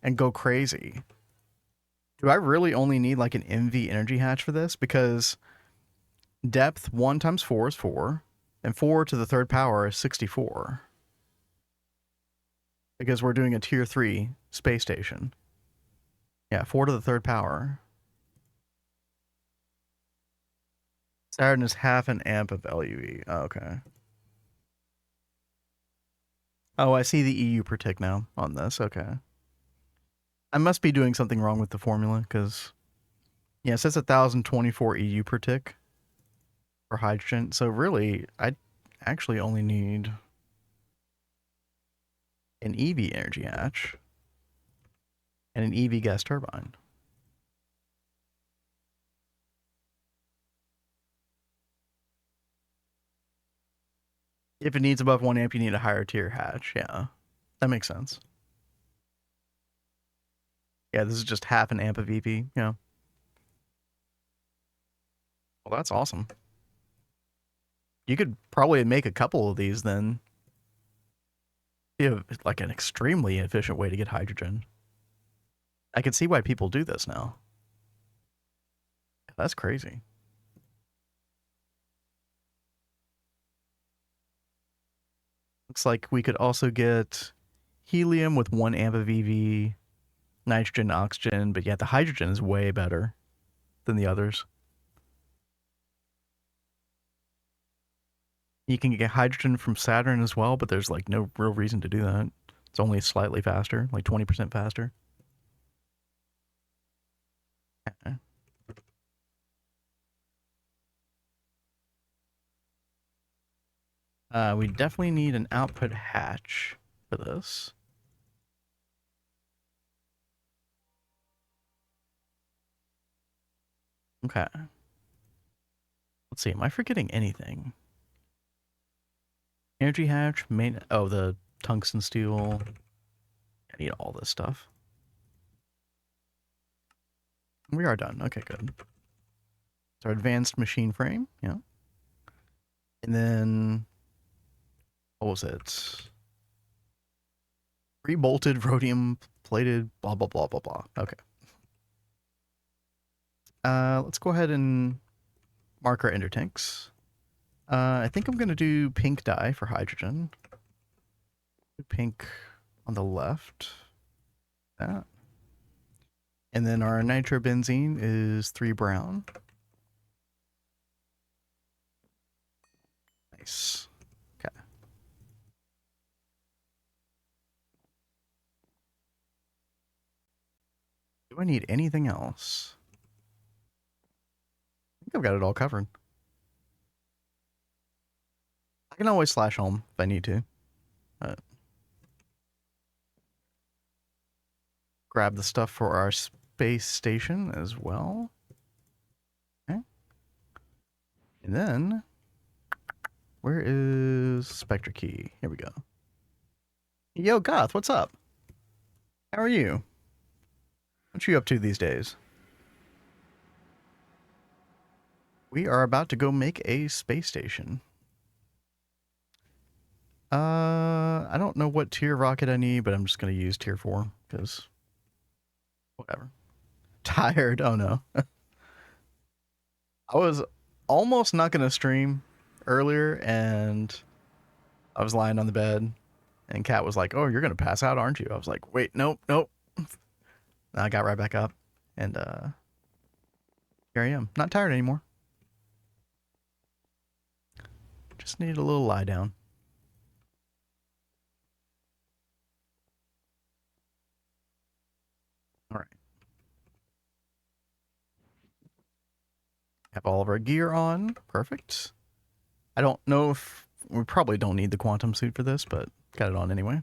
and go crazy. Do I really only need like an MV energy hatch for this? Because depth 1 times 4 is 4, and 4 to the 3rd power is 64. Because we're doing a tier 3 space station. Yeah, 4 to the 3rd power. Saturn is half an amp of LuV. Oh, okay. Oh, I see the EU per tick now on this. Okay. I must be doing something wrong with the formula, because... Yeah, it says 1024 EU per tick for hydrogen. So really, I actually only need an EV energy hatch and an EV gas turbine. If it needs above 1 amp, you need a higher tier hatch. Yeah, that makes sense. Yeah, this is just half an amp of EV. Yeah. Well, that's awesome. You could probably make a couple of these then. You have like an extremely efficient way to get hydrogen. I can see why people do this now. That's crazy. Looks like we could also get helium with 1 amp of EV, nitrogen, oxygen, but yeah, the hydrogen is way better than the others. You can get hydrogen from Saturn as well, but there's like no real reason to do that. It's only slightly faster, like 20% faster. We definitely need an output hatch for this. Okay. Let's see, am I forgetting anything? Energy hatch, main... Oh, the tungsten steel. I need all this stuff. We are done. Okay, good. So advanced machine frame, yeah. And then... What was it? Pre-bolted, rhodium plated, blah, blah, blah, blah, blah. Okay. Let's go ahead and mark our ender tanks. I think I'm going to do pink dye for hydrogen. Pink on the left. That. And then our nitrobenzene is 3 brown. Nice. Okay. Do I need anything else? I think I've got it all covered. I can always slash home if I need to. Grab the stuff for our space station as well. Okay. And then, where is Spectre Key? Here we go. Yo, Goth, what's up? How are you? What you up to these days? We are about to go make a space station. I don't know what tier rocket I need, but I'm just gonna use tier 4 because whatever. Tired? Oh no. I was almost not gonna stream earlier, and I was lying on the bed, and Kat was like, "Oh, you're gonna pass out, aren't you?" I was like, "Wait, nope, nope." And I got right back up, and here I am. Not tired anymore. Just needed a little lie down. All right. Have all of our gear on. Perfect. I don't know if we probably don't need the quantum suit for this, but got it on anyway.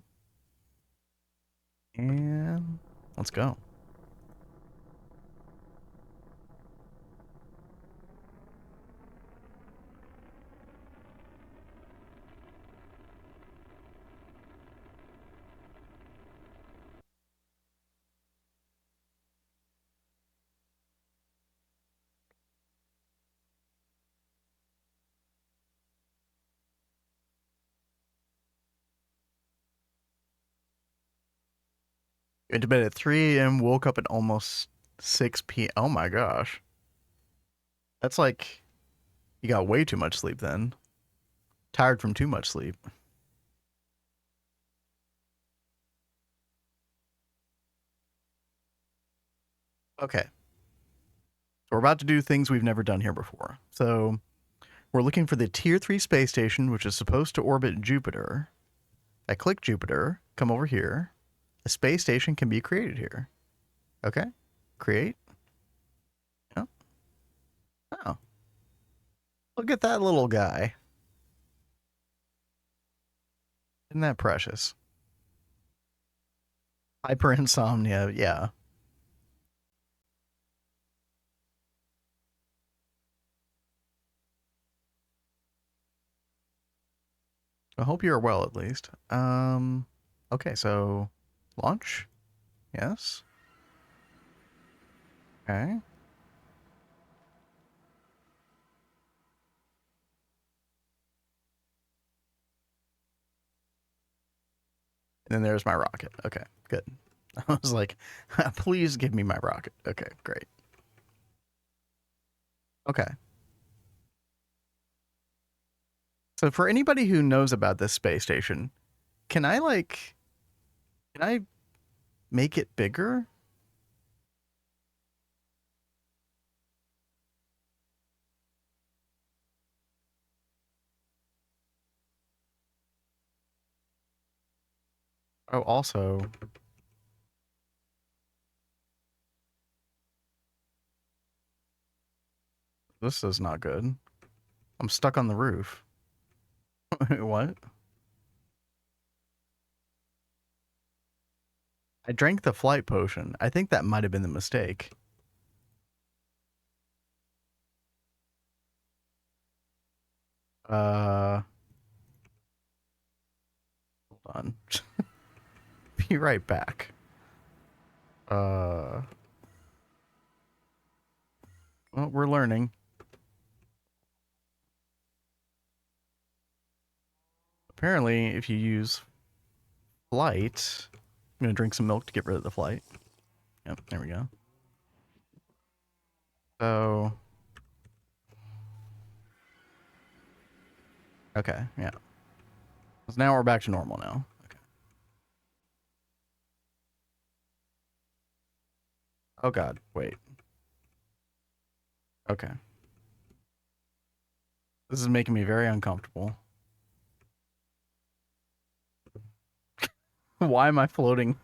And let's go. Went to bed at 3 a.m., woke up at almost 6 p.m. Oh my gosh. That's like you got way too much sleep then. Tired from too much sleep. Okay. So we're about to do things we've never done here before. So we're looking for the tier 3 space station, which is supposed to orbit Jupiter. I click Jupiter, come over here. A space station can be created here. Okay. Create. Oh. Oh. Look at that little guy. Isn't that precious? Hyper insomnia. Yeah. I hope you're well at least. Okay, so launch. Yes. Okay. And then there's my rocket. Okay, good. I was like, please give me my rocket. Okay, great. Okay. So for anybody who knows about this space station, can I like can I make it bigger? Oh, also, this is not good. I'm stuck on the roof. What? I drank the flight potion. I think that might have been the mistake. Uh, hold on. Be right back. Uh, well, we're learning. Apparently, if you use flight, I'm gonna drink some milk to get rid of the flight. Yep, there we go. So, okay, yeah. So now we're back to normal now. Okay. Oh God, wait. Okay. This is making me very uncomfortable. Why am I floating?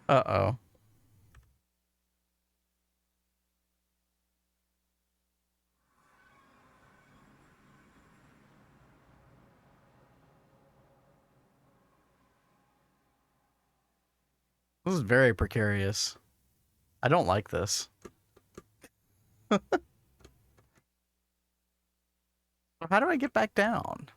Uh-oh. This is very precarious. I don't like this. How do I get back down?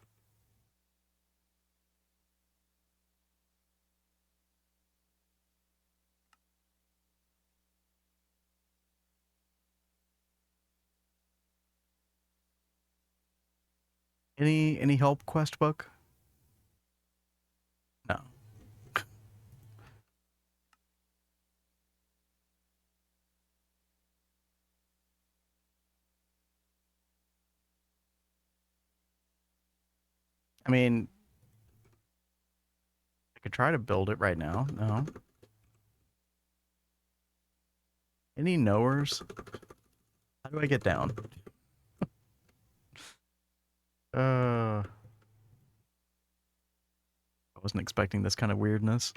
Any help quest book? I mean, I could try to build it right now. No. Any knowers? How do I get down? I wasn't expecting this kind of weirdness.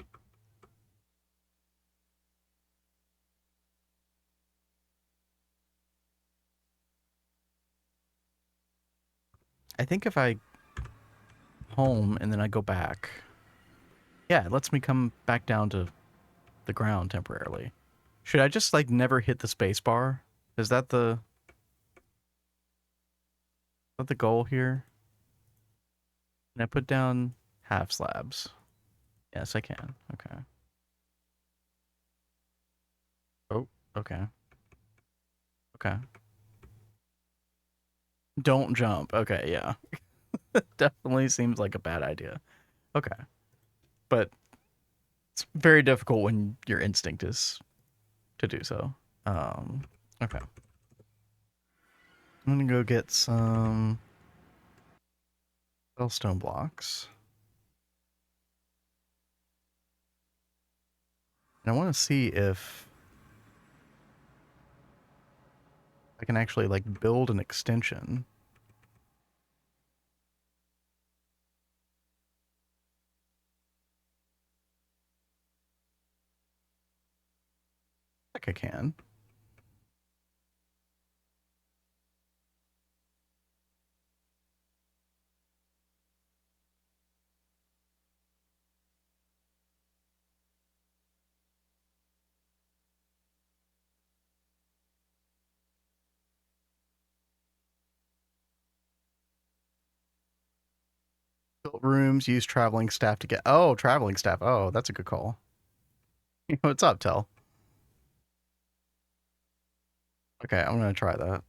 I think if I home and then I go back, yeah, it lets me come back down to the ground temporarily. Should I just like never hit the space bar? Is that the goal here? Can I put down half slabs? Yes, I can. Okay. Oh, okay. Okay. Don't jump. Okay, yeah. Definitely seems like a bad idea. Okay. But it's very difficult when your instinct is to do so. Um, okay. I'm gonna go get some stone blocks. And I want to see if I can actually like build an extension. Like I can. Built rooms, use traveling staff to get. Oh, traveling staff. Oh, that's a good call. What's up, Tell? Okay, I'm gonna try that.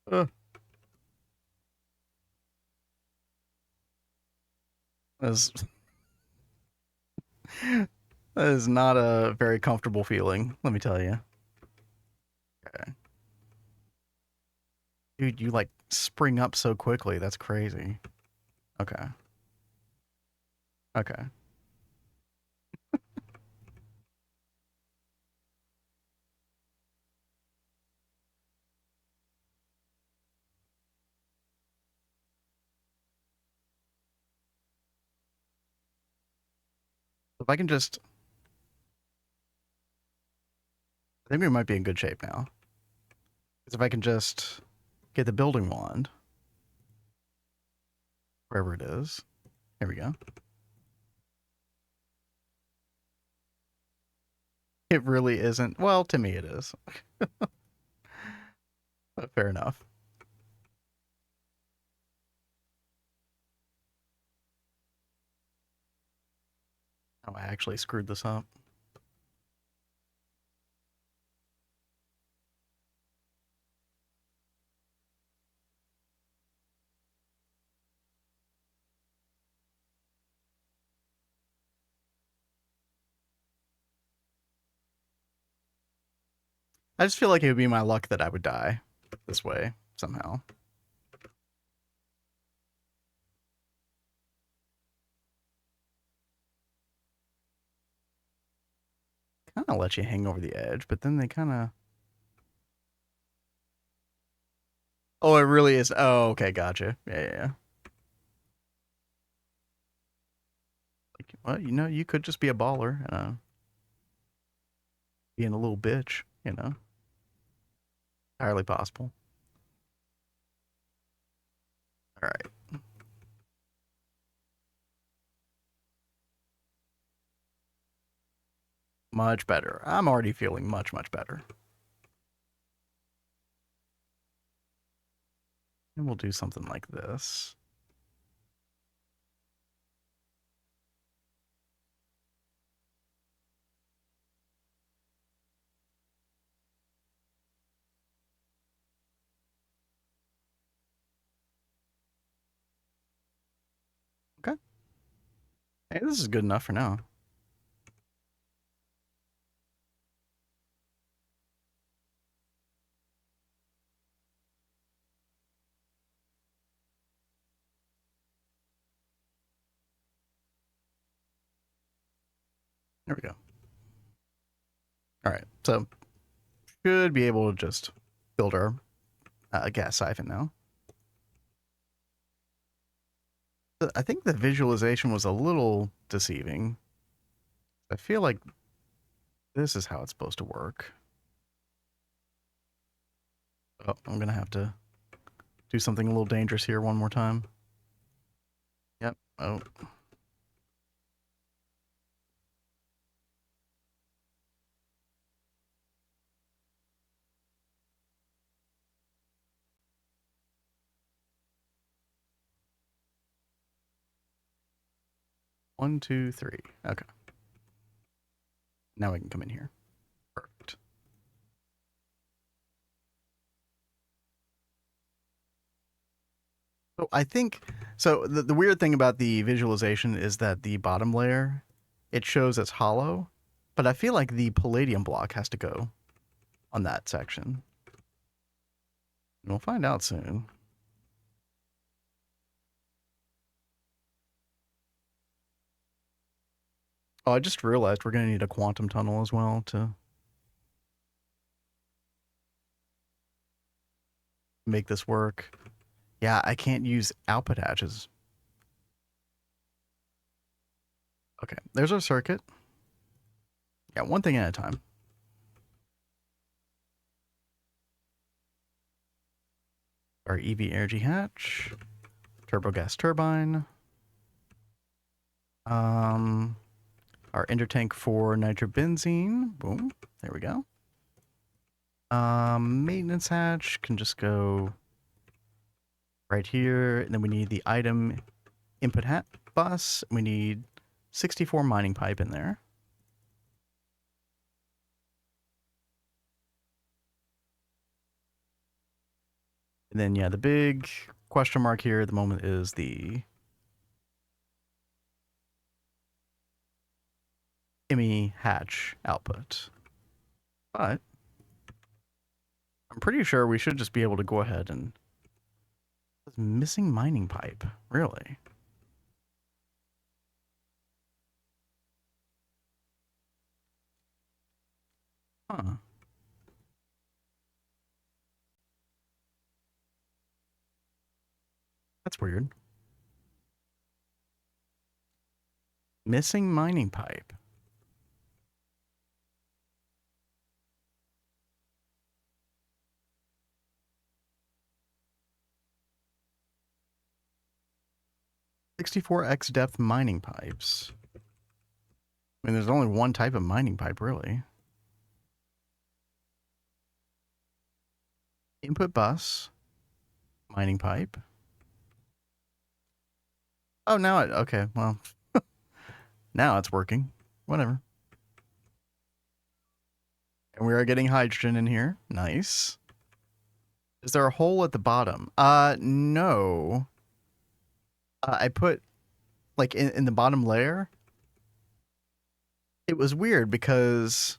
Uh, that is, that is not a very comfortable feeling, let me tell you. Okay. Dude, you like spring up so quickly. That's crazy. Okay. Okay. If I can just, I think we might be in good shape now. Because if I can just get the building wand, wherever it is. Here we go. It really isn't. Well, to me it is. But fair enough. Oh, I actually screwed this up. I just feel like it would be my luck that I would die this way somehow. Kind of let you hang over the edge, but then they kind of. Oh, it really is. Oh, okay, gotcha. Yeah, yeah, yeah. Like, well, you could just be a baller and being a little bitch. Entirely possible. All right, much better. I'm already feeling much, much better. And we'll do something like this. Okay. Hey, this is good enough for now. There we go. All right, so should be able to just build our gas siphon now. I think the visualization was a little deceiving. I feel like this is how it's supposed to work. Oh, I'm gonna have to do something a little dangerous here one more time. Yep. Oh. One, two, three. Okay. Now we can come in here. Perfect. So I think the weird thing about the visualization is that the bottom layer, it shows as hollow, but I feel like the palladium block has to go on that section. And we'll find out soon. Oh, I just realized we're gonna need a quantum tunnel as well to make this work. Yeah, I can't use output hatches. Okay, there's our circuit. Yeah, one thing at a time. Our EV energy hatch, turbo gas turbine, our intertank for nitrobenzene. Boom, there we go. Maintenance hatch can just go right here, and then we need the item input hat bus. We need 64 mining pipe in there. And then, yeah, the big question mark here at the moment is the IMI hatch output. But I'm pretty sure we should just be able to go ahead and... Missing mining pipe, really? Huh. That's weird. Missing mining pipe. (64x) depth mining pipes. I mean, there's only one type of mining pipe, really. Input bus, mining pipe. Oh, now it, okay, well, now it's working. Whatever. And we are getting hydrogen in here. Nice. Is there a hole at the bottom? No. I put, like, in the bottom layer, it was weird because,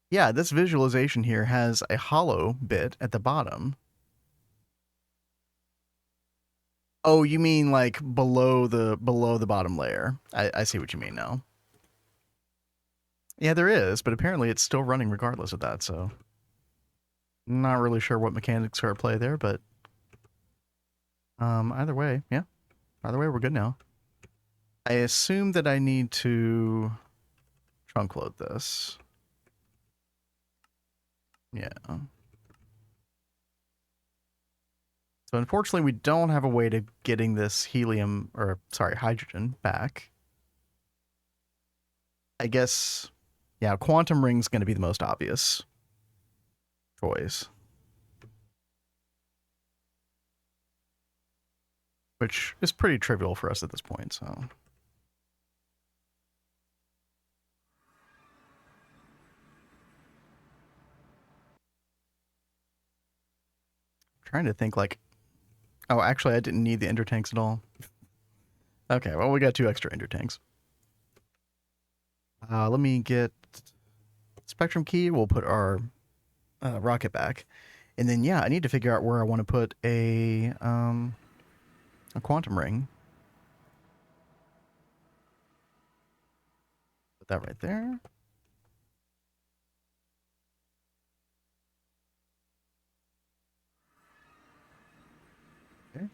yeah, this visualization here has a hollow bit at the bottom. Oh, you mean like below the bottom layer? I see what you mean now. Yeah, there is, but apparently it's still running regardless of that. So, not really sure what mechanics are at play there, but either way, yeah, either way, we're good now. I assume that I need to trunk load this. Yeah. So unfortunately, we don't have a way to getting this helium, or sorry, hydrogen back. I guess, yeah, quantum ring's going to be the most obvious choice. Which is pretty trivial for us at this point, so. Trying to think like, oh, actually, I didn't need the ender tanks at all. Okay, well, we got 2 extra ender tanks. Let me get spectrum key. We'll put our rocket back. And then, yeah, I need to figure out where I want to put a quantum ring. Put that right there. Okay.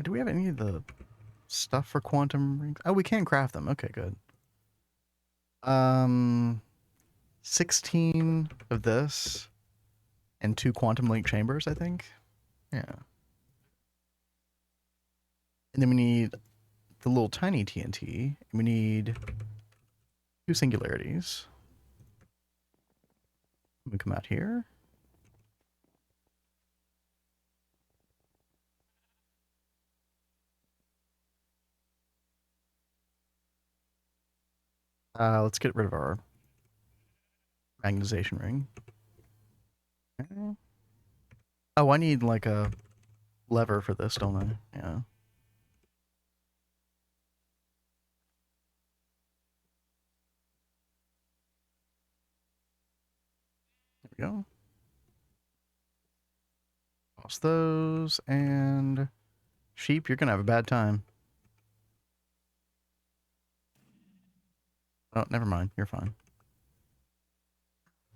Do we have any of the stuff for quantum rings? Oh, we can craft them. Okay, good. 16 of this and 2 quantum link chambers, I think. Yeah. And then we need the little tiny TNT. And we need 2 singularities. We come out here. Let's get rid of our magnetization ring. Okay. Oh, I need like a lever for this, don't I? Yeah. There we go. Toss those, and sheep, you're gonna have a bad time. Oh, never mind. You're fine.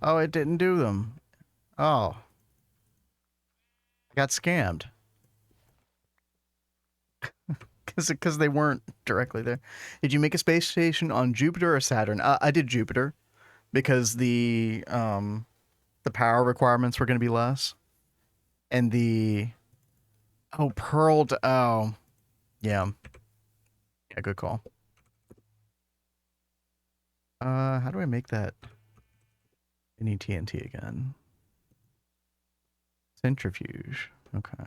Oh, it didn't do them. Oh, I got scammed. Because they weren't directly there. Did you make a space station on Jupiter or Saturn? I did Jupiter because the power requirements were going to be less, and the oh yeah, yeah, good call. How do I make that mini TNT again? Centrifuge. Okay.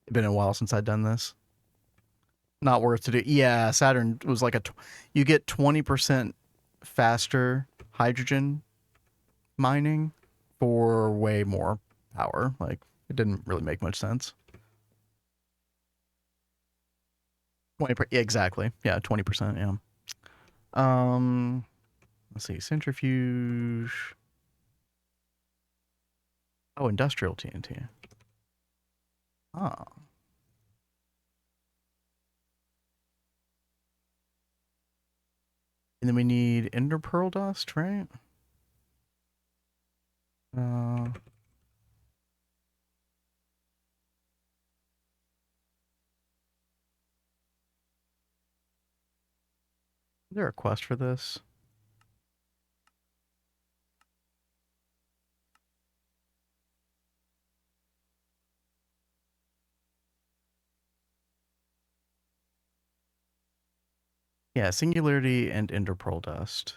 It's been a while since I'd done this. Not worth to do. Yeah, Saturn was like you get 20% faster hydrogen mining for way more power. Like, it didn't really make much sense. 20, yeah, exactly. Yeah, 20%. Yeah. Let's see, centrifuge. Oh, industrial TNT. Ah, and then we need ender pearl dust, right? Uh, is there a quest for this? Yeah, singularity and ender pearl dust.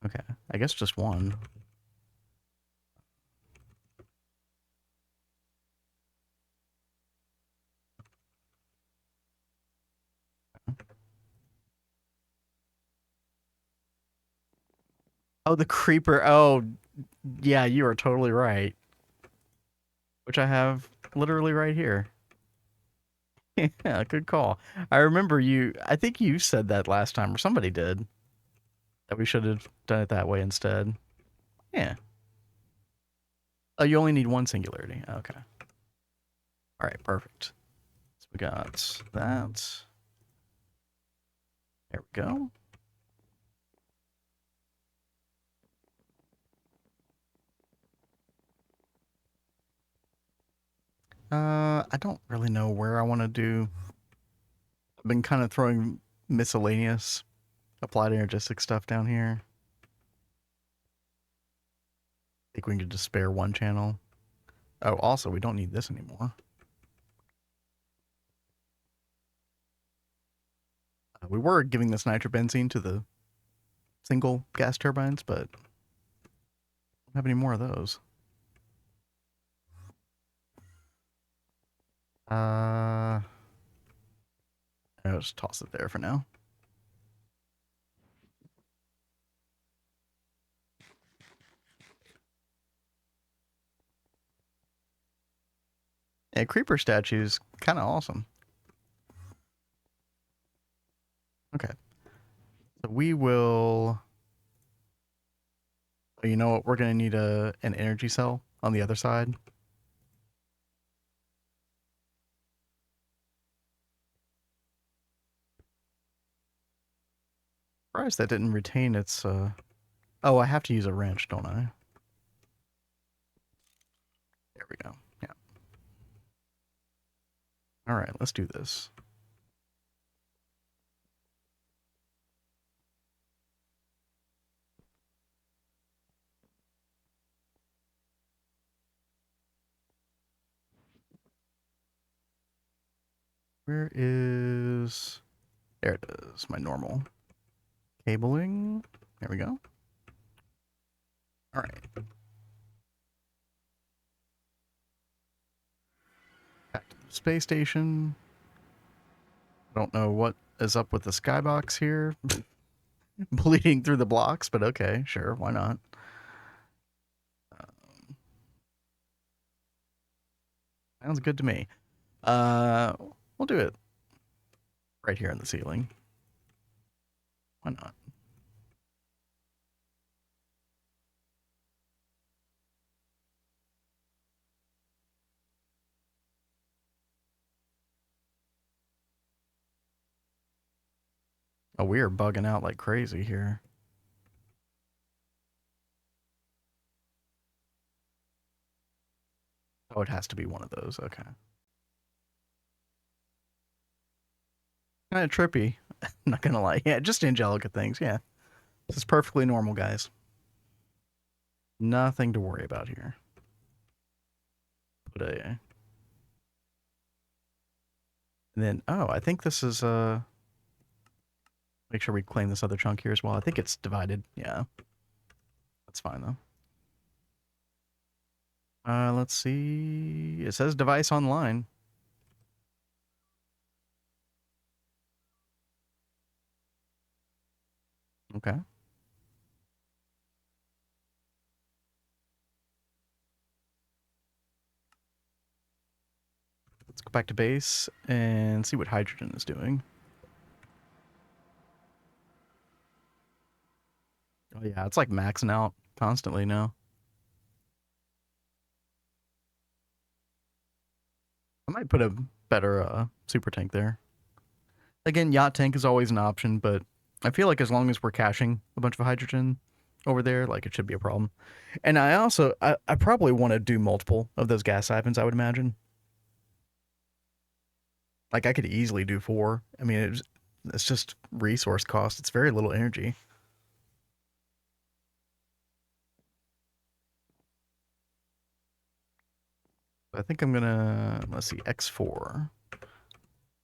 Okay, I guess just one. Oh, the creeper. Oh, yeah, you are totally right. Which I have literally right here. Yeah, good call. I remember I think you said that last time, or somebody did, that we should have done it that way instead. Yeah. Oh, you only need one singularity. Okay. All right, perfect. So we got that. There we go. I don't really know where I want to do. I've been kind of throwing miscellaneous applied energistic stuff down here. I think we can just spare one channel. Oh, also, we don't need this anymore. We were giving this nitrobenzene to the single gas turbines, but don't have any more of those. I'll just toss it there for now. Yeah, creeper statues, kind of awesome. Okay. So we will. Oh, you know what? We're going to need an energy cell on the other side. Surprised that didn't retain its, Oh, I have to use a wrench, don't I? There we go. Yeah. Alright, let's do this. Where is... There it is, my normal cabling. There we go. Alright. Back to the space station. Don't know what is up with the skybox here. Bleeding through the blocks, but okay, sure, why not? Sounds good to me. We'll do it right here in the ceiling. Why not? Oh, we are bugging out like crazy here. Oh, it has to be one of those. Okay. Kind of trippy. Not gonna lie. Yeah, just Angelica things. Yeah. This is perfectly normal, guys. Nothing to worry about here. Put a... And then, oh, I think this is, make sure we claim this other chunk here as well. I think it's divided. Yeah. That's fine, though. Let's see. It says device online. Okay. Let's go back to base and see what hydrogen is doing. Oh yeah, it's like maxing out constantly now. I might put a better super tank there. Again, yacht tank is always an option, but I feel like as long as we're caching a bunch of hydrogen over there, like it should be a problem. And I probably want to do multiple of those gas siphons, I would imagine. Like I could easily do 4. I mean, it's just resource cost. It's very little energy. I think I'm gonna, let's see, X4.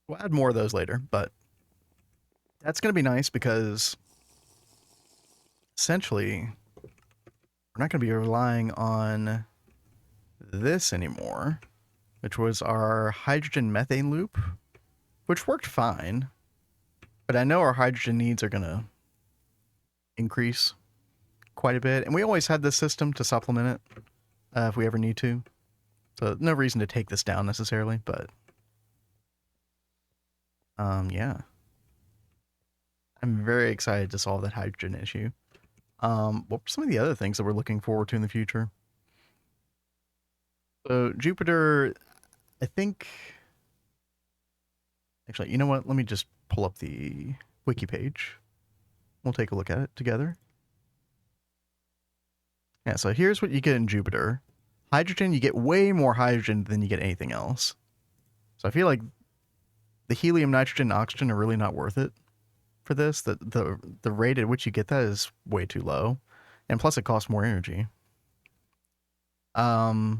We'll add more of those later, but that's gonna be nice because essentially we're not gonna be relying on this anymore, which was our hydrogen methane loop, which worked fine. But I know our hydrogen needs are gonna increase quite a bit, and we always had this system to supplement it if we ever need to. So no reason to take this down necessarily, but yeah. I'm very excited to solve that hydrogen issue. What were some of the other things that we're looking forward to in the future? So Jupiter, I think... Actually, you know what? Let me just pull up the wiki page. We'll take a look at it together. Yeah, so here's what you get in Jupiter. Hydrogen, you get way more hydrogen than you get anything else. So I feel like the helium, nitrogen, and oxygen are really not worth it for this. The rate at which you get that is way too low. And plus it costs more energy. I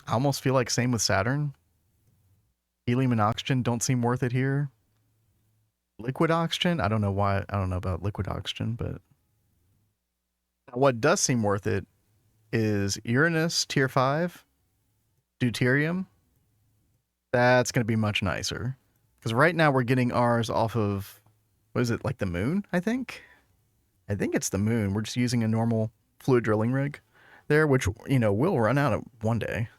almost feel like same with Saturn. Helium and oxygen don't seem worth it here. Liquid oxygen, I don't know why. I don't know about liquid oxygen, but what does seem worth it is Uranus tier 5, deuterium. That's going to be much nicer. Because right now we're getting ours off of, what is it, like the moon, I think? I think it's the moon. We're just using a normal fluid drilling rig there, which, you know, will run out one day.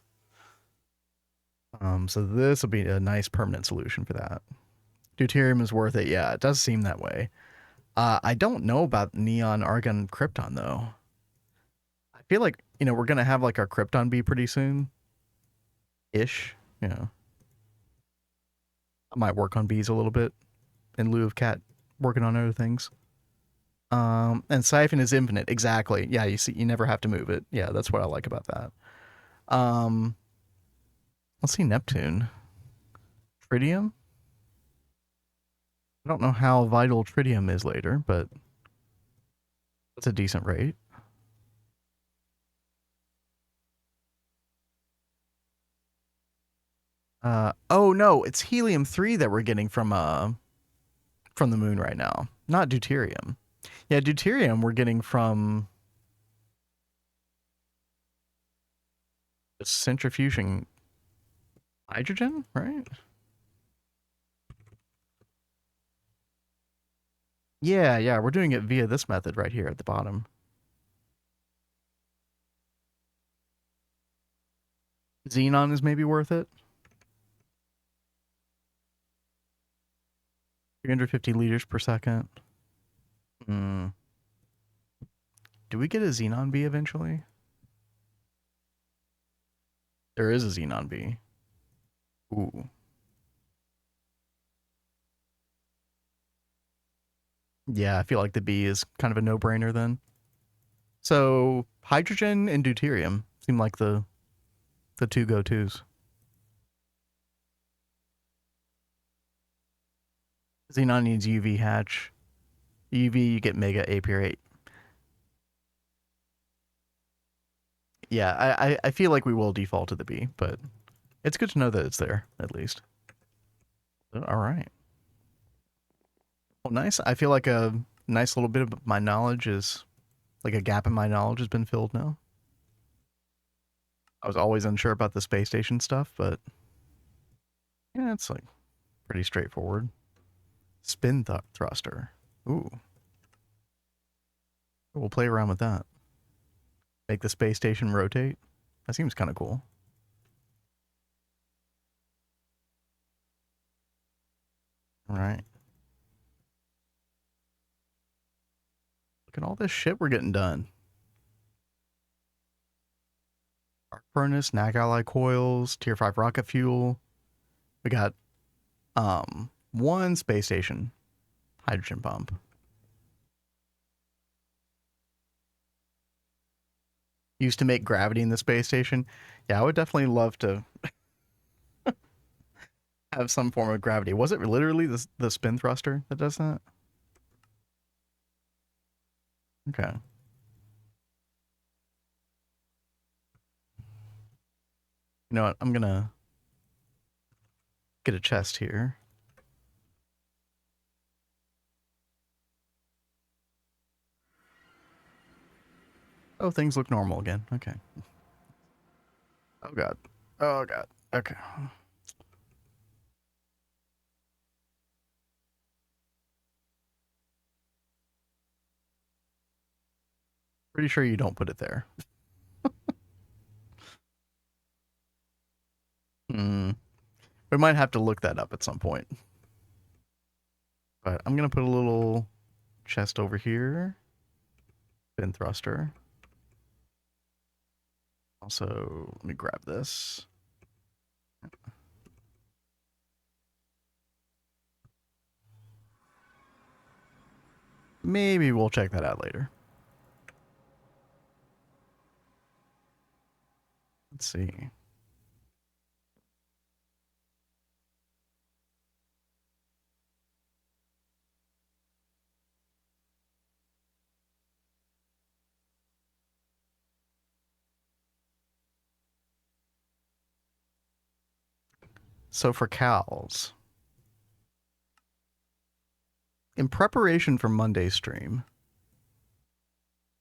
So this will be a nice permanent solution for that. Deuterium is worth it. Yeah, it does seem that way. I don't know about neon, argon, krypton, though. I feel like, you know, we're going to have like our krypton bee pretty soon. Ish, you know. I might work on bees a little bit in lieu of cat working on other things. And Siphon is infinite. Exactly. Yeah, you see, you never have to move it. Yeah, that's what I like about that. Um, let's see, Neptune. Tritium? I don't know how vital tritium is later, but it's a decent rate. Oh no, it's helium-3 that we're getting from the moon right now, not deuterium. Yeah, deuterium we're getting from centrifuging hydrogen, right? Yeah, yeah, we're doing it via this method right here at the bottom. Xenon is maybe worth it. 350 liters per second. Hmm. Do we get a Xenon B eventually? There is a Xenon B. Ooh. Yeah, I feel like the B is kind of a no-brainer then. So hydrogen and deuterium seem like the two go-tos. Xenon needs UV hatch. UV, you get mega apurate. Yeah, I feel like we will default to the B, but it's good to know that it's there at least. All right. Well, nice. I feel like a nice little bit of my knowledge is like a gap in my knowledge has been filled now. I was always unsure about the space station stuff, but yeah, it's like pretty straightforward. Spin thruster. Ooh, we'll play around with that. Make the space station rotate. That seems kind of cool. All right. Look at all this shit we're getting done. Arc furnace, NAC ally coils, tier 5 rocket fuel. We got one space station hydrogen pump. Used to make gravity in the space station. Yeah, I would definitely love to have some form of gravity. Was it literally the spin thruster that does that? Okay. You know what? I'm gonna get a chest here. Oh, things look normal again. Okay. Oh god. Oh god. Okay. Pretty sure you don't put it there. Hmm. We might have to look that up at some point. But I'm gonna put a little chest over here. Spin thruster. Also, let me grab this. Maybe we'll check that out later. Let's see. So for cows, in preparation for Monday's stream,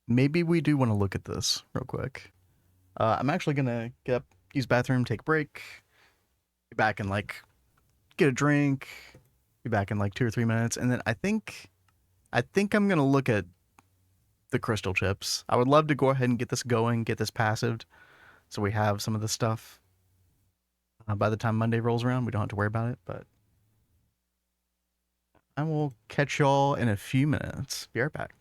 maybe we do want to look at this real quick. I'm actually gonna get up, use bathroom, take a break, be back in like get a drink, be back in like 2 or 3 minutes, and then I think I'm gonna look at the crystal chips. I would love to go ahead and get this going, get this passived, so we have some of the stuff by the time Monday rolls around. We don't have to worry about it, but I will catch y'all in a few minutes. Be right back.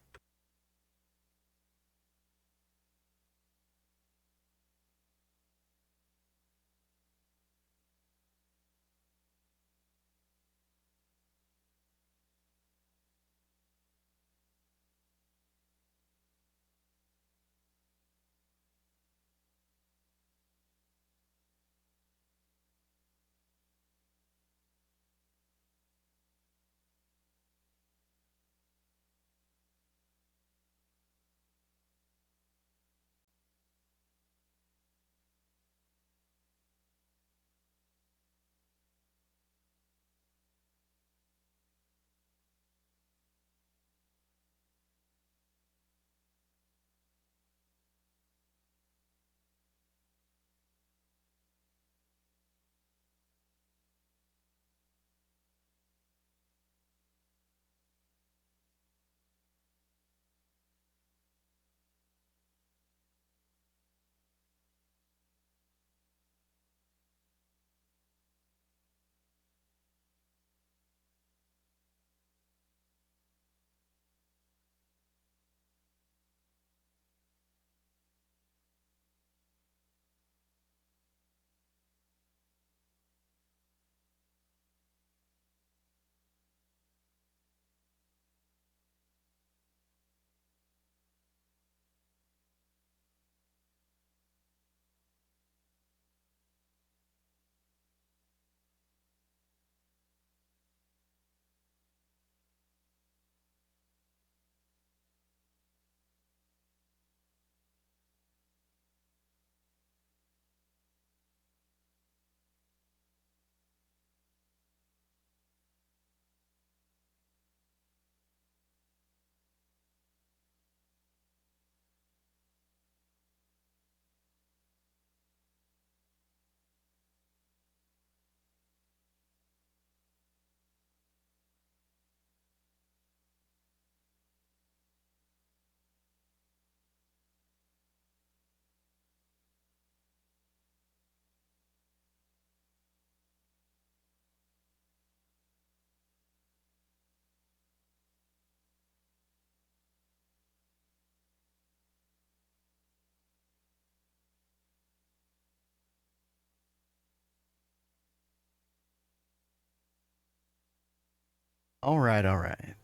All right, all right.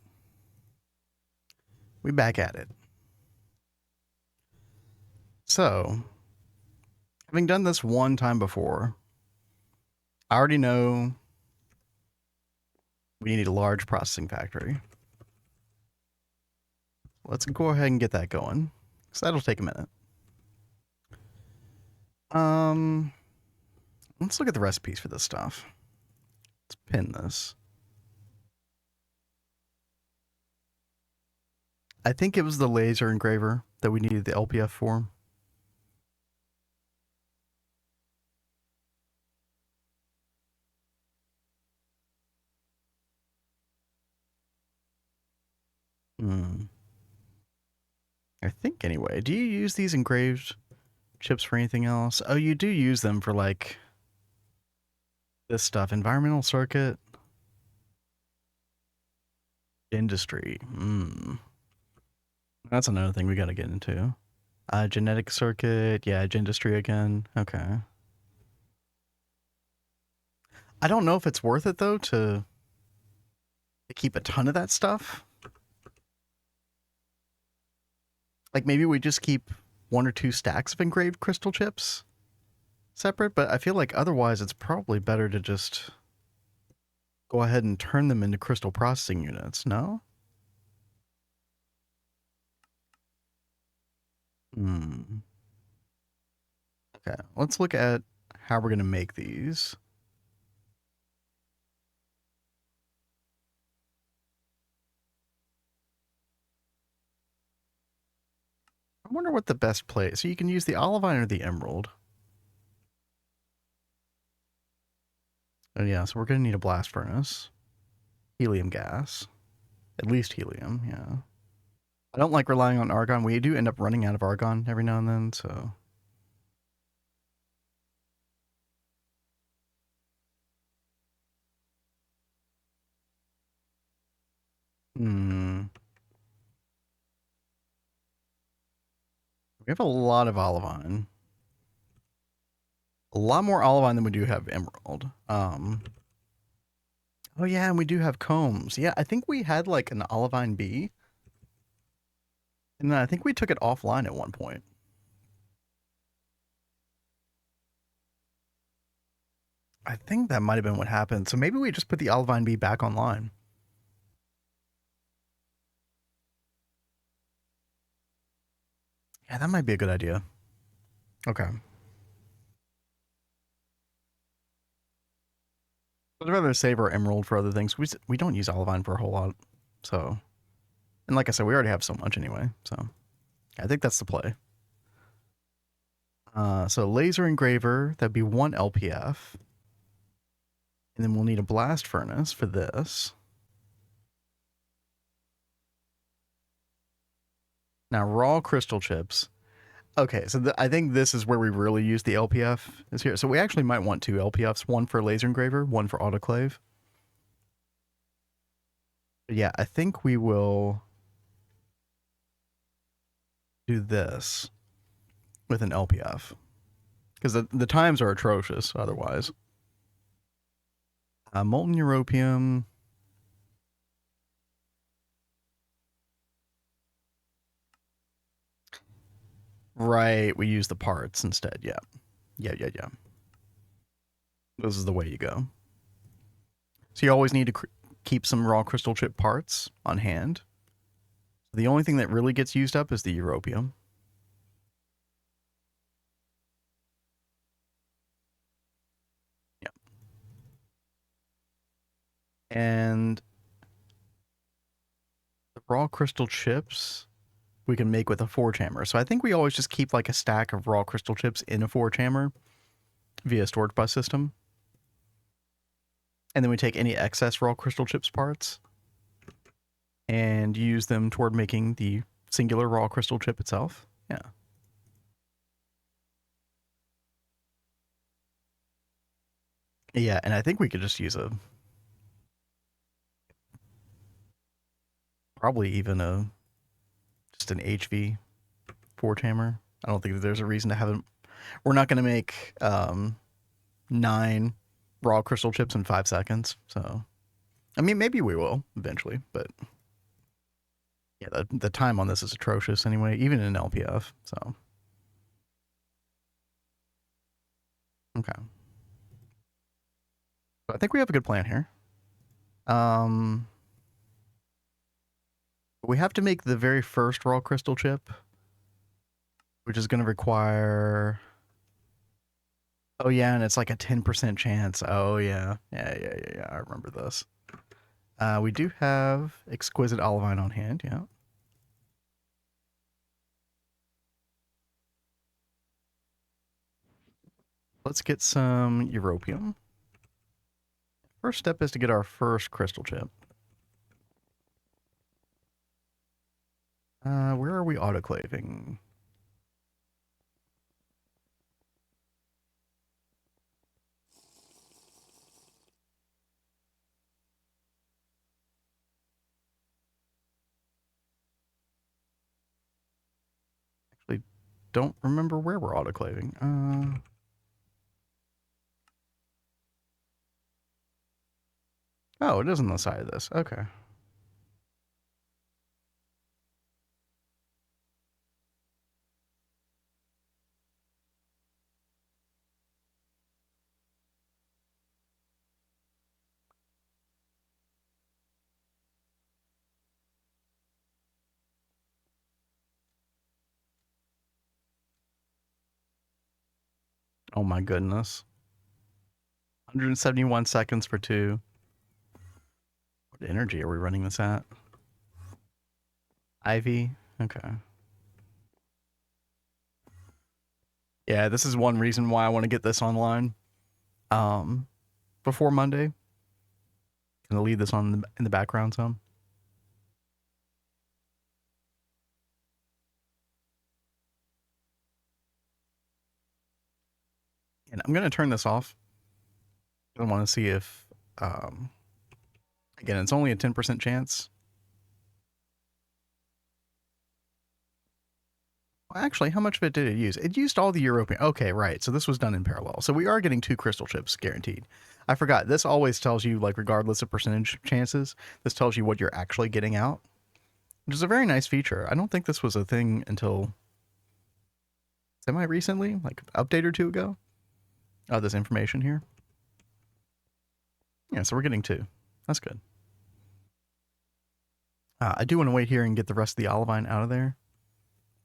We back at it. So, having done this one time before, I already know we need a large processing factory. Let's go ahead and get that going, because that'll take a minute. Let's look at the recipes for this stuff. Let's pin this. I think it was the laser engraver that we needed the LPF for. I think anyway. Do you use these engraved chips for anything else? Oh, you do use them for like this stuff. Environmental circuit. Industry. That's another thing we got to get into. Genetic circuit. Yeah, industry again. Okay. I don't know if it's worth it though to keep a ton of that stuff. Like maybe we just keep 1 or 2 stacks of engraved crystal chips separate, but I feel like otherwise it's probably better to just go ahead and turn them into crystal processing units, no? Okay, let's look at how we're going to make these. I wonder what the best place. So you can use the olivine or the emerald. Oh yeah, so we're going to need a blast furnace. Helium gas. At least helium, yeah. I don't like relying on argon. We do end up running out of argon every now and then, so... We have a lot of olivine. A lot more olivine than we do have emerald. Oh yeah, and we do have combs. Yeah, I think we had like an olivine bee. And then I think we took it offline at one point. I think that might have been what happened. So maybe we just put the olivine bee back online. Yeah, that might be a good idea. Okay. I'd rather save our emerald for other things. We don't use olivine for a whole lot. So, and like I said, we already have so much anyway. So, I think that's the play. So laser engraver, that'd be 1 LPF. And then we'll need a blast furnace for this. Now, raw crystal chips. Okay, so I think this is where we really use the LPF is here. So we actually might want 2 LPFs, one for laser engraver, one for autoclave. But yeah, I think we will do this with an LPF because the times are atrocious otherwise. Molten europium. Right, we use the parts instead. Yeah. Yeah. This is the way you go. So you always need to keep some raw crystal chip parts on hand. The only thing that really gets used up is the europium. Yeah. And the raw crystal chips we can make with a forge hammer. So I think we always just keep like a stack of raw crystal chips in a forge hammer via storage bus system. And then we take any excess raw crystal chips parts and use them toward making the singular raw crystal chip itself. Yeah. Yeah, and I think we could just use probably even just an HV forge hammer. I don't think that there's a reason to have them. We're not going to make 9 raw crystal chips in 5 seconds, so I mean, maybe we will eventually, but yeah, the time on this is atrocious anyway, even in LPF. So okay, but I think we have a good plan here. Um, we have to make the very first raw crystal chip, which is going to require. Oh yeah, and it's like a 10% chance. Oh yeah, yeah. I remember this. We do have exquisite olivine on hand. Yeah. Let's get some europium. First step is to get our first crystal chip. Where are we autoclaving? Actually, don't remember where we're autoclaving. Oh, it is on the side of this. Okay. Oh my goodness. 171 seconds for 2. What energy are we running this at? Ivy? Okay. Yeah, this is one reason why I want to get this online. Before Monday. Gonna leave this on in the background some. And I'm gonna turn this off. I want to see if again, it's only a 10% chance. Well, actually, how much of it did it use? It used all the European. Okay, right. So this was done in parallel. So we are getting 2 crystal chips guaranteed. I forgot. This always tells you, like, regardless of percentage chances, this tells you what you're actually getting out, which is a very nice feature. I don't think this was a thing until semi recently, like an update or 2 ago. Oh, this information here. Yeah, so we're getting 2. That's good. I do want to wait here and get the rest of the olivine out of there,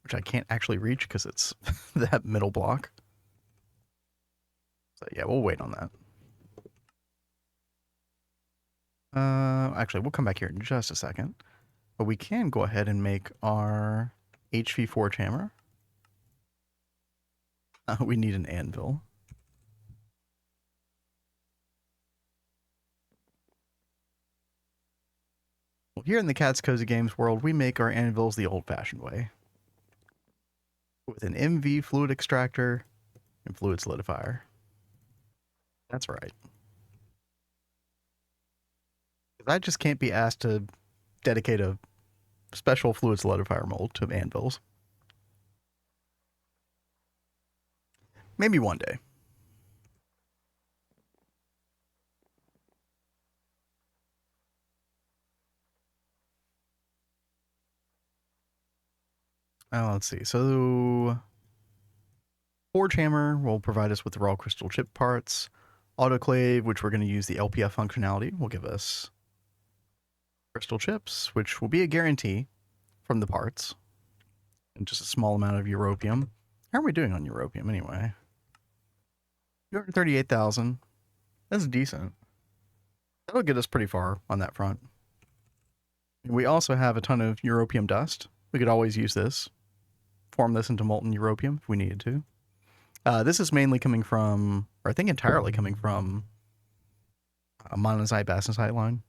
which I can't actually reach because it's that middle block. So yeah, we'll wait on that. Actually, we'll come back here in just a second. But we can go ahead and make our HV4 hammer. We need an anvil. Well, here in the CatsCozyGames world, we make our anvils the old-fashioned way. With an MV fluid extractor and fluid solidifier. That's right. I just can't be asked to dedicate a special fluid solidifier mold to anvils. Maybe one day. Let's see. So, Forge Hammer will provide us with the raw crystal chip parts. Autoclave, which we're going to use the LPF functionality, will give us crystal chips, which will be a guarantee from the parts. And just a small amount of europium. How are we doing on europium anyway? 238,000. That's decent. That'll get us pretty far on that front. We also have a ton of europium dust. We could always use this. Form this into molten europium if we needed to. This is mainly coming from, or I think entirely coming from, a monazite bastnasite line.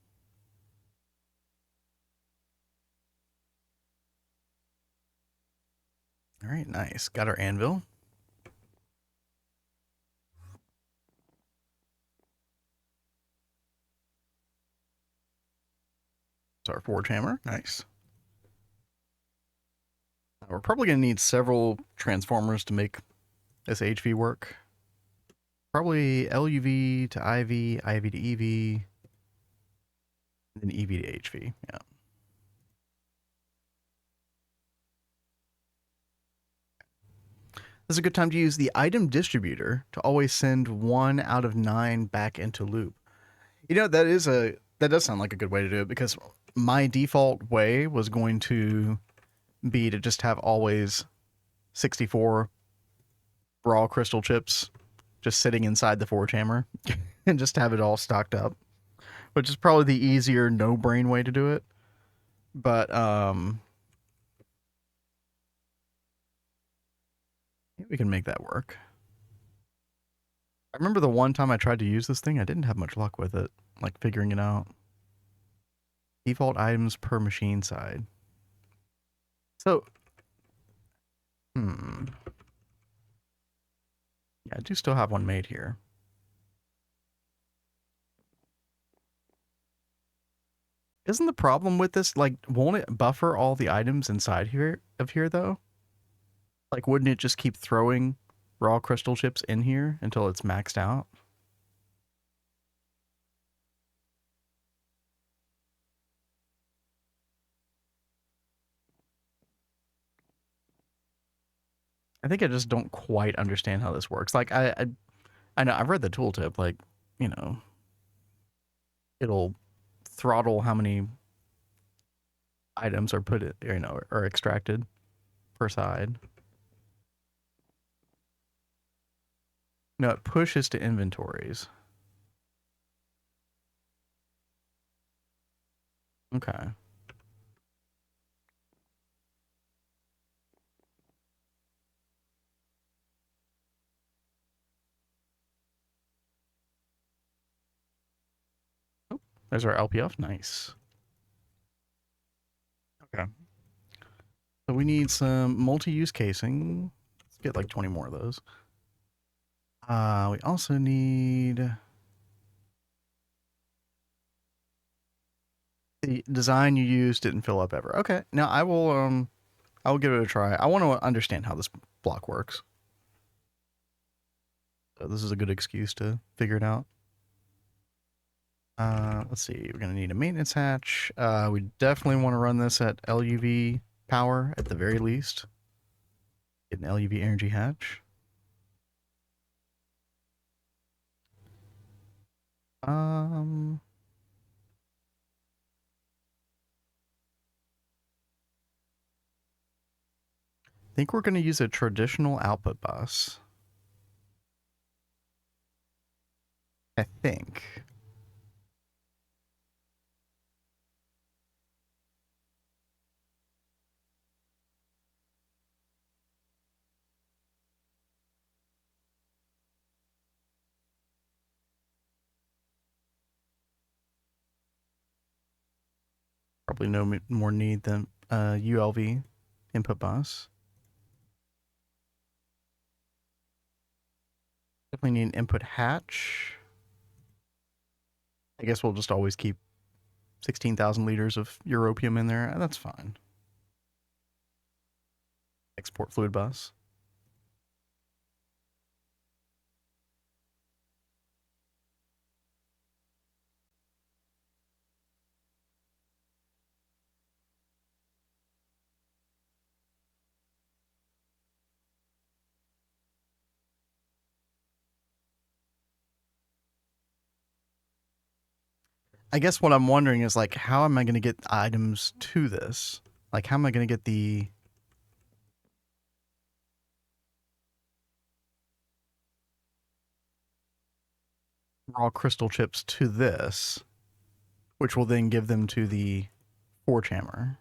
All right, nice. Got our anvil. It's our forge hammer. Nice. We're probably going to need several transformers to make this HV work. Probably LuV to IV, IV to EV. And then EV to HV. Yeah. This is a good time to use the item distributor to always send 1 out of 9 back into loop. You know, that does sound like a good way to do it, because my default way was going to be to just have always 64 raw crystal chips just sitting inside the forge hammer and just have it all stocked up, which is probably the easier, no brain way to do it. But we can make that work. I remember the one time I tried to use this thing, I didn't have much luck with it, like figuring it out. Default items per machine side. So, yeah, I do still have one made here. Isn't the problem with this, like, won't it buffer all the items inside here though? Like, wouldn't it just keep throwing raw crystal chips in here until it's maxed out? I think I just don't quite understand how this works. Like, I know I've read the tooltip. Like, you know, it'll throttle how many items are put it, you know, are extracted per side. No, it pushes to inventories. Okay. Oh, there's our LPF. Nice. Okay. So we need some multi-use casing. Let's get like 20 more of those. We also need the design you used didn't fill up ever. Okay. Now I will give it a try. I want to understand how this block works. So this is a good excuse to figure it out. Let's see. We're gonna need a maintenance hatch. We definitely want to run this at LuV power at the very least. Get an LuV energy hatch. Um, I think we're gonna use a traditional output bus. I think. Probably no more need than ULV input bus. Definitely need an input hatch. I guess we'll just always keep 16,000 liters of europium in there. That's fine. Export fluid bus. I guess what I'm wondering is, like, how am I going to get items to this? Like, how am I going to get the raw crystal chips to this, which will then give them to the forge hammer?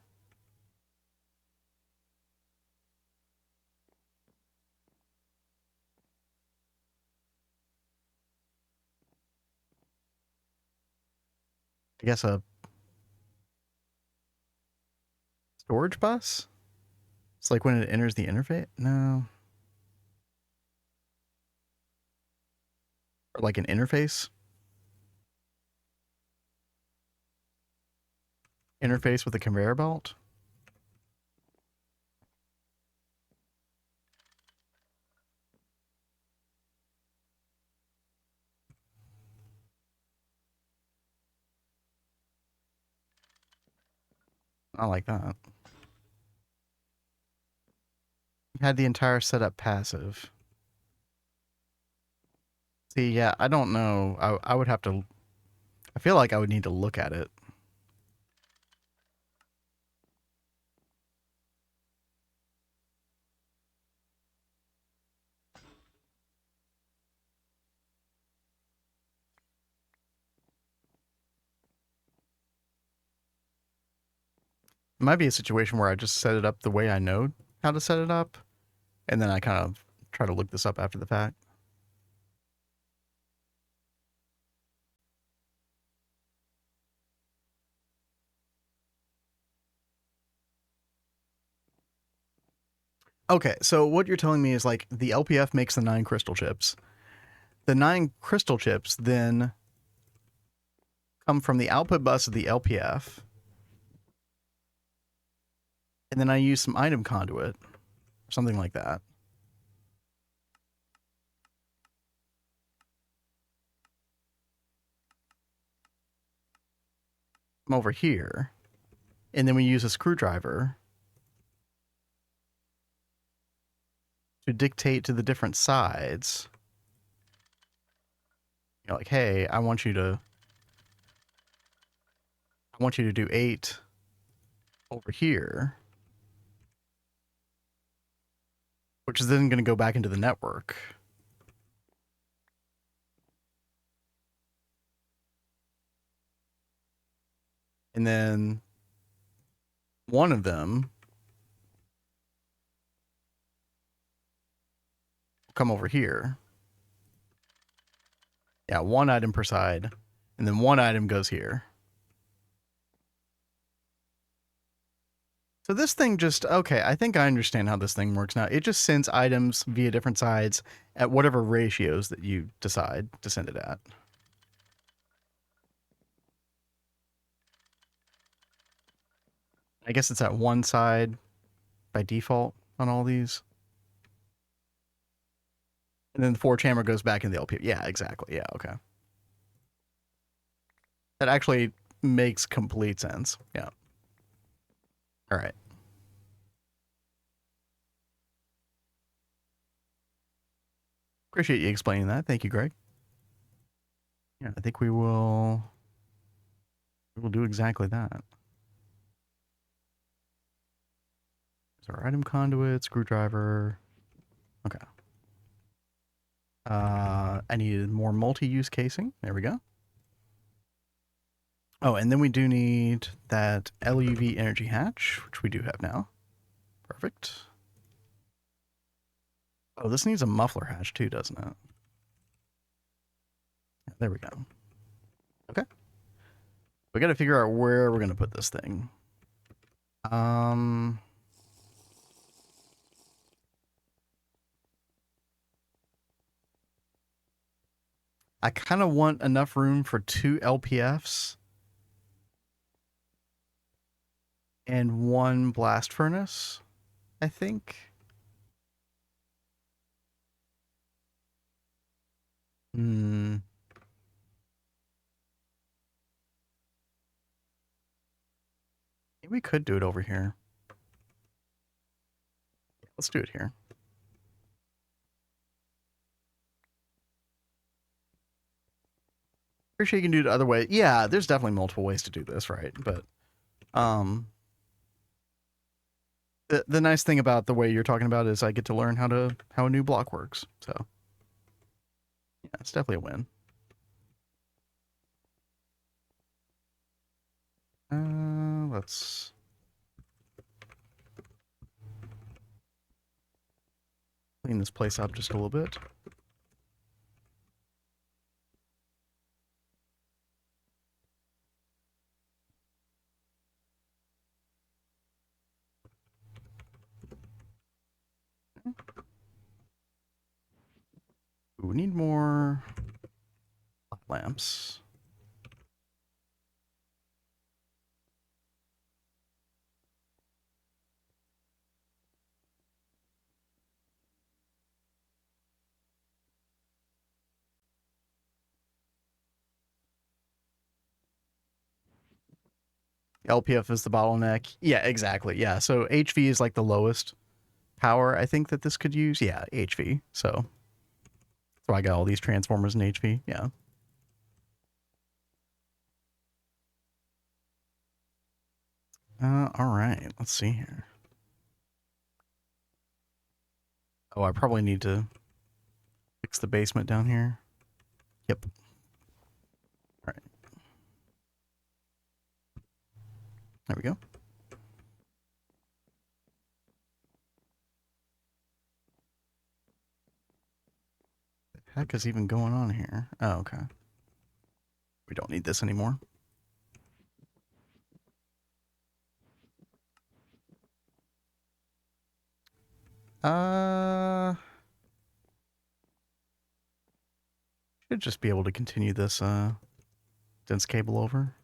I guess a storage bus? It's like when it enters the interface? No. Or like an interface? Interface with a conveyor belt? I like that. Had the entire setup passive. See, yeah, I don't know. I would have to. I feel like I would need to look at it. It might be a situation where I just set it up the way I know how to set it up, and then I kind of try to look this up after the fact. Okay, so what you're telling me is like the LPF makes the 9 crystal chips. The 9 crystal chips then come from the output bus of the LPF, and then I use some item conduit, something like that. I'm over here, and then we use a screwdriver to dictate to the different sides. You know, like, hey, I want you to do 8 over here, which is then going to go back into the network. And then one of them will come over here. Yeah, one item per side, and then one item goes here. So this thing just, okay, I think I understand how this thing works now. It just sends items via different sides at whatever ratios that you decide to send it at. I guess it's at one side by default on all these. And then the 4 chamber goes back in the LP. Yeah, exactly. Yeah, okay. That actually makes complete sense. Yeah. All right. Appreciate you explaining that. Thank you, Greg. Yeah, I think we will do exactly that. So our item conduit, screwdriver. Okay. I needed more multi-use casing. There we go. Oh, and then we do need that LuV energy hatch, which we do have now. Perfect. Oh, this needs a muffler hatch too, doesn't it? There we go. Okay. We got to figure out where we're going to put this thing. I kind of want enough room for 2 LPFs and 1 blast furnace, I think. Maybe we could do it over here. Let's do it here. Pretty sure you can do it the other way. Yeah, there's definitely multiple ways to do this, right? But the nice thing about the way you're talking about is I get to learn how a new block works. So yeah, it's definitely a win. Let's clean this place up just a little bit. Ooh, we need more lamps. LPF is the bottleneck. Yeah, exactly. Yeah, so HV is like the lowest power I think that this could use. Yeah, HV. So that's why I got all these transformers in HV. Yeah. All right. Let's see here. Oh, I probably need to fix the basement down here. Yep. All right. There we go. What the heck is even going on here? Oh, okay. We don't need this anymore. Uh, should just be able to continue this dense cable over.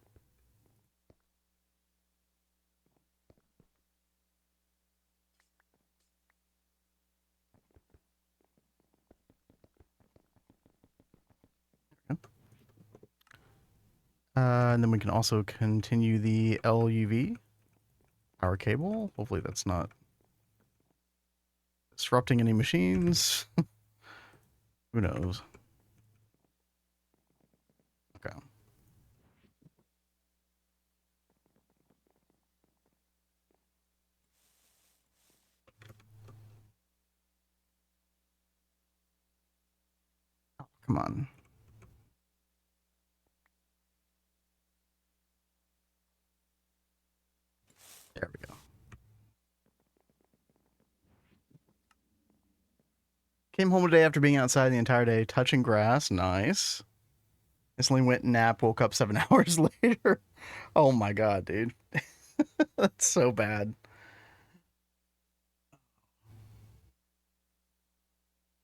And then we can also continue the LuV power cable. Hopefully that's not disrupting any machines. Who knows? Okay. Oh, come on. There we go. Came home today after being outside the entire day, touching grass. Nice. Instantly went nap, woke up 7 hours later. Oh my god, dude. That's so bad.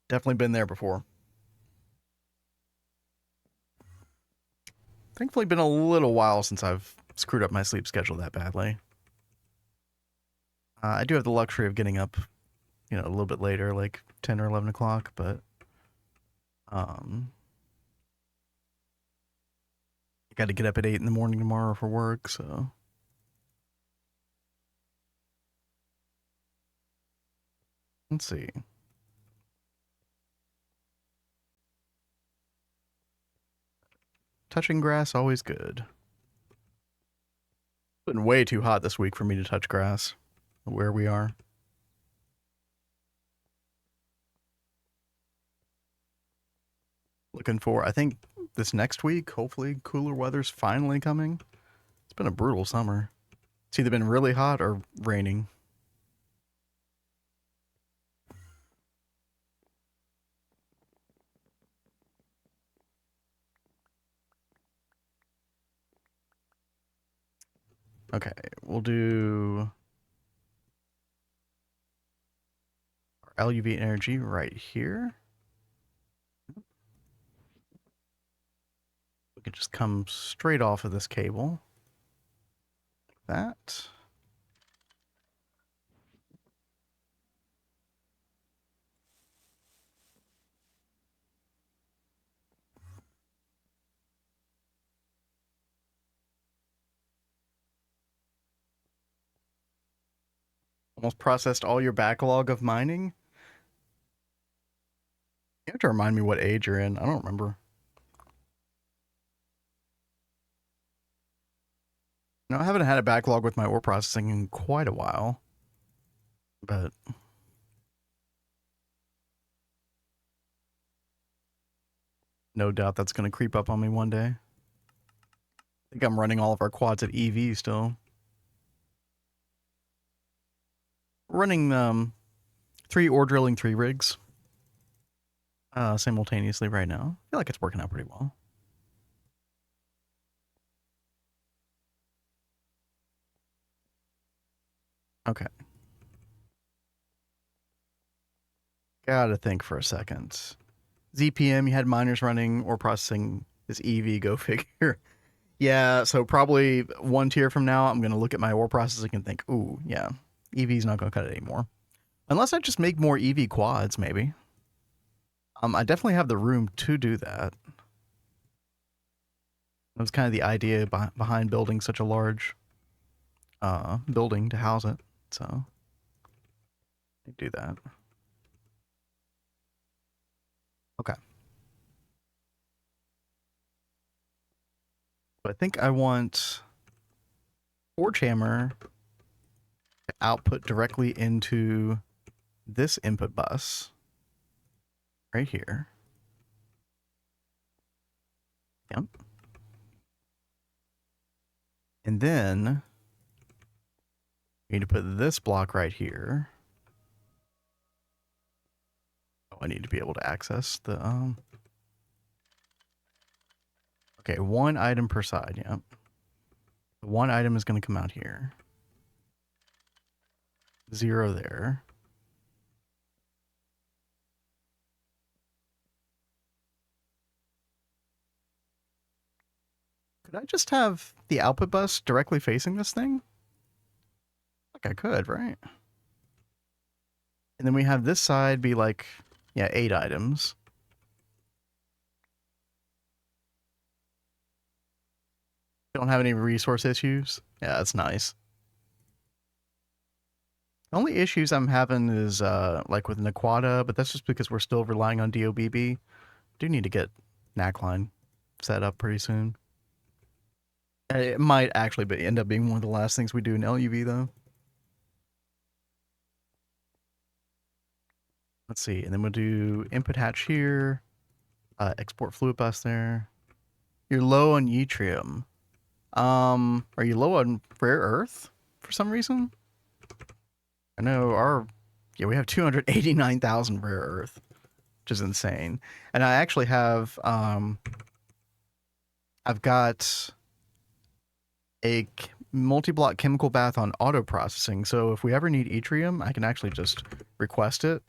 Definitely been there before. Thankfully, been a little while since I've screwed up my sleep schedule that badly. I do have the luxury of getting up, a little bit later, like 10 or 11 o'clock, but um, I got to get up at 8 in the morning tomorrow for work, so. Let's see. Touching grass, always good. It's been way too hot this week for me to touch grass where we are. Looking for, I think this next week, hopefully cooler weather's finally coming. It's been a brutal summer. It's either been really hot or raining. Okay, we'll do our LuV energy right here. We can just come straight off of this cable. Like that. Almost processed all your backlog of mining. You have to remind me what age you're in. I don't remember. No, I haven't had a backlog with my ore processing in quite a while. But no doubt that's going to creep up on me one day. I think I'm running all of our quads at EV still. Running 3 ore drilling 3 rigs simultaneously right now. I feel like it's working out pretty well. Okay. Gotta think for a second. ZPM, you had miners running ore processing this EV, go figure. Yeah, so probably 1 tier from now, I'm going to look at my ore processing and think, ooh, yeah, EV's not going to cut it anymore. Unless I just make more EV quads, maybe. I definitely have the room to do that. That was kind of the idea behind building such a large building to house it. So do that. Okay. So I think I want Forge Hammer to output directly into this input bus right here. Yep. And then we need to put this block right here. Oh, I need to be able to access the okay, one item per side, yep. One item is going to come out here. 0 there. Could I just have the output bus directly facing this thing? Like I could, right? And then we have this side be like, yeah, 8 items. Don't have any resource issues. Yeah, that's nice. The only issues I'm having is like with Naquata, but that's just because we're still relying on DOBB. Do need to get Knackline set up pretty soon. It might actually end up being one of the last things we do in LuV though. Let's see, and then we'll do input hatch here, export fluid bus there. You're low on yttrium. Are you low on rare earth for some reason? I know we have 289,000 rare earth, which is insane. And I actually have I've got a multi-block chemical bath on auto processing. So if we ever need yttrium, I can actually just request it.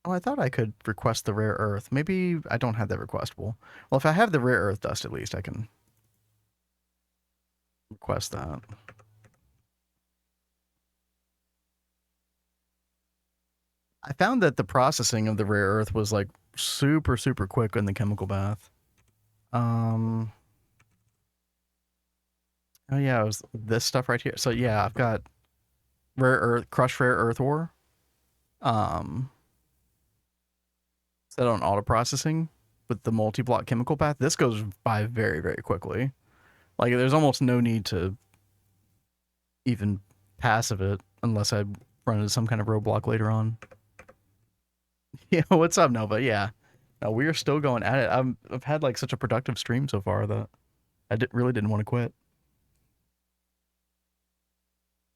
Oh, I thought I could request the rare earth. Maybe I don't have that requestable. Well, if I have the rare earth dust, at least I can request that. I found that the processing of the rare earth was like super, super quick in the chemical bath. Oh yeah, it was this stuff right here. So yeah, I've got rare earth, crushed rare earth ore. Set on auto processing with the multi-block chemical bath. This goes by very, very quickly. Like there's almost no need to even passive it unless I run into some kind of roadblock later on. Yeah, what's up, Nova? Yeah, no, we are still going at it. I've had like such a productive stream so far that really didn't want to quit.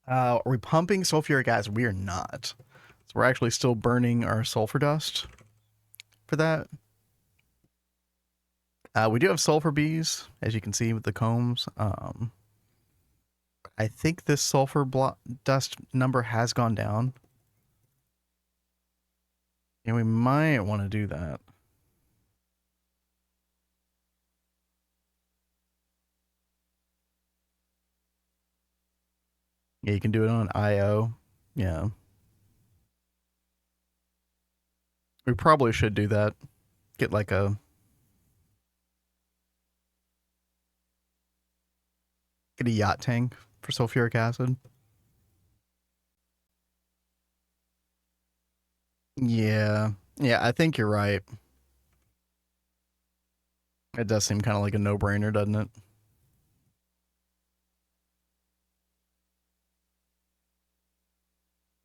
Are we pumping sulfuric acid? We are not. So we're actually still burning our sulfur dust for that. We do have sulfur bees, as you can see with the combs. I think this sulfur dust number has gone down. And we might want to do that. Yeah, you can do it on IO. Yeah. We probably should do that. Get like a yacht tank for sulfuric acid. Yeah. Yeah, I think you're right. It does seem kind of like a no-brainer, doesn't it?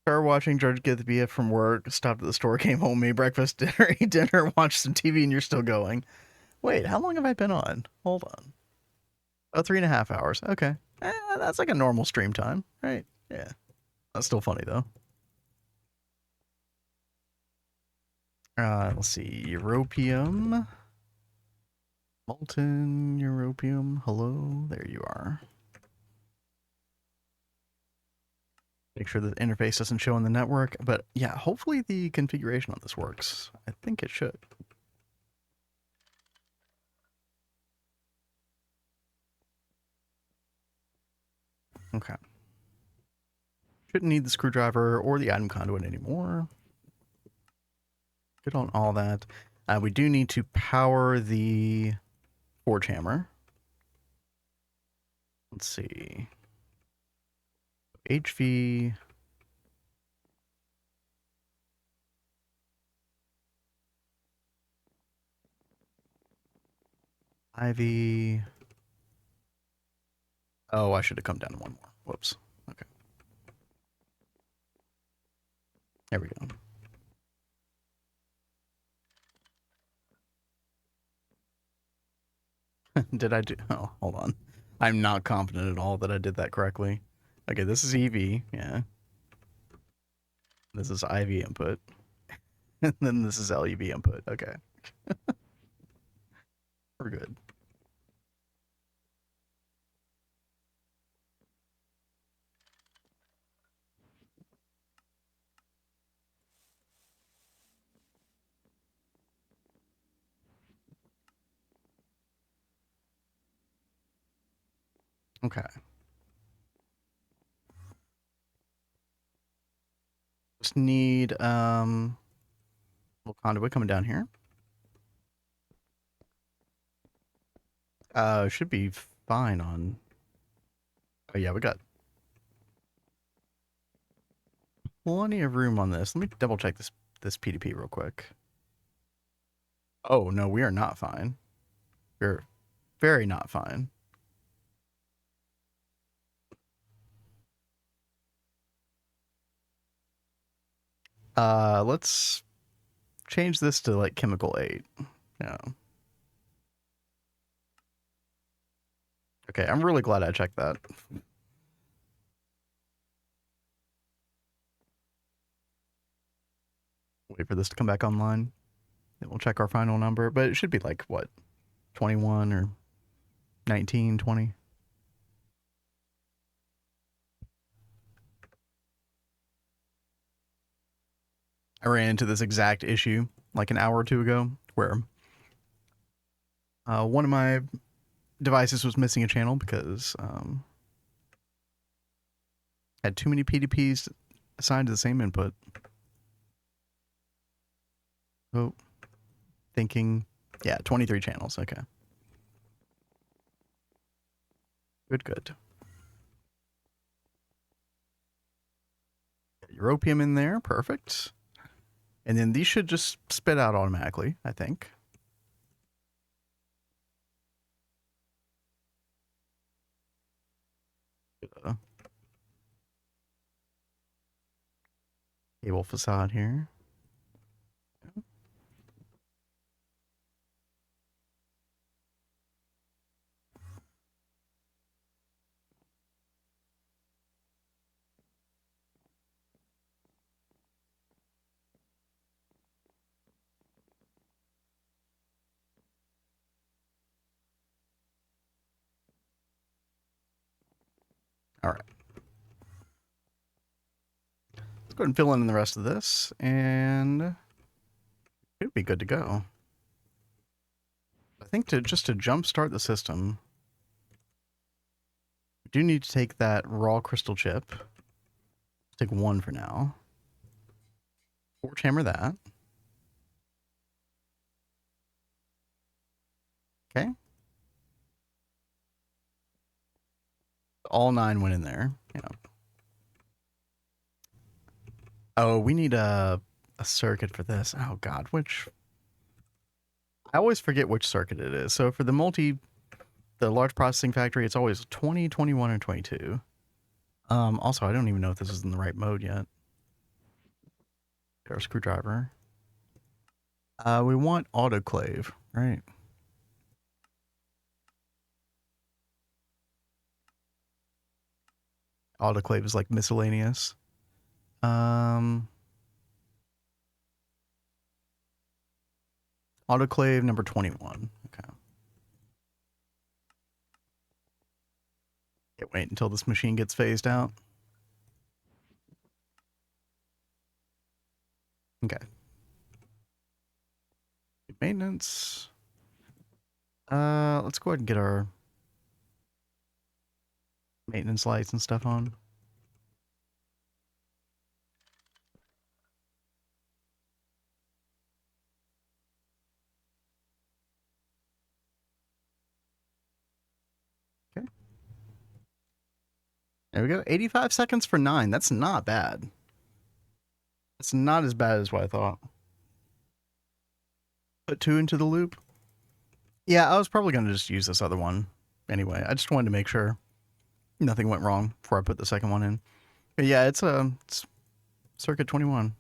Started watching George get the BF from work, stopped at the store, came home, made breakfast, dinner, ate dinner, watched some TV, and you're still going. Wait, how long have I been on? Hold on. Oh, 3.5 hours. Okay. That's like a normal stream time, right? Yeah. That's still funny, though. Let's see. Europium. Molten Europium. Hello. There you are. Make sure the interface doesn't show on the network. But yeah, hopefully the configuration on this works. I think it should. Okay. Shouldn't need the screwdriver or the item conduit anymore. Good on all that. We do need to power the forge hammer. Let's see. HV. IV. Oh, I should have come down to one more. Whoops. Okay. There we go. Did I do? Oh, hold on. I'm not confident at all that I did that correctly. Okay, this is EV. Yeah. This is IV input. And then this is LUV input. Okay. We're good. Okay. Just need little conduit coming down here. Should be fine on. Oh yeah, we got plenty of room on this. Let me double check this PDP real quick. Oh no, we are not fine. We're very not fine. Let's change this to like chemical 8. Yeah. Okay, I'm really glad I checked that. Wait for this to come back online. Then we'll check our final number, but it should be like what, 21 or 19, 20. I ran into this exact issue like an hour or two ago where one of my devices was missing a channel because had too many PDPs assigned to the same input. Oh, thinking, yeah, 23 channels. Okay. Good, good. Europium in there, perfect. And then these should just spit out automatically, I think. Cable facade here. All right. Let's go ahead and fill in the rest of this, and it'd be good to go. I think to jumpstart the system, we do need to take that raw crystal chip. Take one for now. Torch hammer that. Okay. All 9 went in there. Yeah. Oh, we need a circuit for this. Oh god, which I always forget which circuit it is. So for the large processing factory, it's always 20, 21, or 22. Also, I don't even know if this is in the right mode yet. Our screwdriver. We want autoclave, right? Autoclave is like miscellaneous. Autoclave number 21. Okay. Can't wait until this machine gets phased out. Okay. Maintenance. Let's go ahead and get our maintenance lights and stuff on. Okay. There we go. 85 seconds for 9. That's not bad. It's not as bad as what I thought. Put 2 into the loop. Yeah, I was probably going to just use this other one anyway. I just wanted to make sure nothing went wrong before I put the second one in. But yeah, it's circuit 21.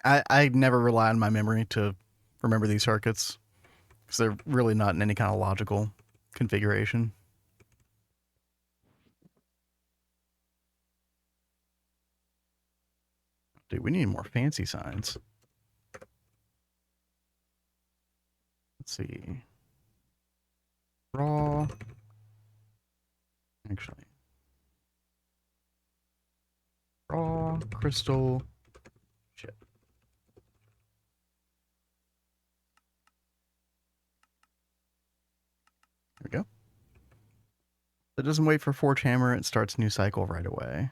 I never rely on my memory to remember these circuits because they're really not in any kind of logical configuration. Dude, we need more fancy signs. Let's see. Raw. Actually. Raw, crystal, chip. There we go. It doesn't wait for Forge Hammer. It starts a new cycle right away.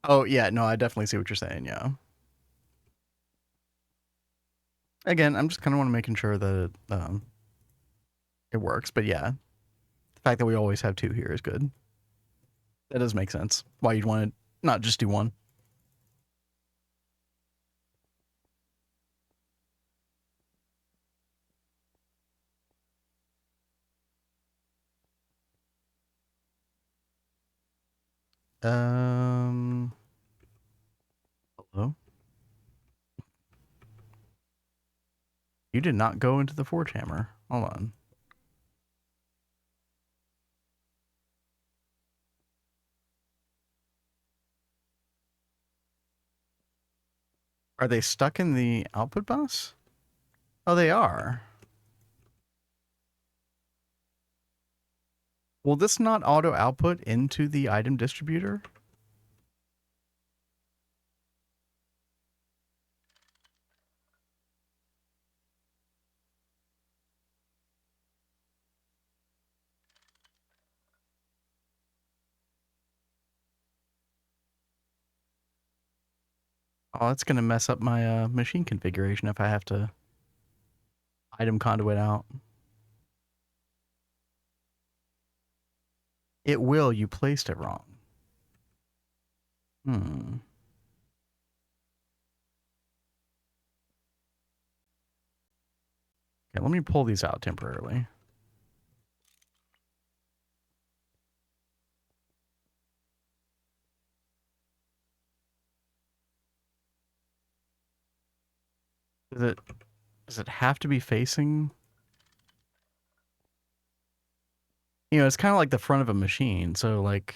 Oh, yeah. No, I definitely see what you're saying. Yeah. Again, I'm just kind of want to making sure that it works. But yeah, the fact that we always have 2 here is good. That does make sense. Why you'd want to not just do 1. Hello? You did not go into the Forge Hammer. Hold on. Are they stuck in the output bus? Oh, they are. Will this not auto output into the item distributor? Oh, that's going to mess up my machine configuration if I have to item conduit out. It will. You placed it wrong. Okay, let me pull these out temporarily. Does it have to be facing? You know, it's kind of like the front of a machine. So like,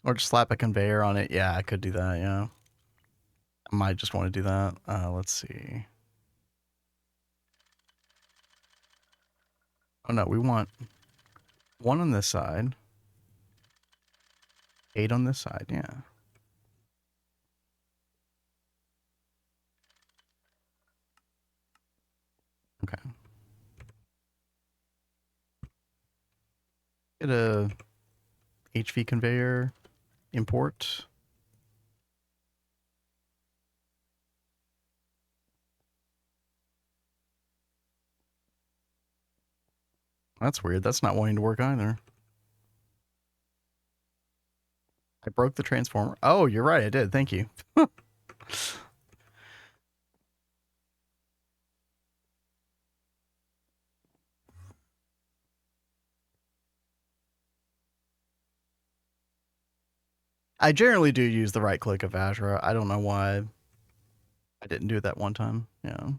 or just slap a conveyor on it. Yeah, I could do that. Yeah, I might just want to do that. Let's see. Oh no, we want 1 on this side, 8 on this side. Yeah. Okay. Get a HV conveyor import. That's weird. That's not wanting to work either. I broke the transformer. Oh, you're right. I did. Thank you. I generally do use the right click of Azure. I don't know why I didn't do it that one time. Yeah.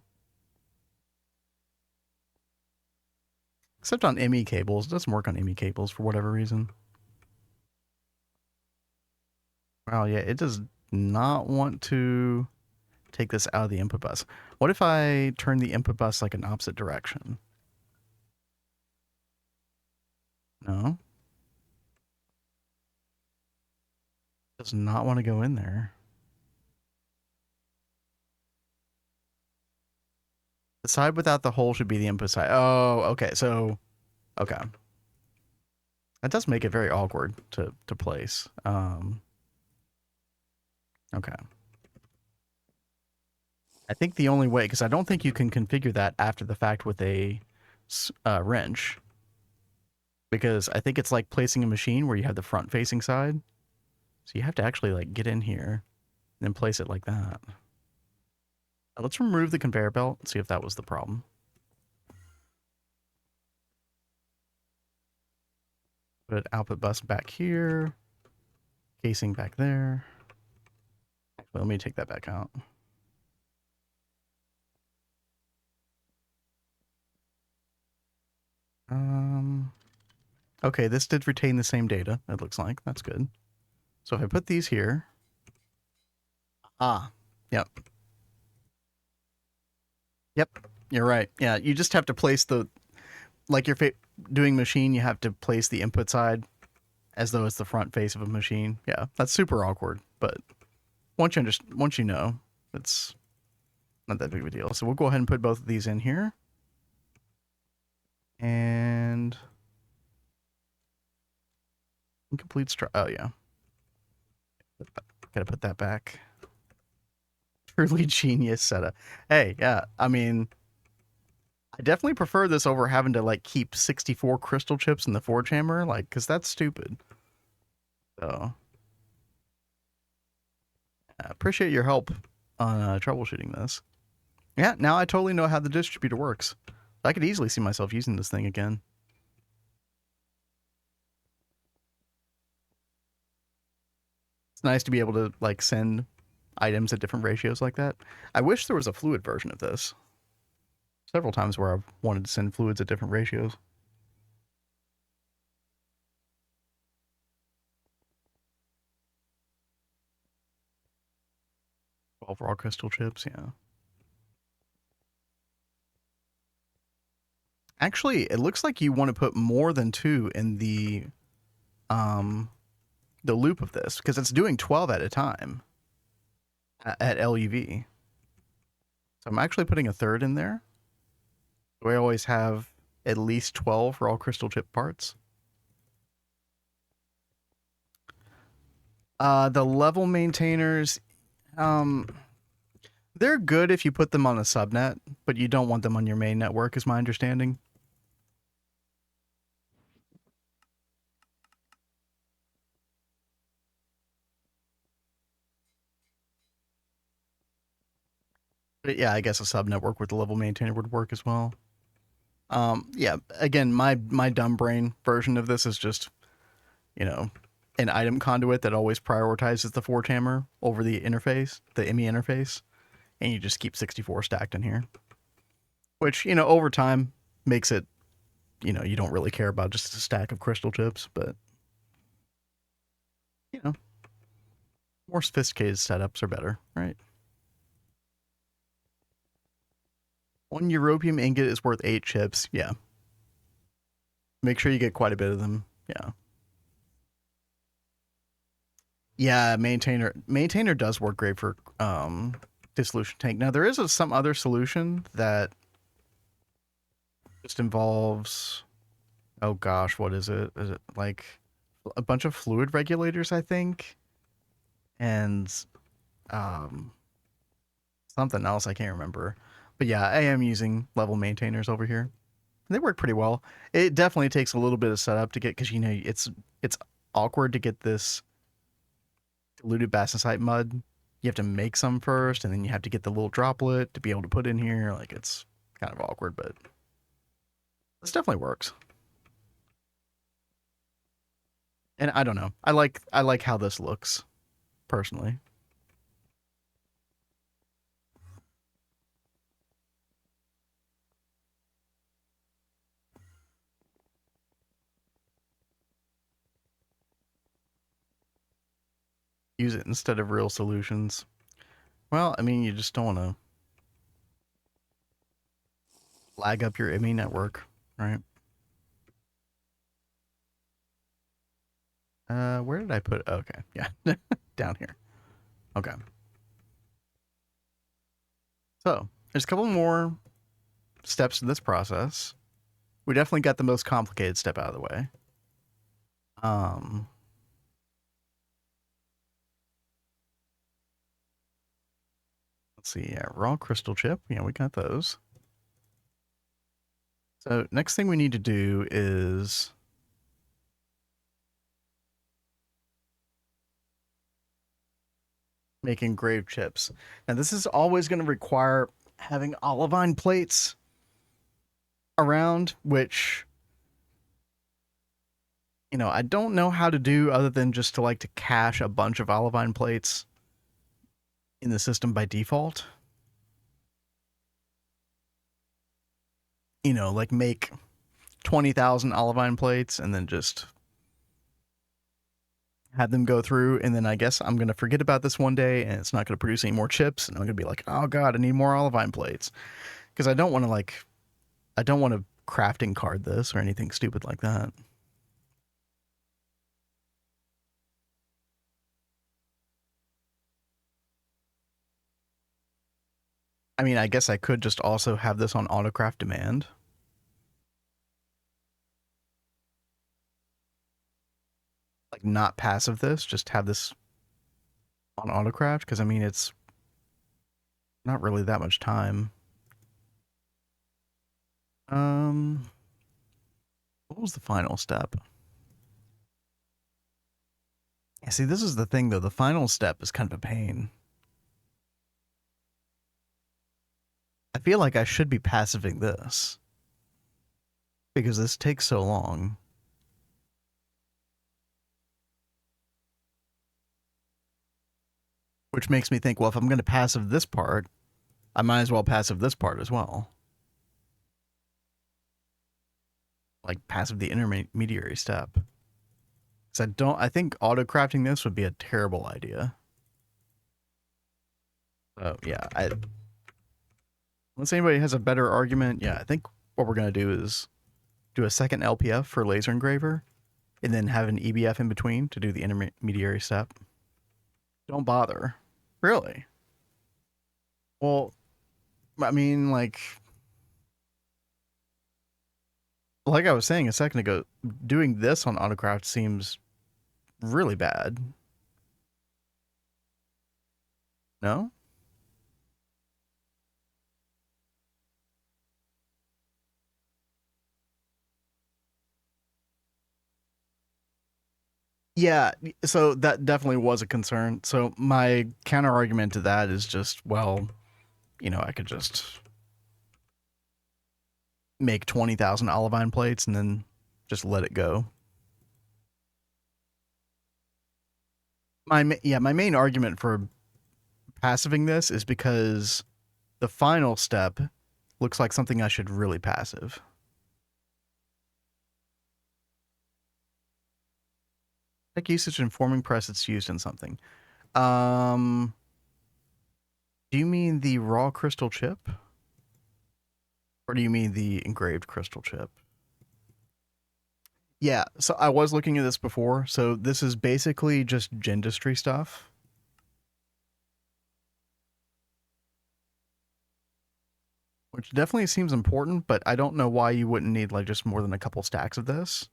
Except on ME cables. It doesn't work on ME cables for whatever reason. Wow, yeah, it does not want to take this out of the input bus. What if I turn the input bus like an opposite direction? No. Does not want to go in there. The side without the hole should be the input side. Oh, okay. So, okay. That does make it very awkward to place. Okay. I think the only way, because I don't think you can configure that after the fact with a wrench, because I think it's like placing a machine where you have the front facing side. So you have to actually like get in here and then place it like that. Let's remove the conveyor belt and see if that was the problem. Put output bus back here, casing back there. Actually, let me take that back out. Okay, this did retain the same data, it looks like. That's good. So if I put these here. Yep. Yep, you're right. Yeah, you just have to place the, like you're doing machine, you have to place the input side as though it's the front face of a machine. Yeah, that's super awkward, but once you know, it's not that big of a deal. So we'll go ahead and put both of these in here. And incomplete oh yeah. Gotta put that back. Truly genius setup. Hey, yeah, I mean, I definitely prefer this over having to like keep 64 crystal chips in the forge hammer, like, because that's stupid. So, I appreciate your help on troubleshooting this. Yeah, now I totally know how the distributor works. I could easily see myself using this thing again. It's nice to be able to like send items at different ratios like that. I wish there was a fluid version of this. Several times where I've wanted to send fluids at different ratios. 12 raw crystal chips, yeah. Actually, it looks like you want to put more than 2 in the loop of this because it's doing 12 at a time at LuV. So I'm actually putting a third in there. So I always have at least 12 raw crystal chip parts. The level maintainers, they're good if you put them on a subnet, but you don't want them on your main network, is my understanding. But yeah, I guess a subnetwork with the level maintainer would work as well. Yeah, again, my dumb brain version of this is just, you know, an item conduit that always prioritizes the forge hammer over the interface, the ME interface, and you just keep 64 stacked in here. Which, you know, over time makes it, you know, you don't really care about just a stack of crystal chips, but, you know, more sophisticated setups are better, right? 1 europium ingot is worth 8 chips, yeah. Make sure you get quite a bit of them, yeah. Yeah, maintainer does work great for dissolution tank. Now there is some other solution that just involves, oh gosh, what is it? Is it like a bunch of fluid regulators, I think, and something else I can't remember. But yeah, I am using level maintainers over here. They work pretty well. It definitely takes a little bit of setup to get, because you know it's awkward to get this diluted bastnasite mud. You have to make some first, and then you have to get the little droplet to be able to put in here. Like, it's kind of awkward, but this definitely works. And I don't know. I like how this looks personally. Use it instead of real solutions. Well, I mean, you just don't want to lag up your ME network, right? Where did I put? Okay, yeah, down here. Okay. So there's a couple more steps to this process. We definitely got the most complicated step out of the way. Um, let's see. Yeah, raw crystal chip. Yeah, we got those. So next thing we need to do is make engraved chips. Now this is always going to require having olivine plates around, which, you know, I don't know how to do other than just to like to cache a bunch of olivine plates in the system by default. You know, like make 20,000 olivine plates and then just have them go through. And then I guess I'm going to forget about this one day and it's not going to produce any more chips. And I'm going to be like, oh God, I need more olivine plates. Because I don't want to I don't want to crafting card this or anything stupid like that. I mean, I guess I could just also have this on autocraft demand. Like not passive this, just have this on autocraft because I mean it's not really that much time. Um, what was the final step? Yeah, see, this is the thing though. The final step is kind of a pain. I feel like I should be passiving this because this takes so long. Which makes me think, well, if I'm going to passive this part, I might as well passive this part as well. Like passive the intermediary step. Because I think auto crafting this would be a terrible idea. So yeah, unless anybody has a better argument, yeah, I think what we're gonna do is do a second LPF for laser engraver, and then have an EBF in between to do the intermediary step. Don't bother. Really? Well, I mean, like I was saying a second ago, doing this on autocraft seems really bad. No? Yeah, so that definitely was a concern. So my counter argument to that is just, well, you know, I could just make 20,000 olivine plates and then just let it go. My main argument for passiving this is because the final step looks like something I should really passive. Tech usage informing press it's used in something. Um, do you mean the raw crystal chip? Or do you mean the engraved crystal chip? Yeah, so I was looking at this before. So this is basically just gendistry stuff. Which definitely seems important, but I don't know why you wouldn't need like just more than a couple stacks of this.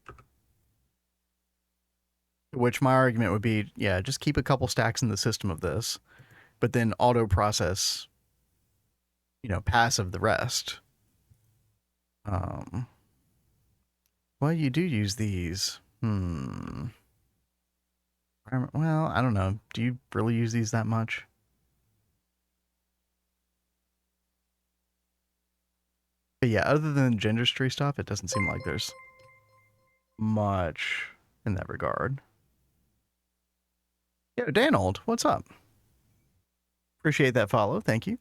Which my argument would be, yeah, just keep a couple stacks in the system of this, but then auto process, you know, passive the rest. Um, well, you do use these. Well, I don't know. Do you really use these that much? But yeah, other than gendistry stuff, it doesn't seem like there's much in that regard. Yo, Danold, what's up? Appreciate that follow. Thank you.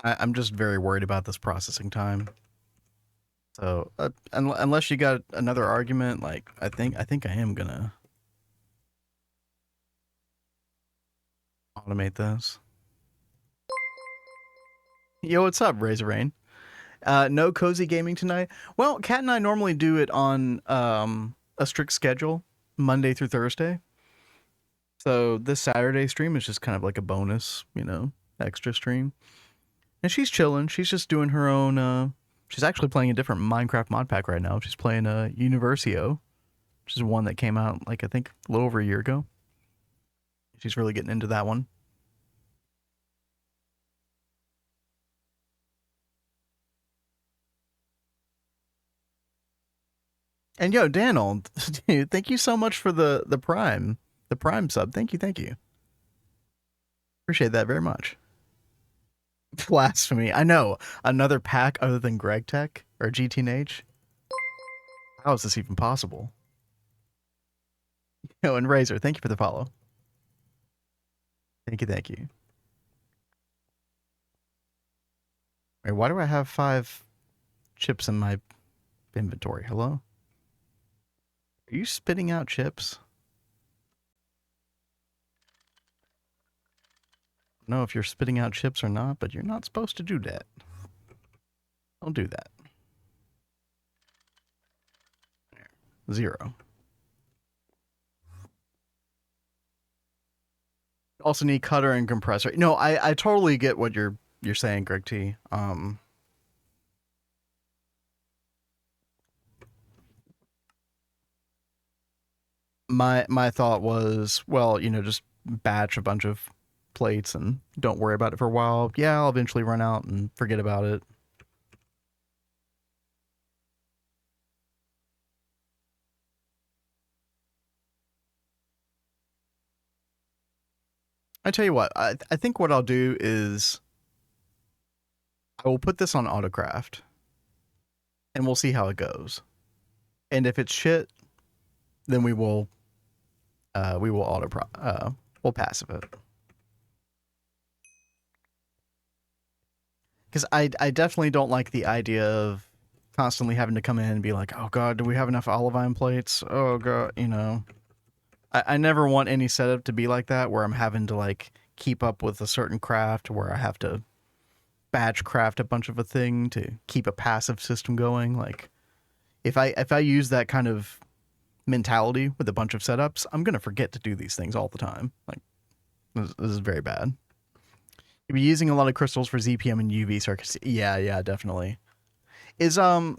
I'm just very worried about this processing time. So unless you got another argument, like I think I am gonna automate this. Yo, what's up, Razor Rain? No cozy gaming tonight. Well, Kat and I normally do it on a strict schedule, Monday through Thursday. So this Saturday stream is just kind of like a bonus, extra stream. And she's chilling. She's just doing her own. She's actually playing a different Minecraft mod pack right now. She's playing Universio, which is one that came out like I think a little over a year ago. She's really getting into that one. And yo, Daniel, dude, thank you so much for the prime sub. Thank you. Appreciate that very much. Blasphemy. I know. Another pack other than Gregtech or GTNH. How is this even possible? Yo, and Razor, thank you for the follow. Thank you. Wait, why do I have 5 chips in my inventory? Hello? Are you spitting out chips? I don't know if you're spitting out chips or not, but you're not supposed to do that. Don't do that. 0. Also need cutter and compressor. No, I totally get what you're saying, Greg T. My thought was, well, just batch a bunch of plates and don't worry about it for a while. Yeah, I'll eventually run out and forget about it. I tell you what, I think what I'll do is I will put this on autocraft and we'll see how it goes. And if it's shit, then we will we'll passive it. Because I definitely don't like the idea of constantly having to come in and be like, oh god, do we have enough olivine plates? Oh god, I never want any setup to be like that where I'm having to like keep up with a certain craft where I have to batch craft a bunch of a thing to keep a passive system going. Like if I use that kind of mentality with a bunch of setups, I'm gonna forget to do these things all the time. Like this is very bad. You'll be using a lot of crystals for ZPM and UV circuits. Yeah, definitely. So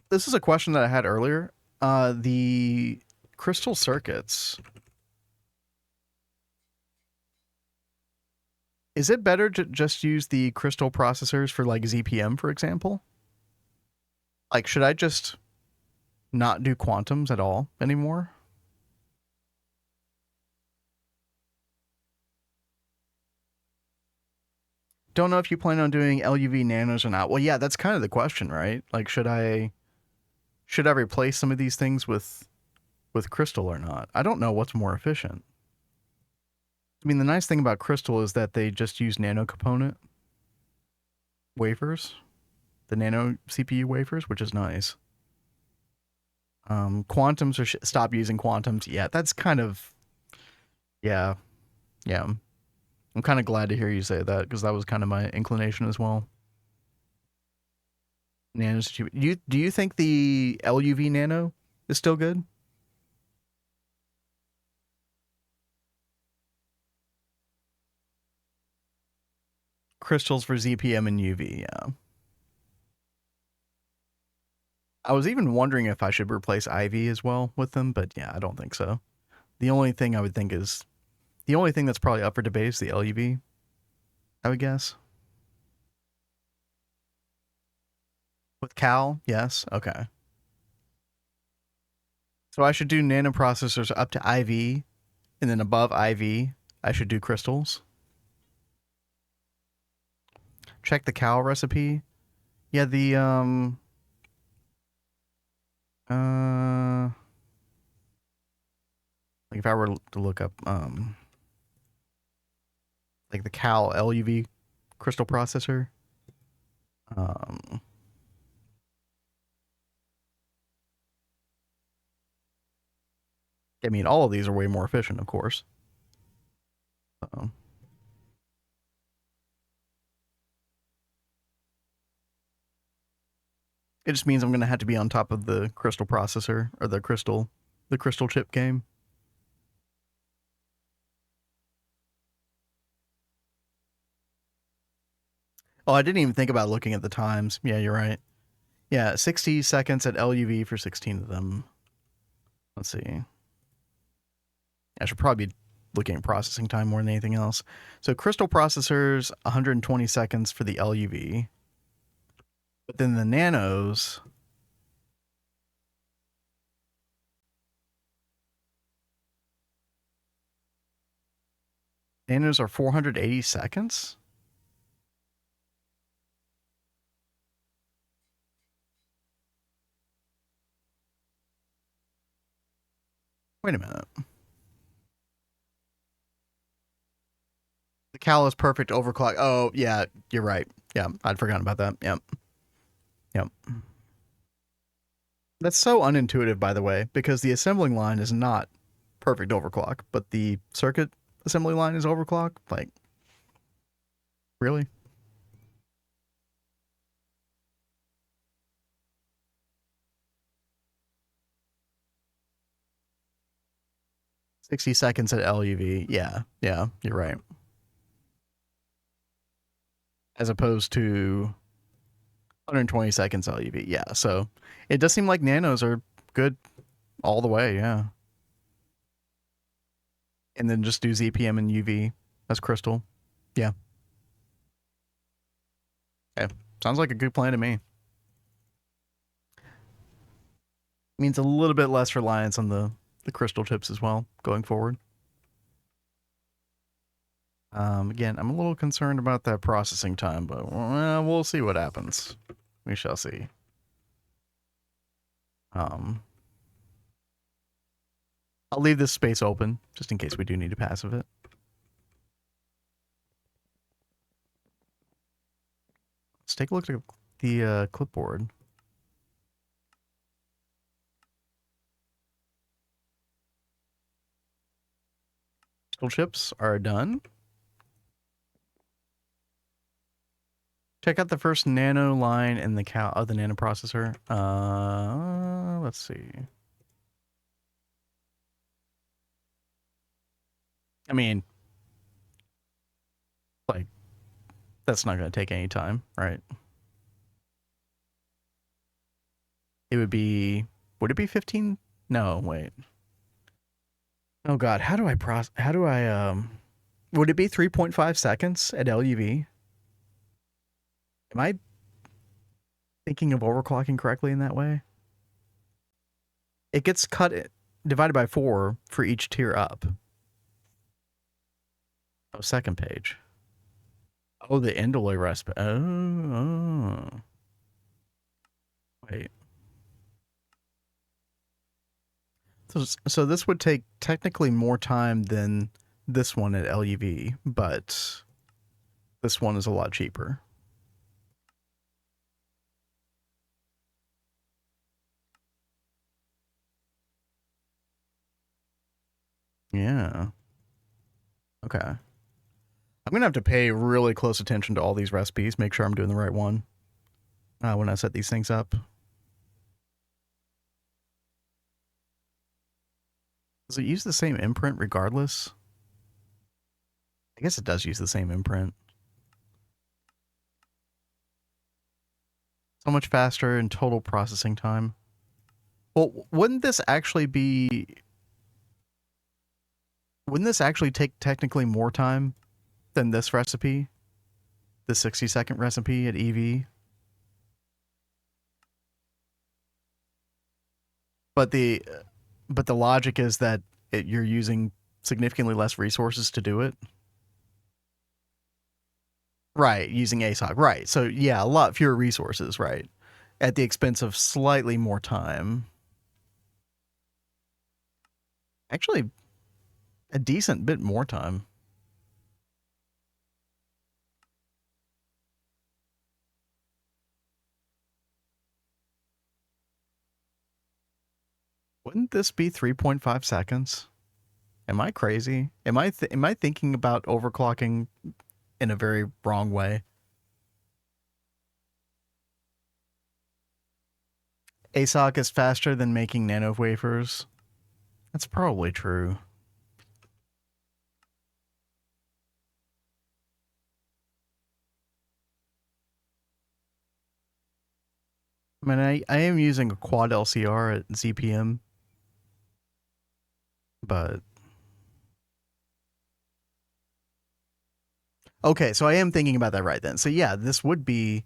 this is a question that I had earlier. The crystal circuits. Is it better to just use the crystal processors for like ZPM, for example? Like, should I just not do quantums at all anymore? Don't know if you plan on doing LuV nanos or not. Well, yeah, that's kind of the question, right? Like, should I replace some of these things with crystal or not? I don't know what's more efficient. I mean, the nice thing about crystal is that they just use nano component wafers, the nano CPU wafers, which is nice. Quantums or stop using quantums. Yeah, that's kind of yeah. I'm kind of glad to hear you say that because that was kind of my inclination as well. Nano's cheap. Do you think the LuV nano is still good? Crystals for ZPM and UV, yeah. I was even wondering if I should replace IV as well with them, but yeah, I don't think so. The only thing that's probably up for debate is the LuV, I would guess. With Cal, yes. Okay. So I should do nanoprocessors up to IV, and then above IV, I should do crystals. Check the Cal recipe. Yeah, the like if I were to look up like the Cal LuV crystal processor, I mean all of these are way more efficient, of course. It just means I'm going to have to be on top of the crystal processor or the crystal chip game. Oh, I didn't even think about looking at the times. Yeah, you're right. Yeah, 60 seconds at LuV for 16 of them. Let's see. I should probably be looking at processing time more than anything else. So crystal processors, 120 seconds for the LuV. But then the nanos, are 480 seconds? Wait a minute. The cal is perfect overclock. Oh, yeah, you're right. Yeah, I'd forgotten about that. Yep. Yep. That's so unintuitive, by the way, because the assembling line is not perfect overclock, but the circuit assembly line is overclock. Like, really? $60 seconds at LuV. Yeah, yeah, you're right. As opposed to 120 seconds LuV. Yeah, so it does seem like nanos are good all the way. Yeah, and then just do ZPM and UV as crystal. Yeah. Okay. Sounds like a good plan to me. Means a little bit less reliance on the crystal chips as well going forward. Again, I'm a little concerned about that processing time, but we'll see what happens. We shall see. I'll leave this space open just in case we do need to passive it. Let's take a look at the clipboard. Crystal chips are done. Check out the first nano line in the the nano processor. Let's see. I mean, like, that's not going to take any time, right? It would be, would it be 15? No, wait. Oh God, would it be 3.5 seconds at LuV? Am I thinking of overclocking correctly in that way? It gets divided by 4 for each tier up. Oh, second page. Oh, the indolor recipe. Oh. Wait. So this would take technically more time than this one at LuV, but this one is a lot cheaper. Yeah. Okay. I'm going to have to pay really close attention to all these recipes, make sure I'm doing the right one when I set these things up. Does it use the same imprint regardless? I guess it does use the same imprint. So much faster in total processing time. Well, wouldn't this actually take technically more time than this recipe? The 60-second recipe at EV? But the logic is that you're using significantly less resources to do it. Right, using ASOC. Right. So yeah, a lot fewer resources, right? At the expense of slightly more time. Actually, a decent bit more time. Wouldn't this be 3.5 seconds Am I crazy? Am I thinking about overclocking in a very wrong way? ASOC is faster than making nano wafers. That's probably true. I mean, I am using a quad LCR at ZPM, but okay, so I am thinking about that right then. So yeah, this would be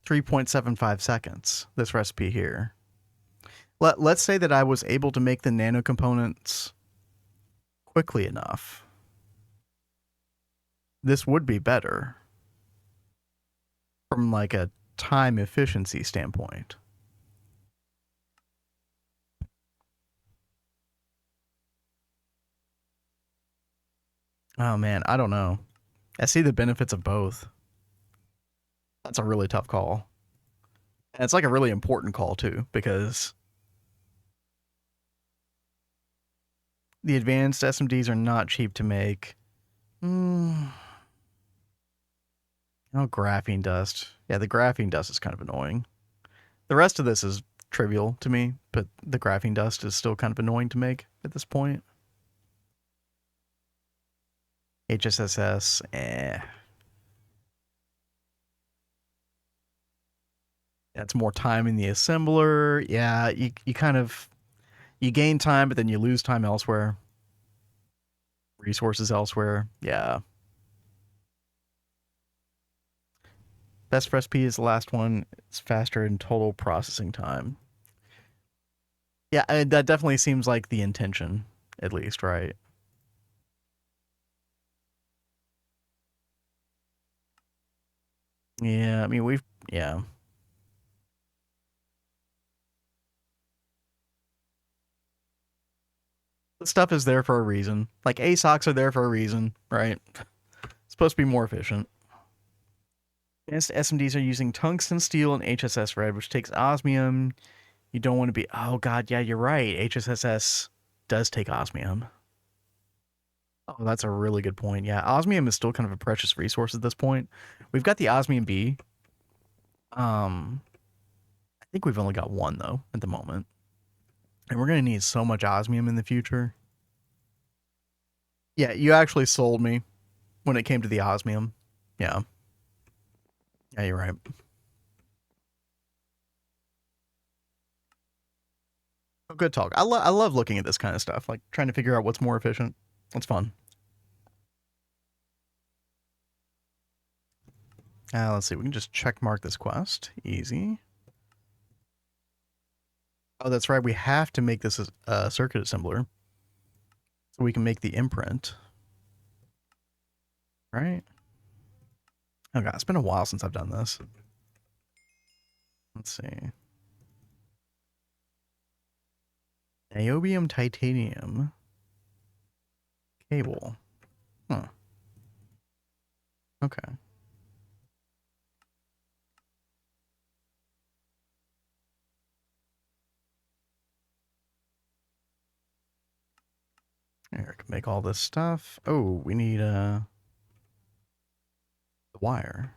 3.75 seconds, this recipe here. Let's say that I was able to make the nano components quickly enough. This would be better from like a time efficiency standpoint. Oh man, I don't know. I see the benefits of both. That's a really tough call. And it's like a really important call too, because the advanced SMDs are not cheap to make. Oh, graphene dust. Yeah, the graphene dust is kind of annoying. The rest of this is trivial to me, but the graphene dust is still kind of annoying to make at this point. HSSS, That's more time in the assembler. Yeah, you kind of you gain time, but then you lose time elsewhere. Resources elsewhere. Yeah. Best recipe is the last one. It's faster in total processing time. Yeah, that definitely seems like the intention, at least, right? Yeah, I mean, yeah. The stuff is there for a reason. Like, ASOCs are there for a reason, right? It's supposed to be more efficient. Advanced SMDs are using tungsten steel and HSS red, which takes osmium. You don't want to be. Oh, God, yeah, you're right. HSSS does take osmium. Oh, that's a really good point. Yeah, osmium is still kind of a precious resource at this point. We've got the osmium B. I think we've only got one though at the moment, and we're gonna need so much osmium in the future. Yeah, you actually sold me when it came to the osmium. Yeah, yeah, you're right. Oh, good talk. I love looking at this kind of stuff, like trying to figure out what's more efficient. It's fun. Let's see. We can just check mark this quest. Easy. Oh, that's right. We have to make this a circuit assembler so we can make the imprint. Right? Oh god, it's been a while since I've done this. Let's see. Niobium titanium cable. Huh. Okay. Here, I can make all this stuff. Oh, we need the wire.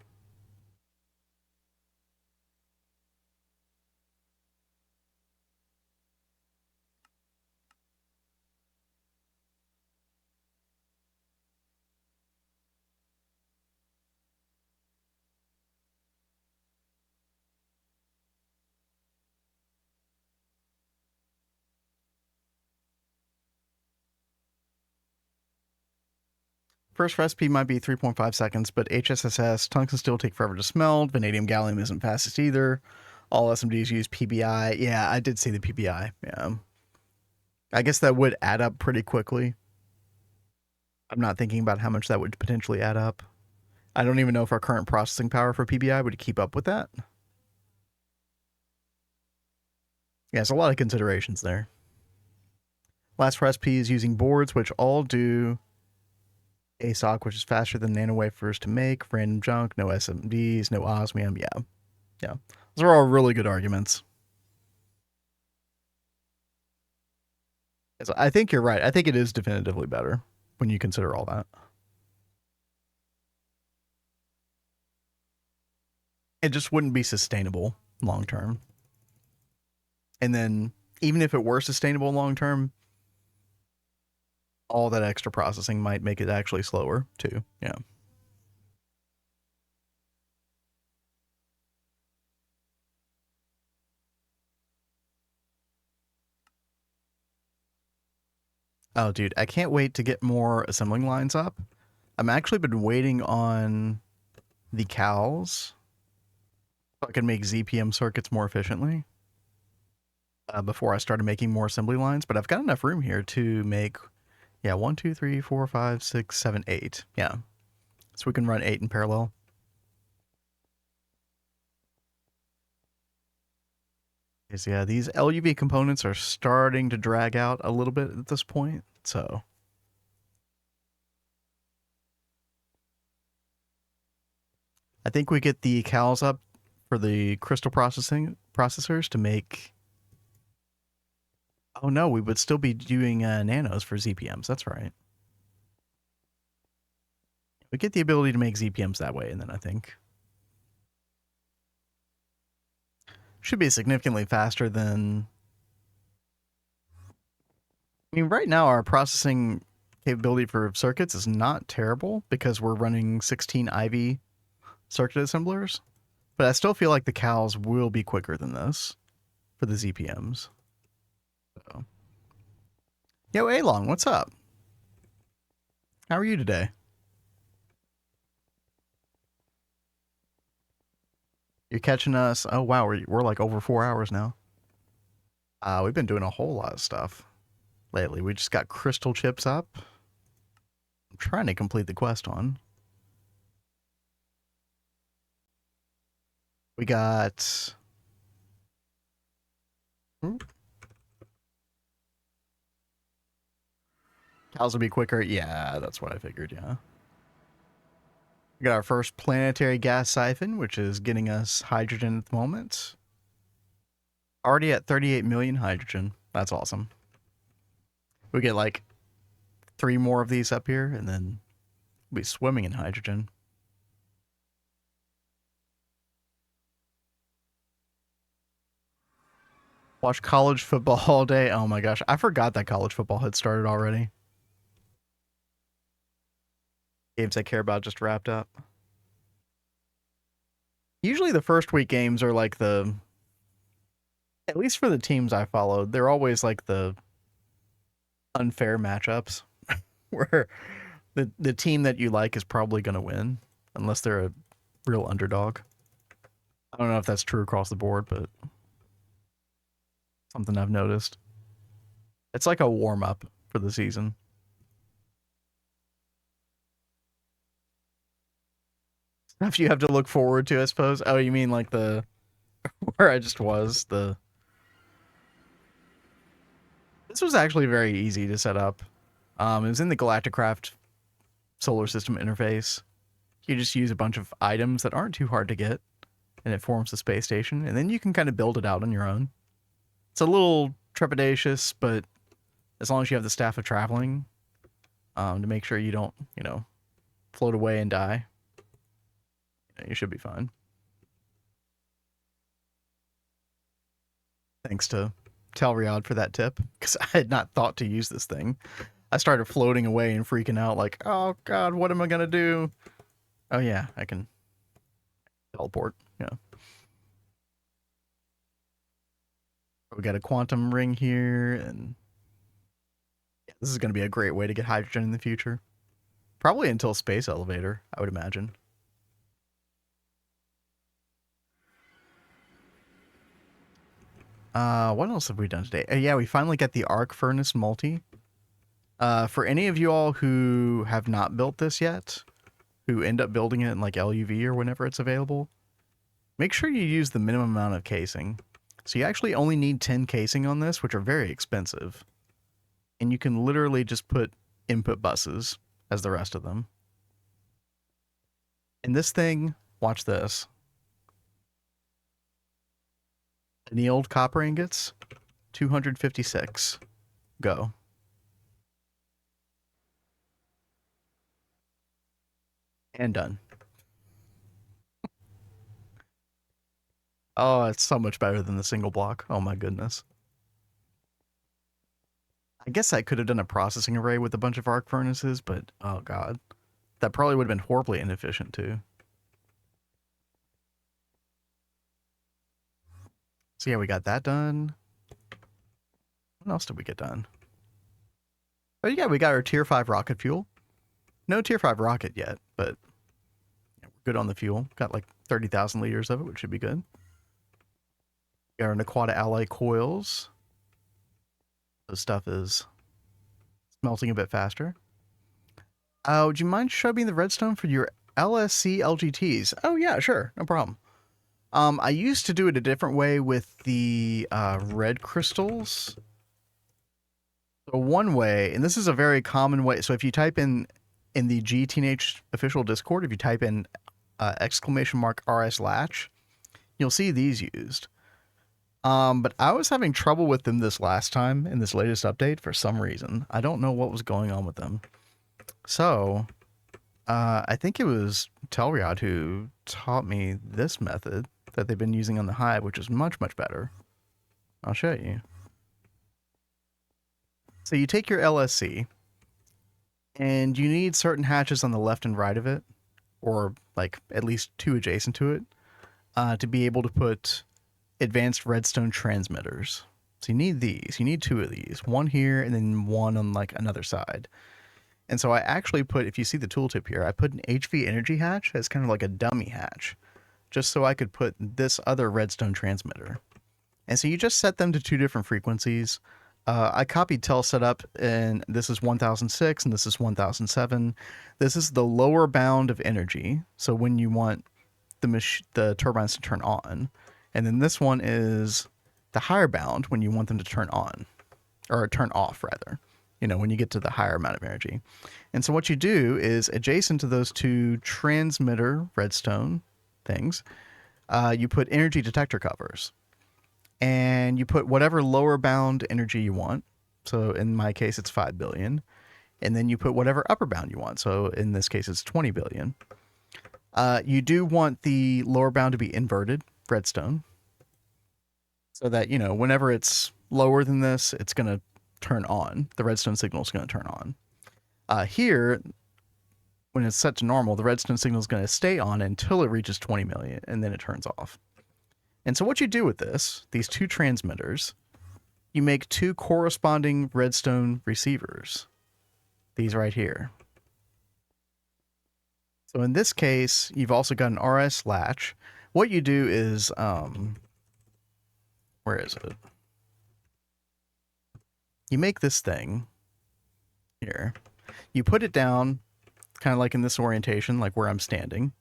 First recipe might be 3.5 seconds, but HSSS, tungsten steel take forever to smelt. Vanadium gallium isn't fastest either. All SMDs use PBI. Yeah, I did see the PBI. Yeah. I guess that would add up pretty quickly. I'm not thinking about how much that would potentially add up. I don't even know if our current processing power for PBI would keep up with that. Yeah, there's a lot of considerations there. Last recipe is using boards, which all do ASOC, which is faster than nanowafers to make, random junk, no SMDs, no osmium. Yeah. Yeah. Those are all really good arguments. So I think you're right. I think it is definitively better when you consider all that. It just wouldn't be sustainable long term. And then even if it were sustainable long term, all that extra processing might make it actually slower too. Yeah. Oh, dude, I can't wait to get more assembling lines up. I'm actually been waiting on the cows so I can make ZPM circuits more efficiently before I started making more assembly lines. But I've got enough room here to make, yeah, 1, 2, 3, 4, 5, 6, 7, 8. Yeah. So we can run 8 in parallel. So yeah, these LuV components are starting to drag out a little bit at this point. So I think we get the cows up for the crystal processors to make. Oh no, we would still be doing nanos for ZPMs. That's right. We get the ability to make ZPMs that way, and then I think should be significantly faster than. I mean, right now our processing capability for circuits is not terrible because we're running 16 Ivy circuit assemblers, but I still feel like the cows will be quicker than this for the ZPMs. So. Yo, Along, what's up? How are you today? You're catching us. Oh wow, we're like over 4 hours now. We've been doing a whole lot of stuff lately. We just got crystal chips up. I'm trying to complete the quest on. We got. Cows will be quicker. Yeah, that's what I figured. Yeah. We got our first planetary gas siphon, which is getting us hydrogen at the moment. Already at 38 million hydrogen. That's awesome. We get like 3 more of these up here, and then we'll be swimming in hydrogen. Watch college football all day. Oh my gosh, I forgot that college football had started already. Games I care about just wrapped up. Usually the first week games are like the, at least for the teams I followed, they're always like the unfair matchups where the team that you like is probably going to win unless they're a real underdog. I don't know if that's true across the board, but something I've noticed. It's like a warm up for the season. Stuff you have to look forward to, I suppose. Oh, you mean like the where I just was the. This was actually very easy to set up. It was in the Galacticraft solar system interface. You just use a bunch of items that aren't too hard to get, and it forms the space station, and then you can kind of build it out on your own. It's a little trepidatious, but as long as you have the staff of traveling, to make sure you don't, float away and die, you should be fine. Thanks to Telriad for that tip, because I had not thought to use this thing. I started floating away and freaking out, like, oh god, what am I gonna do? Oh yeah, I can teleport. Yeah. We got a quantum ring here, and yeah, this is gonna be a great way to get hydrogen in the future. Probably until space elevator, I would imagine. What else have we done today? Yeah, we finally got the arc furnace multi. For any of you all who have not built this yet, who end up building it in like LuV or whenever it's available, make sure you use the minimum amount of casing. So you actually only need 10 casing on this, which are very expensive. And you can literally just put input buses as the rest of them. And this thing, watch this. Annealed copper ingots, 256. Go. And done. Oh, it's so much better than the single block. Oh my goodness. I guess I could have done a processing array with a bunch of arc furnaces, but oh god. That probably would have been horribly inefficient too. So yeah, we got that done. What else did we get done? Oh yeah, we got our tier 5 rocket fuel. No tier 5 rocket yet, but yeah, we're good on the fuel. Got like 30,000 liters of it, which should be good. Got our Naquata alloy coils. This stuff is smelting a bit faster. Would you mind showing me the redstone for your LSC LGTs? Oh yeah, sure, no problem. I used to do it a different way with the red crystals. So one way, and this is a very common way. So if you type in the GTNH official Discord, if you type in !RS latch, you'll see these used. But I was having trouble with them this last time in this latest update for some reason. I don't know what was going on with them. So I think it was Telriad who taught me this method that they've been using on the Hive, which is much, much better. I'll show you. So you take your LSC, and you need certain hatches on the left and right of it, or like at least 2 adjacent to it, to be able to put advanced redstone transmitters. So you need these. You need 2 of these. One here and then one on like another side. And so I actually put, if you see the tooltip here, I put an HV energy hatch as kind of like a dummy hatch, just so I could put this other redstone transmitter. And so you just set them to 2 different frequencies. I copied tel setup, and this is 1006 and this is 1007. This is the lower bound of energy, so when you want the turbines to turn on. And then this one is the higher bound when you want them to turn on, or turn off rather, when you get to the higher amount of energy. And so what you do is adjacent to those 2 transmitter redstone things, you put energy detector covers. And you put whatever lower bound energy you want. So in my case, it's 5 billion. And then you put whatever upper bound you want. So in this case, it's 20 billion. You do want the lower bound to be inverted redstone, so that, whenever it's lower than this, it's going to turn on. The redstone signal is going to turn on. Here, when it's set to normal, the redstone signal is going to stay on until it reaches 20 million, and then it turns off. And so what you do with these 2 transmitters, you make 2 corresponding redstone receivers. These right here. So in this case, you've also got an RS latch. What you do is, where is it? You make this thing here. You put it down, kind of like in this orientation, like where I'm standing.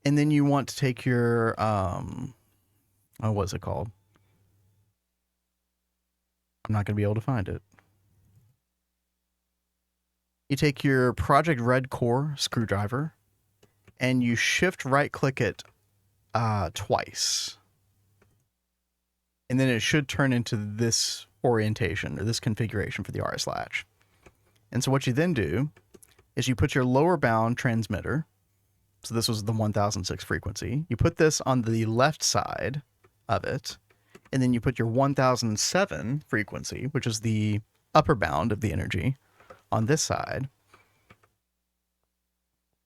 And then you want to take your, what's it called? I'm not going to be able to find it. You take your Project Red Core screwdriver and you shift right click it twice. And then it should turn into this orientation or this configuration for the RS latch. And so what you then do is you put your lower bound transmitter. So this was the 1006 frequency. You put this on the left side of it, and then you put your 1007 frequency, which is the upper bound of the energy, on this side.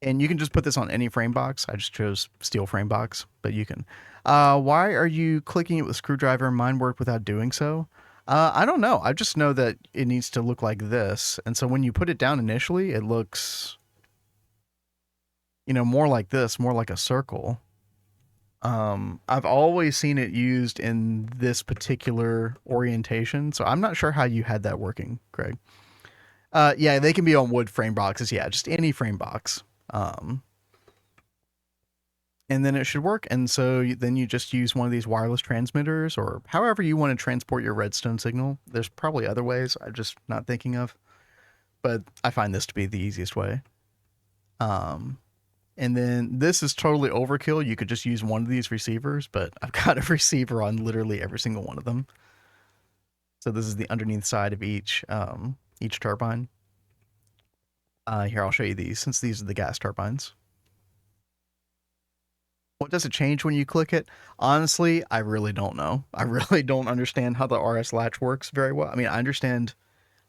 And you can just put this on any frame box. I just chose steel frame box, but you can. Why are you clicking it with a screwdriver? Mine worked without doing so. I don't know. I just know that it needs to look like this. And so when you put it down initially, it looks, more like this, more like a circle. I've always seen it used in this particular orientation, so I'm not sure how you had that working, Greg. Yeah, they can be on wood frame boxes. Yeah, just any frame box. And then it should work. And so then you just use one of these wireless transmitters, or however you want to transport your redstone signal. There's probably other ways I'm just not thinking of, but I find this to be the easiest way. And then this is totally overkill. You could just use one of these receivers, but I've got a receiver on literally every single one of them. So this is the underneath side of each turbine. Here, I'll show you these, since these are the gas turbines. What does it change when you click it? Honestly, I really don't know. I really don't understand how the RS latch works very well. I mean, I understand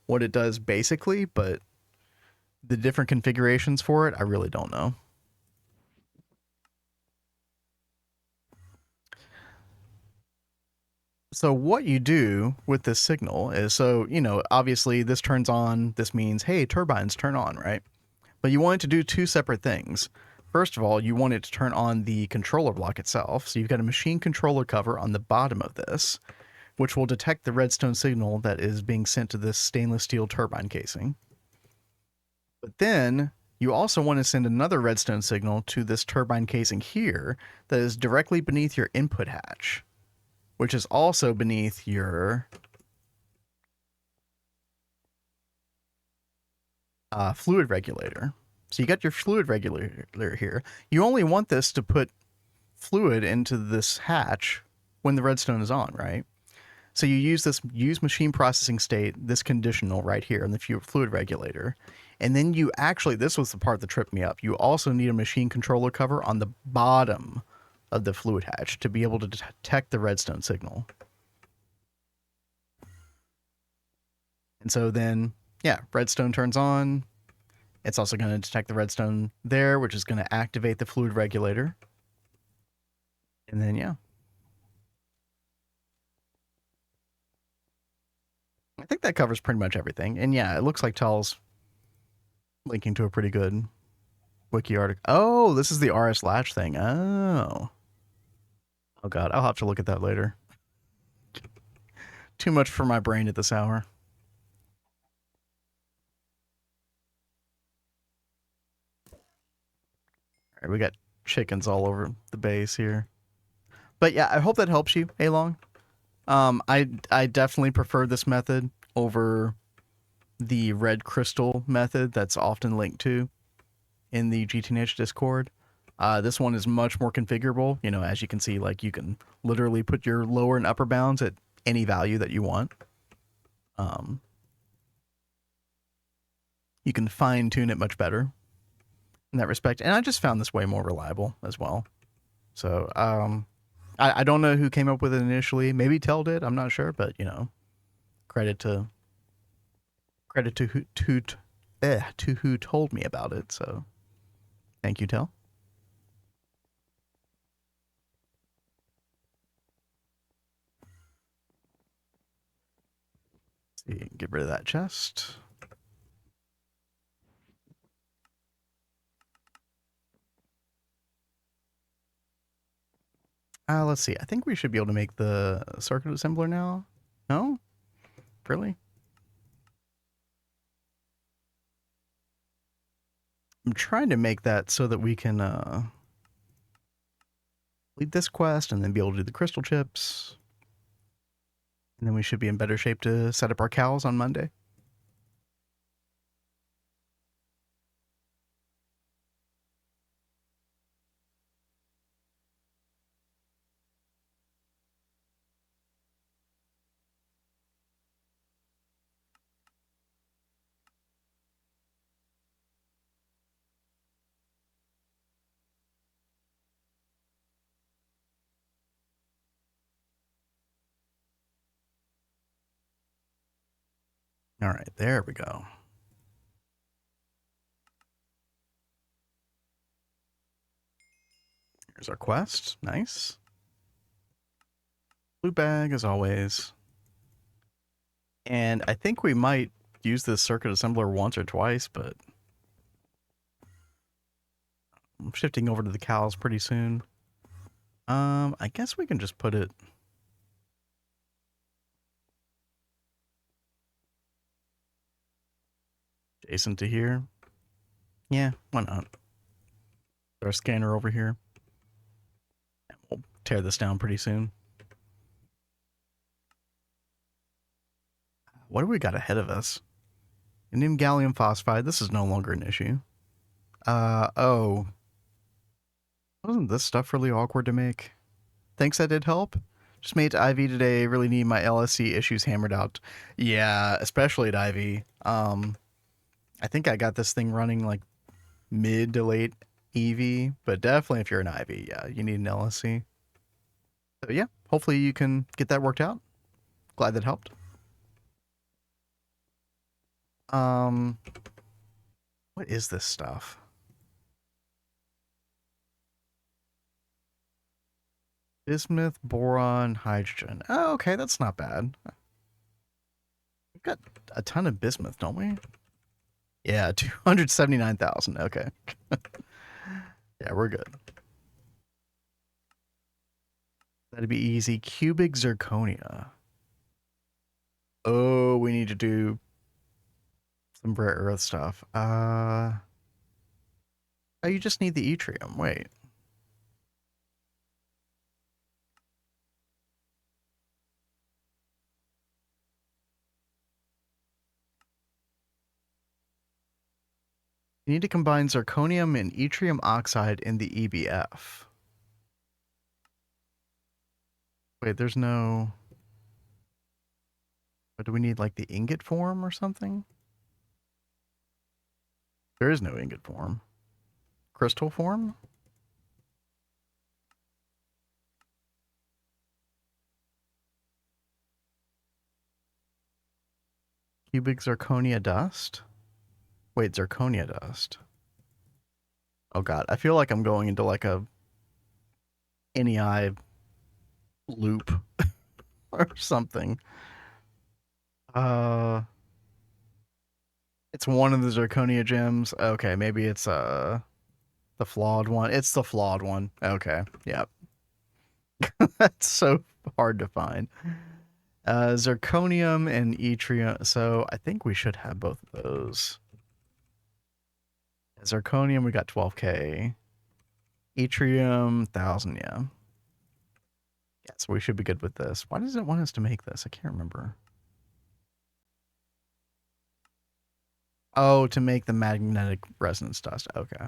what it does basically, but the different configurations for it, I really don't know. So what you do with this signal is, so, you know, obviously this turns on, this means, hey, turbines turn on, right? But you want it to do two separate things. First of all, you want it to turn on the controller block itself. So you've got a machine controller cover on the bottom of this, which will detect the redstone signal that is being sent to this stainless steel turbine casing. But then you also want to send another redstone signal to this turbine casing here that is directly beneath your input hatch, which is also beneath your fluid regulator. So you got your fluid regulator here. You only want this to put fluid into this hatch when the redstone is on, right? So you use this use machine processing state, this conditional right here in the fluid regulator. And then you actually, this was the part that tripped me up. You also need a machine controller cover on the bottom of the fluid hatch to be able to detect the redstone signal. And so then, yeah, redstone turns on. It's also going to detect the redstone there, which is going to activate the fluid regulator. And then, yeah. I think that covers pretty much everything. And yeah, it looks like Tel's linking to a pretty good wiki article. Oh, this is the RS latch thing. Oh. Oh, God. I'll have to look at that later. Too much for my brain at this hour. All right, we got chickens all over the base here. But yeah, I hope that helps you, Along. I definitely prefer this method over the red crystal method that's often linked to in the GTNH Discord. This one is much more configurable. You know, as you can see, like you can literally put your lower and upper bounds at any value that you want. You can fine tune it much better in that respect. And I just found this way more reliable as well. So I don't know who came up with it initially. Maybe Tel did. I'm not sure, but you know, credit to who told me about it. So thank you, Tel. Let's see, get rid of that chest. Let's see. I think we should be able to make the circuit assembler now. No? Really? I'm trying to make that so that we can lead this quest and then be able to do the crystal chips. And then we should be in better shape to set up our cows on Monday. All right, there we go. Here's our quest. Nice. Blue bag as always. And I think we might use this circuit assembler once or twice, but I'm shifting over to the cows pretty soon. I guess we can just put it adjacent to here. Yeah, why not? Our scanner over here. And we'll tear this down pretty soon. What do we got ahead of us? Indium gallium phosphide. This is no longer an issue. Oh. Wasn't this stuff really awkward to make? Thanks, that did help. Just made it to IV today. Really need my LSC issues hammered out. Yeah, especially at IV. I think I got this thing running like mid to late EV, but definitely if you're an IV, yeah, you need an LSC. So yeah, hopefully you can get that worked out. Glad that helped. Um, what is this stuff? Bismuth, boron, hydrogen. Oh, okay, that's not bad. We've got a ton of bismuth, don't we? Yeah, 279,000. Okay. Yeah, we're good. That'd be easy. Cubic zirconia. Oh, we need to do some rare earth stuff. Oh, you just need the yttrium. Wait. You need to combine zirconium and yttrium oxide in the EBF. Wait, there's no... But do we need like the ingot form or something? There is no ingot form. Crystal form? Cubic zirconia dust? Wait, zirconia dust. Oh god, I feel like I'm going into like a NEI loop or something. Uh, it's one of the zirconia gems. Okay, maybe it's the flawed one. It's the flawed one. Okay, yep. That's so hard to find. Zirconium and yttrium. So I think we should have both of those. Zirconium, we got 12K. Yttrium, 1,000, yeah. Yeah, so we should be good with this. Why does it want us to make this? I can't remember. Oh, to make the magnetic resonance dust. Okay.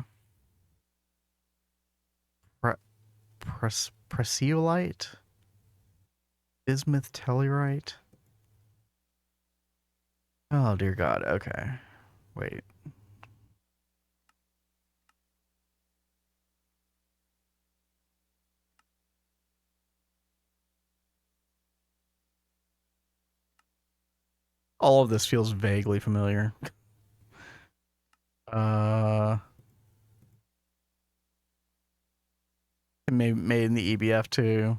Presiolite? Bismuth tellurite? Oh, dear God. Okay. Wait. All of this feels vaguely familiar. Uh, made in the EBF too.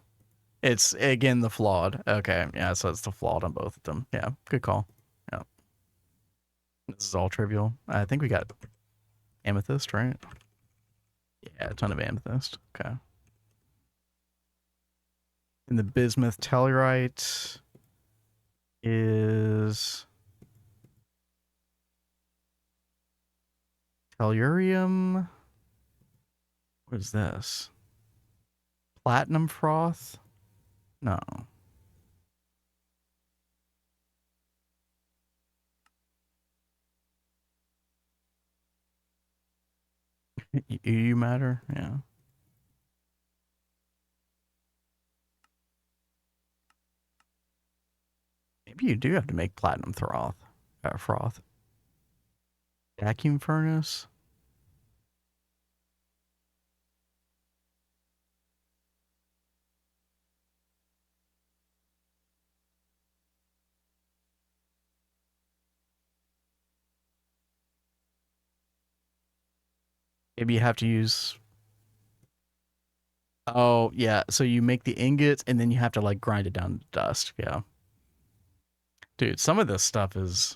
It's again the flawed. Okay, yeah, so it's the flawed on both of them. Yeah, good call. Yeah, this is all trivial. I think we got amethyst, right? Yeah, a ton of amethyst. Okay. And the bismuth tellurite is tellurium. What is this? Platinum froth? No. EU matter? Yeah. Maybe you do have to make platinum froth. Vacuum furnace? Maybe you have to use... Oh, yeah. So you make the ingots and then you have to like grind it down to dust. Yeah. Dude, some of this stuff is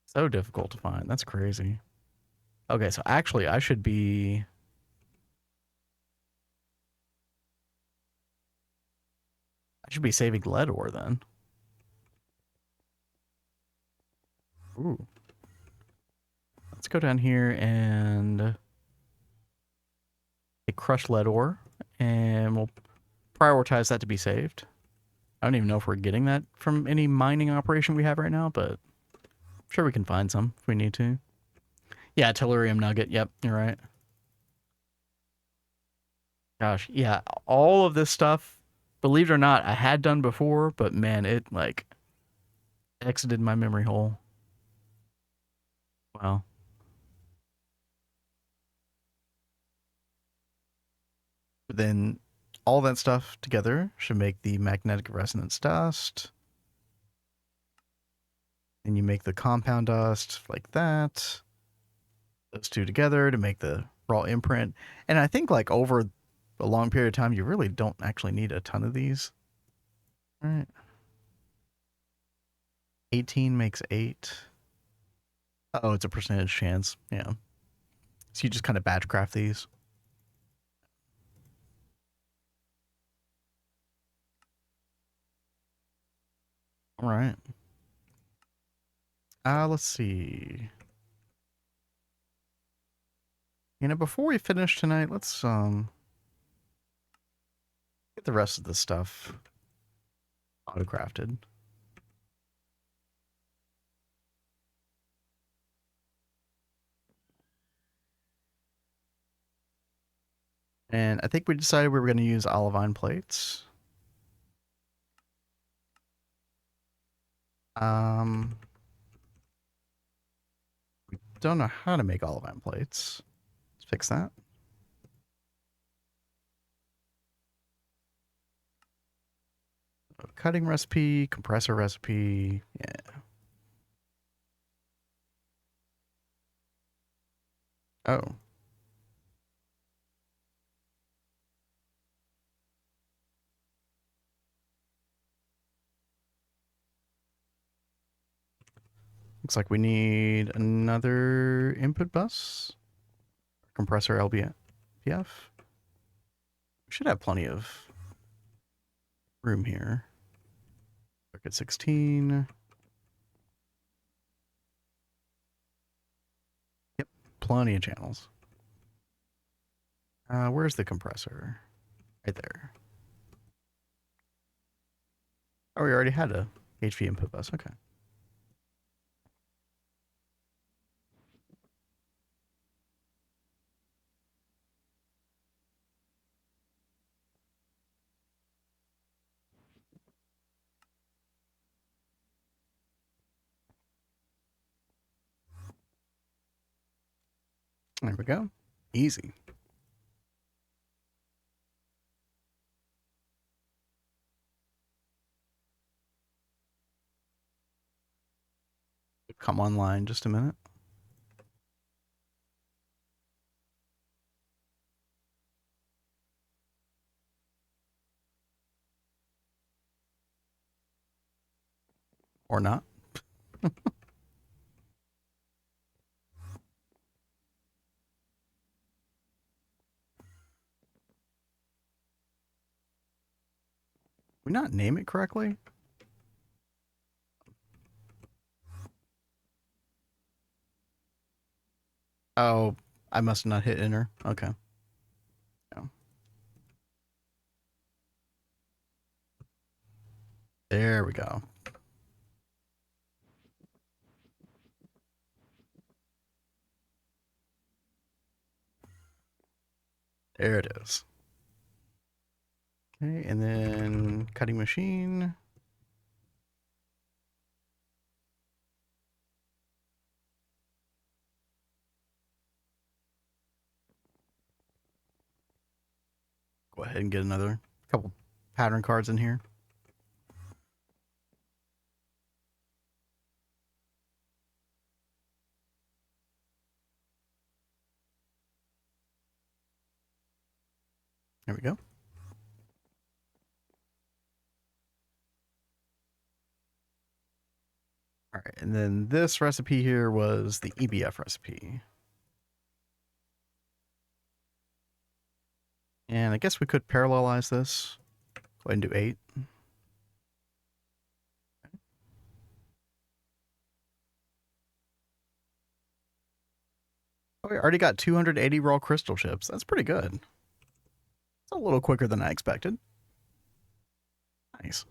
so difficult to find. That's crazy. Okay, so actually I should be... saving lead ore then. Ooh. Let's go down here and crush lead ore, and we'll prioritize that to be saved. I don't even know if we're getting that from any mining operation we have right now, but I'm sure we can find some if we need to. Yeah, tellurium nugget. Yep, you're right. Gosh, yeah, all of this stuff, believe it or not, I had done before, but man, it like exited my memory hole. Wow. But then all that stuff together should make the magnetic resonance dust. And you make the compound dust like that. Those two together to make the raw imprint. And I think like over a long period of time, you really don't actually need a ton of these. All right. 18 makes 8. Oh, it's a percentage chance. Yeah. So you just kind of batch craft these. All right. Let's see. Before we finish tonight, let's get the rest of the stuff auto-crafted. And I think we decided we were going to use olivine plates. We don't know how to make olivine plates. Let's fix that. Cutting recipe, compressor recipe. Yeah. Oh. Looks like we need another input bus. Compressor LBF. We should have plenty of room here. Circuit 16. Yep, plenty of channels. Where's the compressor? Right there. Oh, we already had a HV input bus. Okay. There we go. Easy. Come online just a minute. Or not. We not name it correctly? Oh, I must not hit enter. Okay. No. There we go. There it is. Okay, and then cutting machine. Go ahead and get another couple pattern cards in here. There we go. All right, and then this recipe here was the EBF recipe. And I guess we could parallelize this. Go ahead and do 8. Oh, we already got 280 raw crystal chips. That's pretty good. It's a little quicker than I expected. Nice.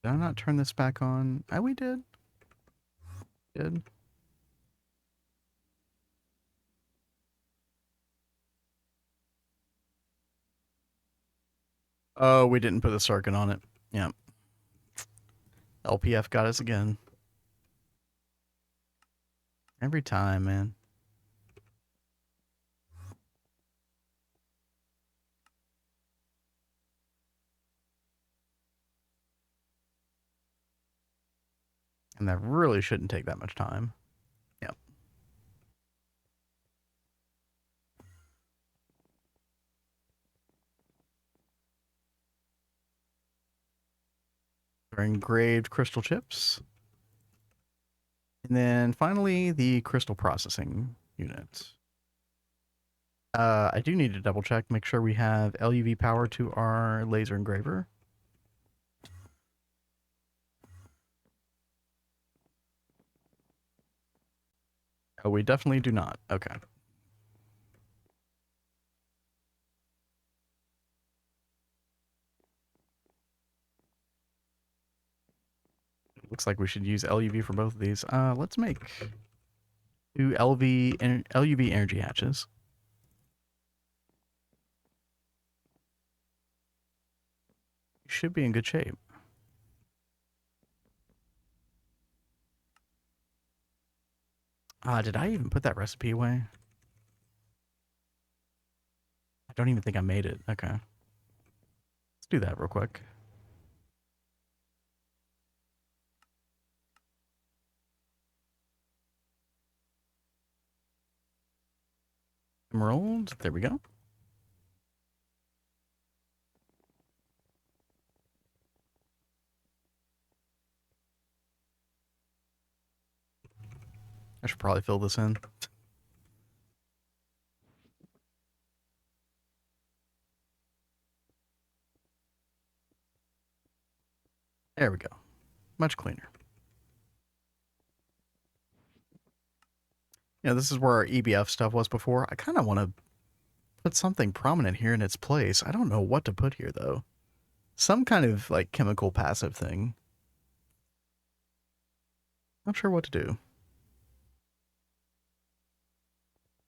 Did I not turn this back on? Oh, we did. Good. Oh, we didn't put the circuit on it. Yeah. LPF got us again. Every time, man. And that really shouldn't take that much time. Yep. Our engraved crystal chips. And then finally, the crystal processing unit. I do need to double check, make sure we have LUV power to our laser engraver. Oh, we definitely do not. Okay. Looks like we should use LUV for both of these. Let's make 2 LUV energy hatches. You should be in good shape. Did I even put that recipe away? I don't even think I made it. Okay. Let's do that real quick. Emerald. There we go. I should probably fill this in. There we go. Much cleaner. Yeah, this is where our EBF stuff was before. I kind of want to put something prominent here in its place. I don't know what to put here, though. Some kind of, like, chemical passive thing. Not sure what to do.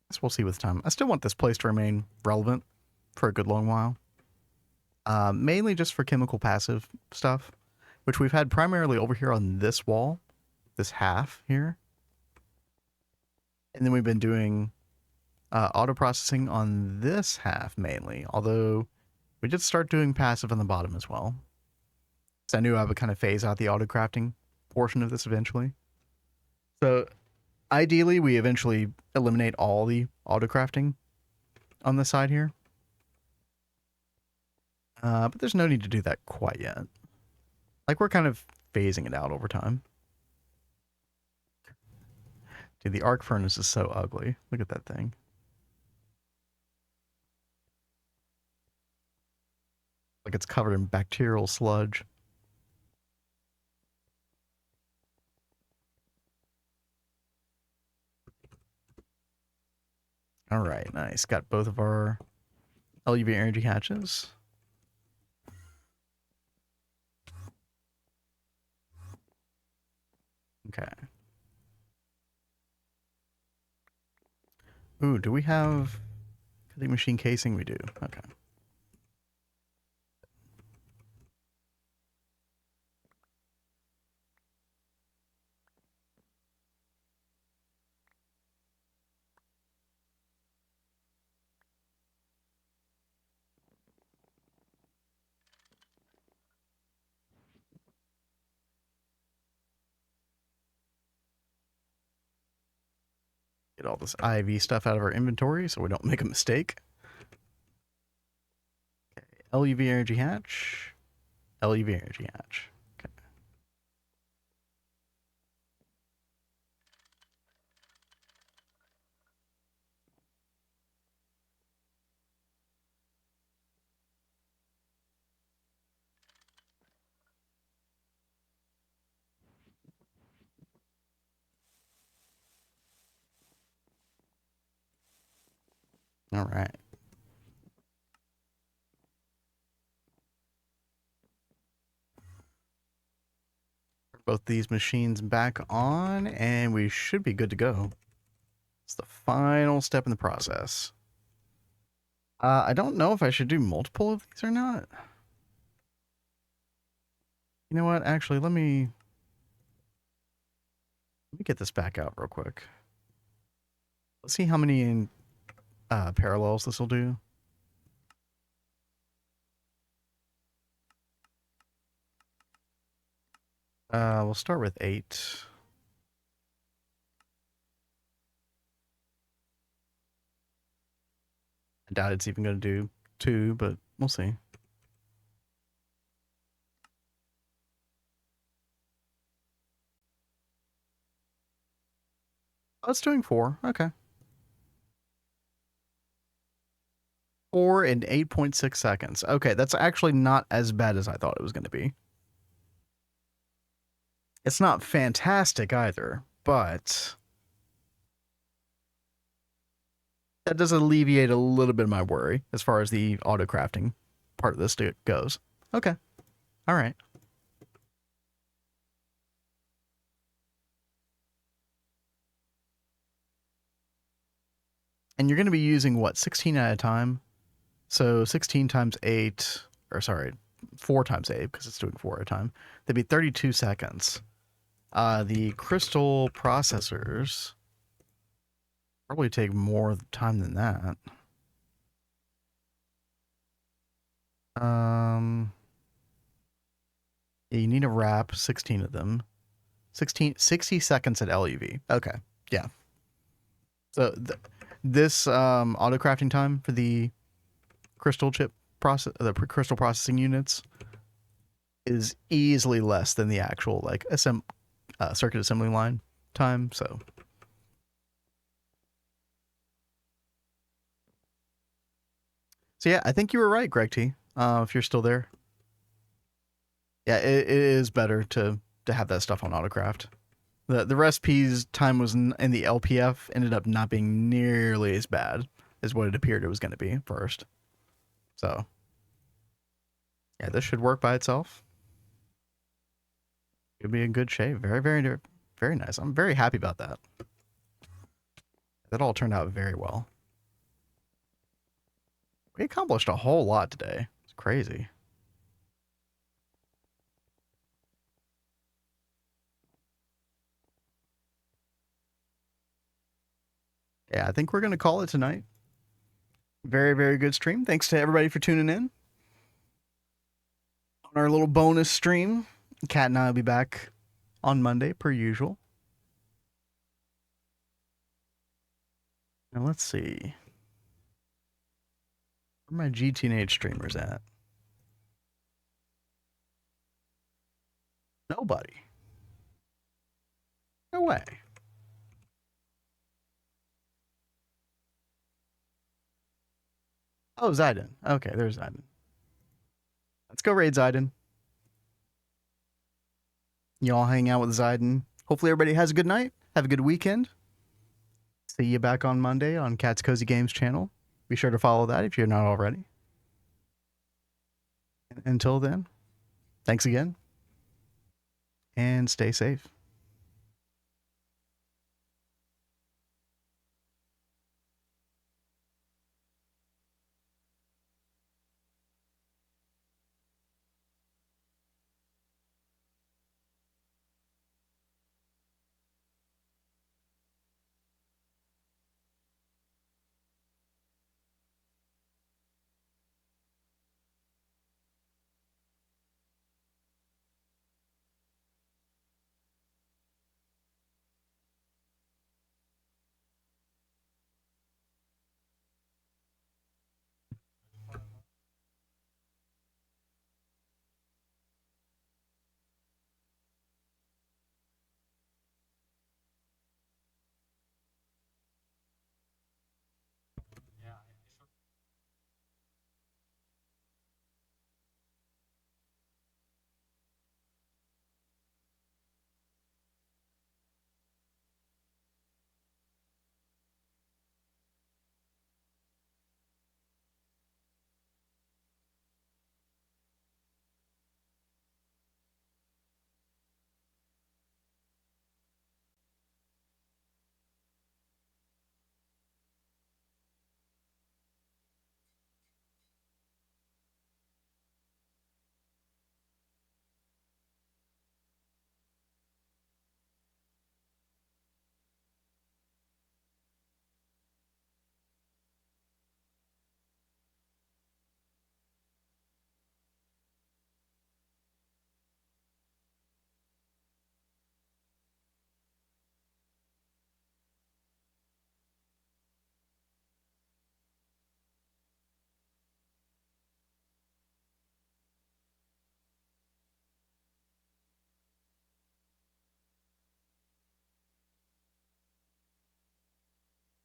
Guess we'll see with time. I still want this place to remain relevant for a good long while. Mainly just for chemical passive stuff, which we've had primarily over here on this wall, this half here. And then we've been doing auto processing on this half mainly, although we did start doing passive on the bottom as well. So I knew I would kind of phase out the auto crafting portion of this eventually. So ideally, we eventually eliminate all the auto crafting on the side here. But there's no need to do that quite yet. Like, we're kind of phasing it out over time. Dude, the arc furnace is so ugly. Look at that thing. Like, it's covered in bacterial sludge. All right, nice. Got both of our LUV energy hatches. Okay. Ooh, do we have cutting machine casing? We do. Okay. Get all this IV stuff out of our inventory so we don't make a mistake. Okay. LUV energy hatch. LUV energy hatch. Okay. All right. both these machines back on, and we should be good to go. It's the final step in the process. I don't know if I should do multiple of these or not. You know what? Actually, let me get this back out real quick. Let's see how many in parallels this will do. We'll start with 8. I doubt it's even going to do 2, but we'll see. Oh, it's doing 4. Okay. 4 in 8.6 seconds. Okay, that's actually not as bad as I thought it was going to be. It's not fantastic either, but that does alleviate a little bit of my worry as far as the auto crafting part of this goes. Okay. All right. And you're going to be using what, 16 at a time? So 16 times 8, or sorry, 4 times 8, because it's doing 4 at a time. That'd be 32 seconds. The crystal processors probably take more time than that. Yeah, you need to wrap 16 of them. 60 seconds at LuV. Okay, yeah. So this auto crafting time for the crystal chip the crystal processing units is easily less than the actual like circuit assembly line time. So yeah, I think you were right, Gregtech. If you're still there, yeah, it is better to have that stuff on autocraft. The recipe's time was in the LPF ended up not being nearly as bad as what it appeared it was going to be first. So yeah, this should work by itself. It'll be in good shape. Very, very, very nice. I'm very happy about that. That all turned out very well. We accomplished a whole lot today. It's crazy. Yeah, I think we're going to call it tonight. Very, very good stream. Thanks to everybody for tuning in. On our little bonus stream, Kat and I will be back on Monday, per usual. Now, let's see. Where are my GTNH streamers at? Nobody. No way. Oh, Zayden. Okay, there's Zayden. Let's go raid Zayden. You all hang out with Zayden. Hopefully everybody has a good night. Have a good weekend. See you back on Monday on CatsCozyGames channel. Be sure to follow that if you're not already. Until then, thanks again. And stay safe.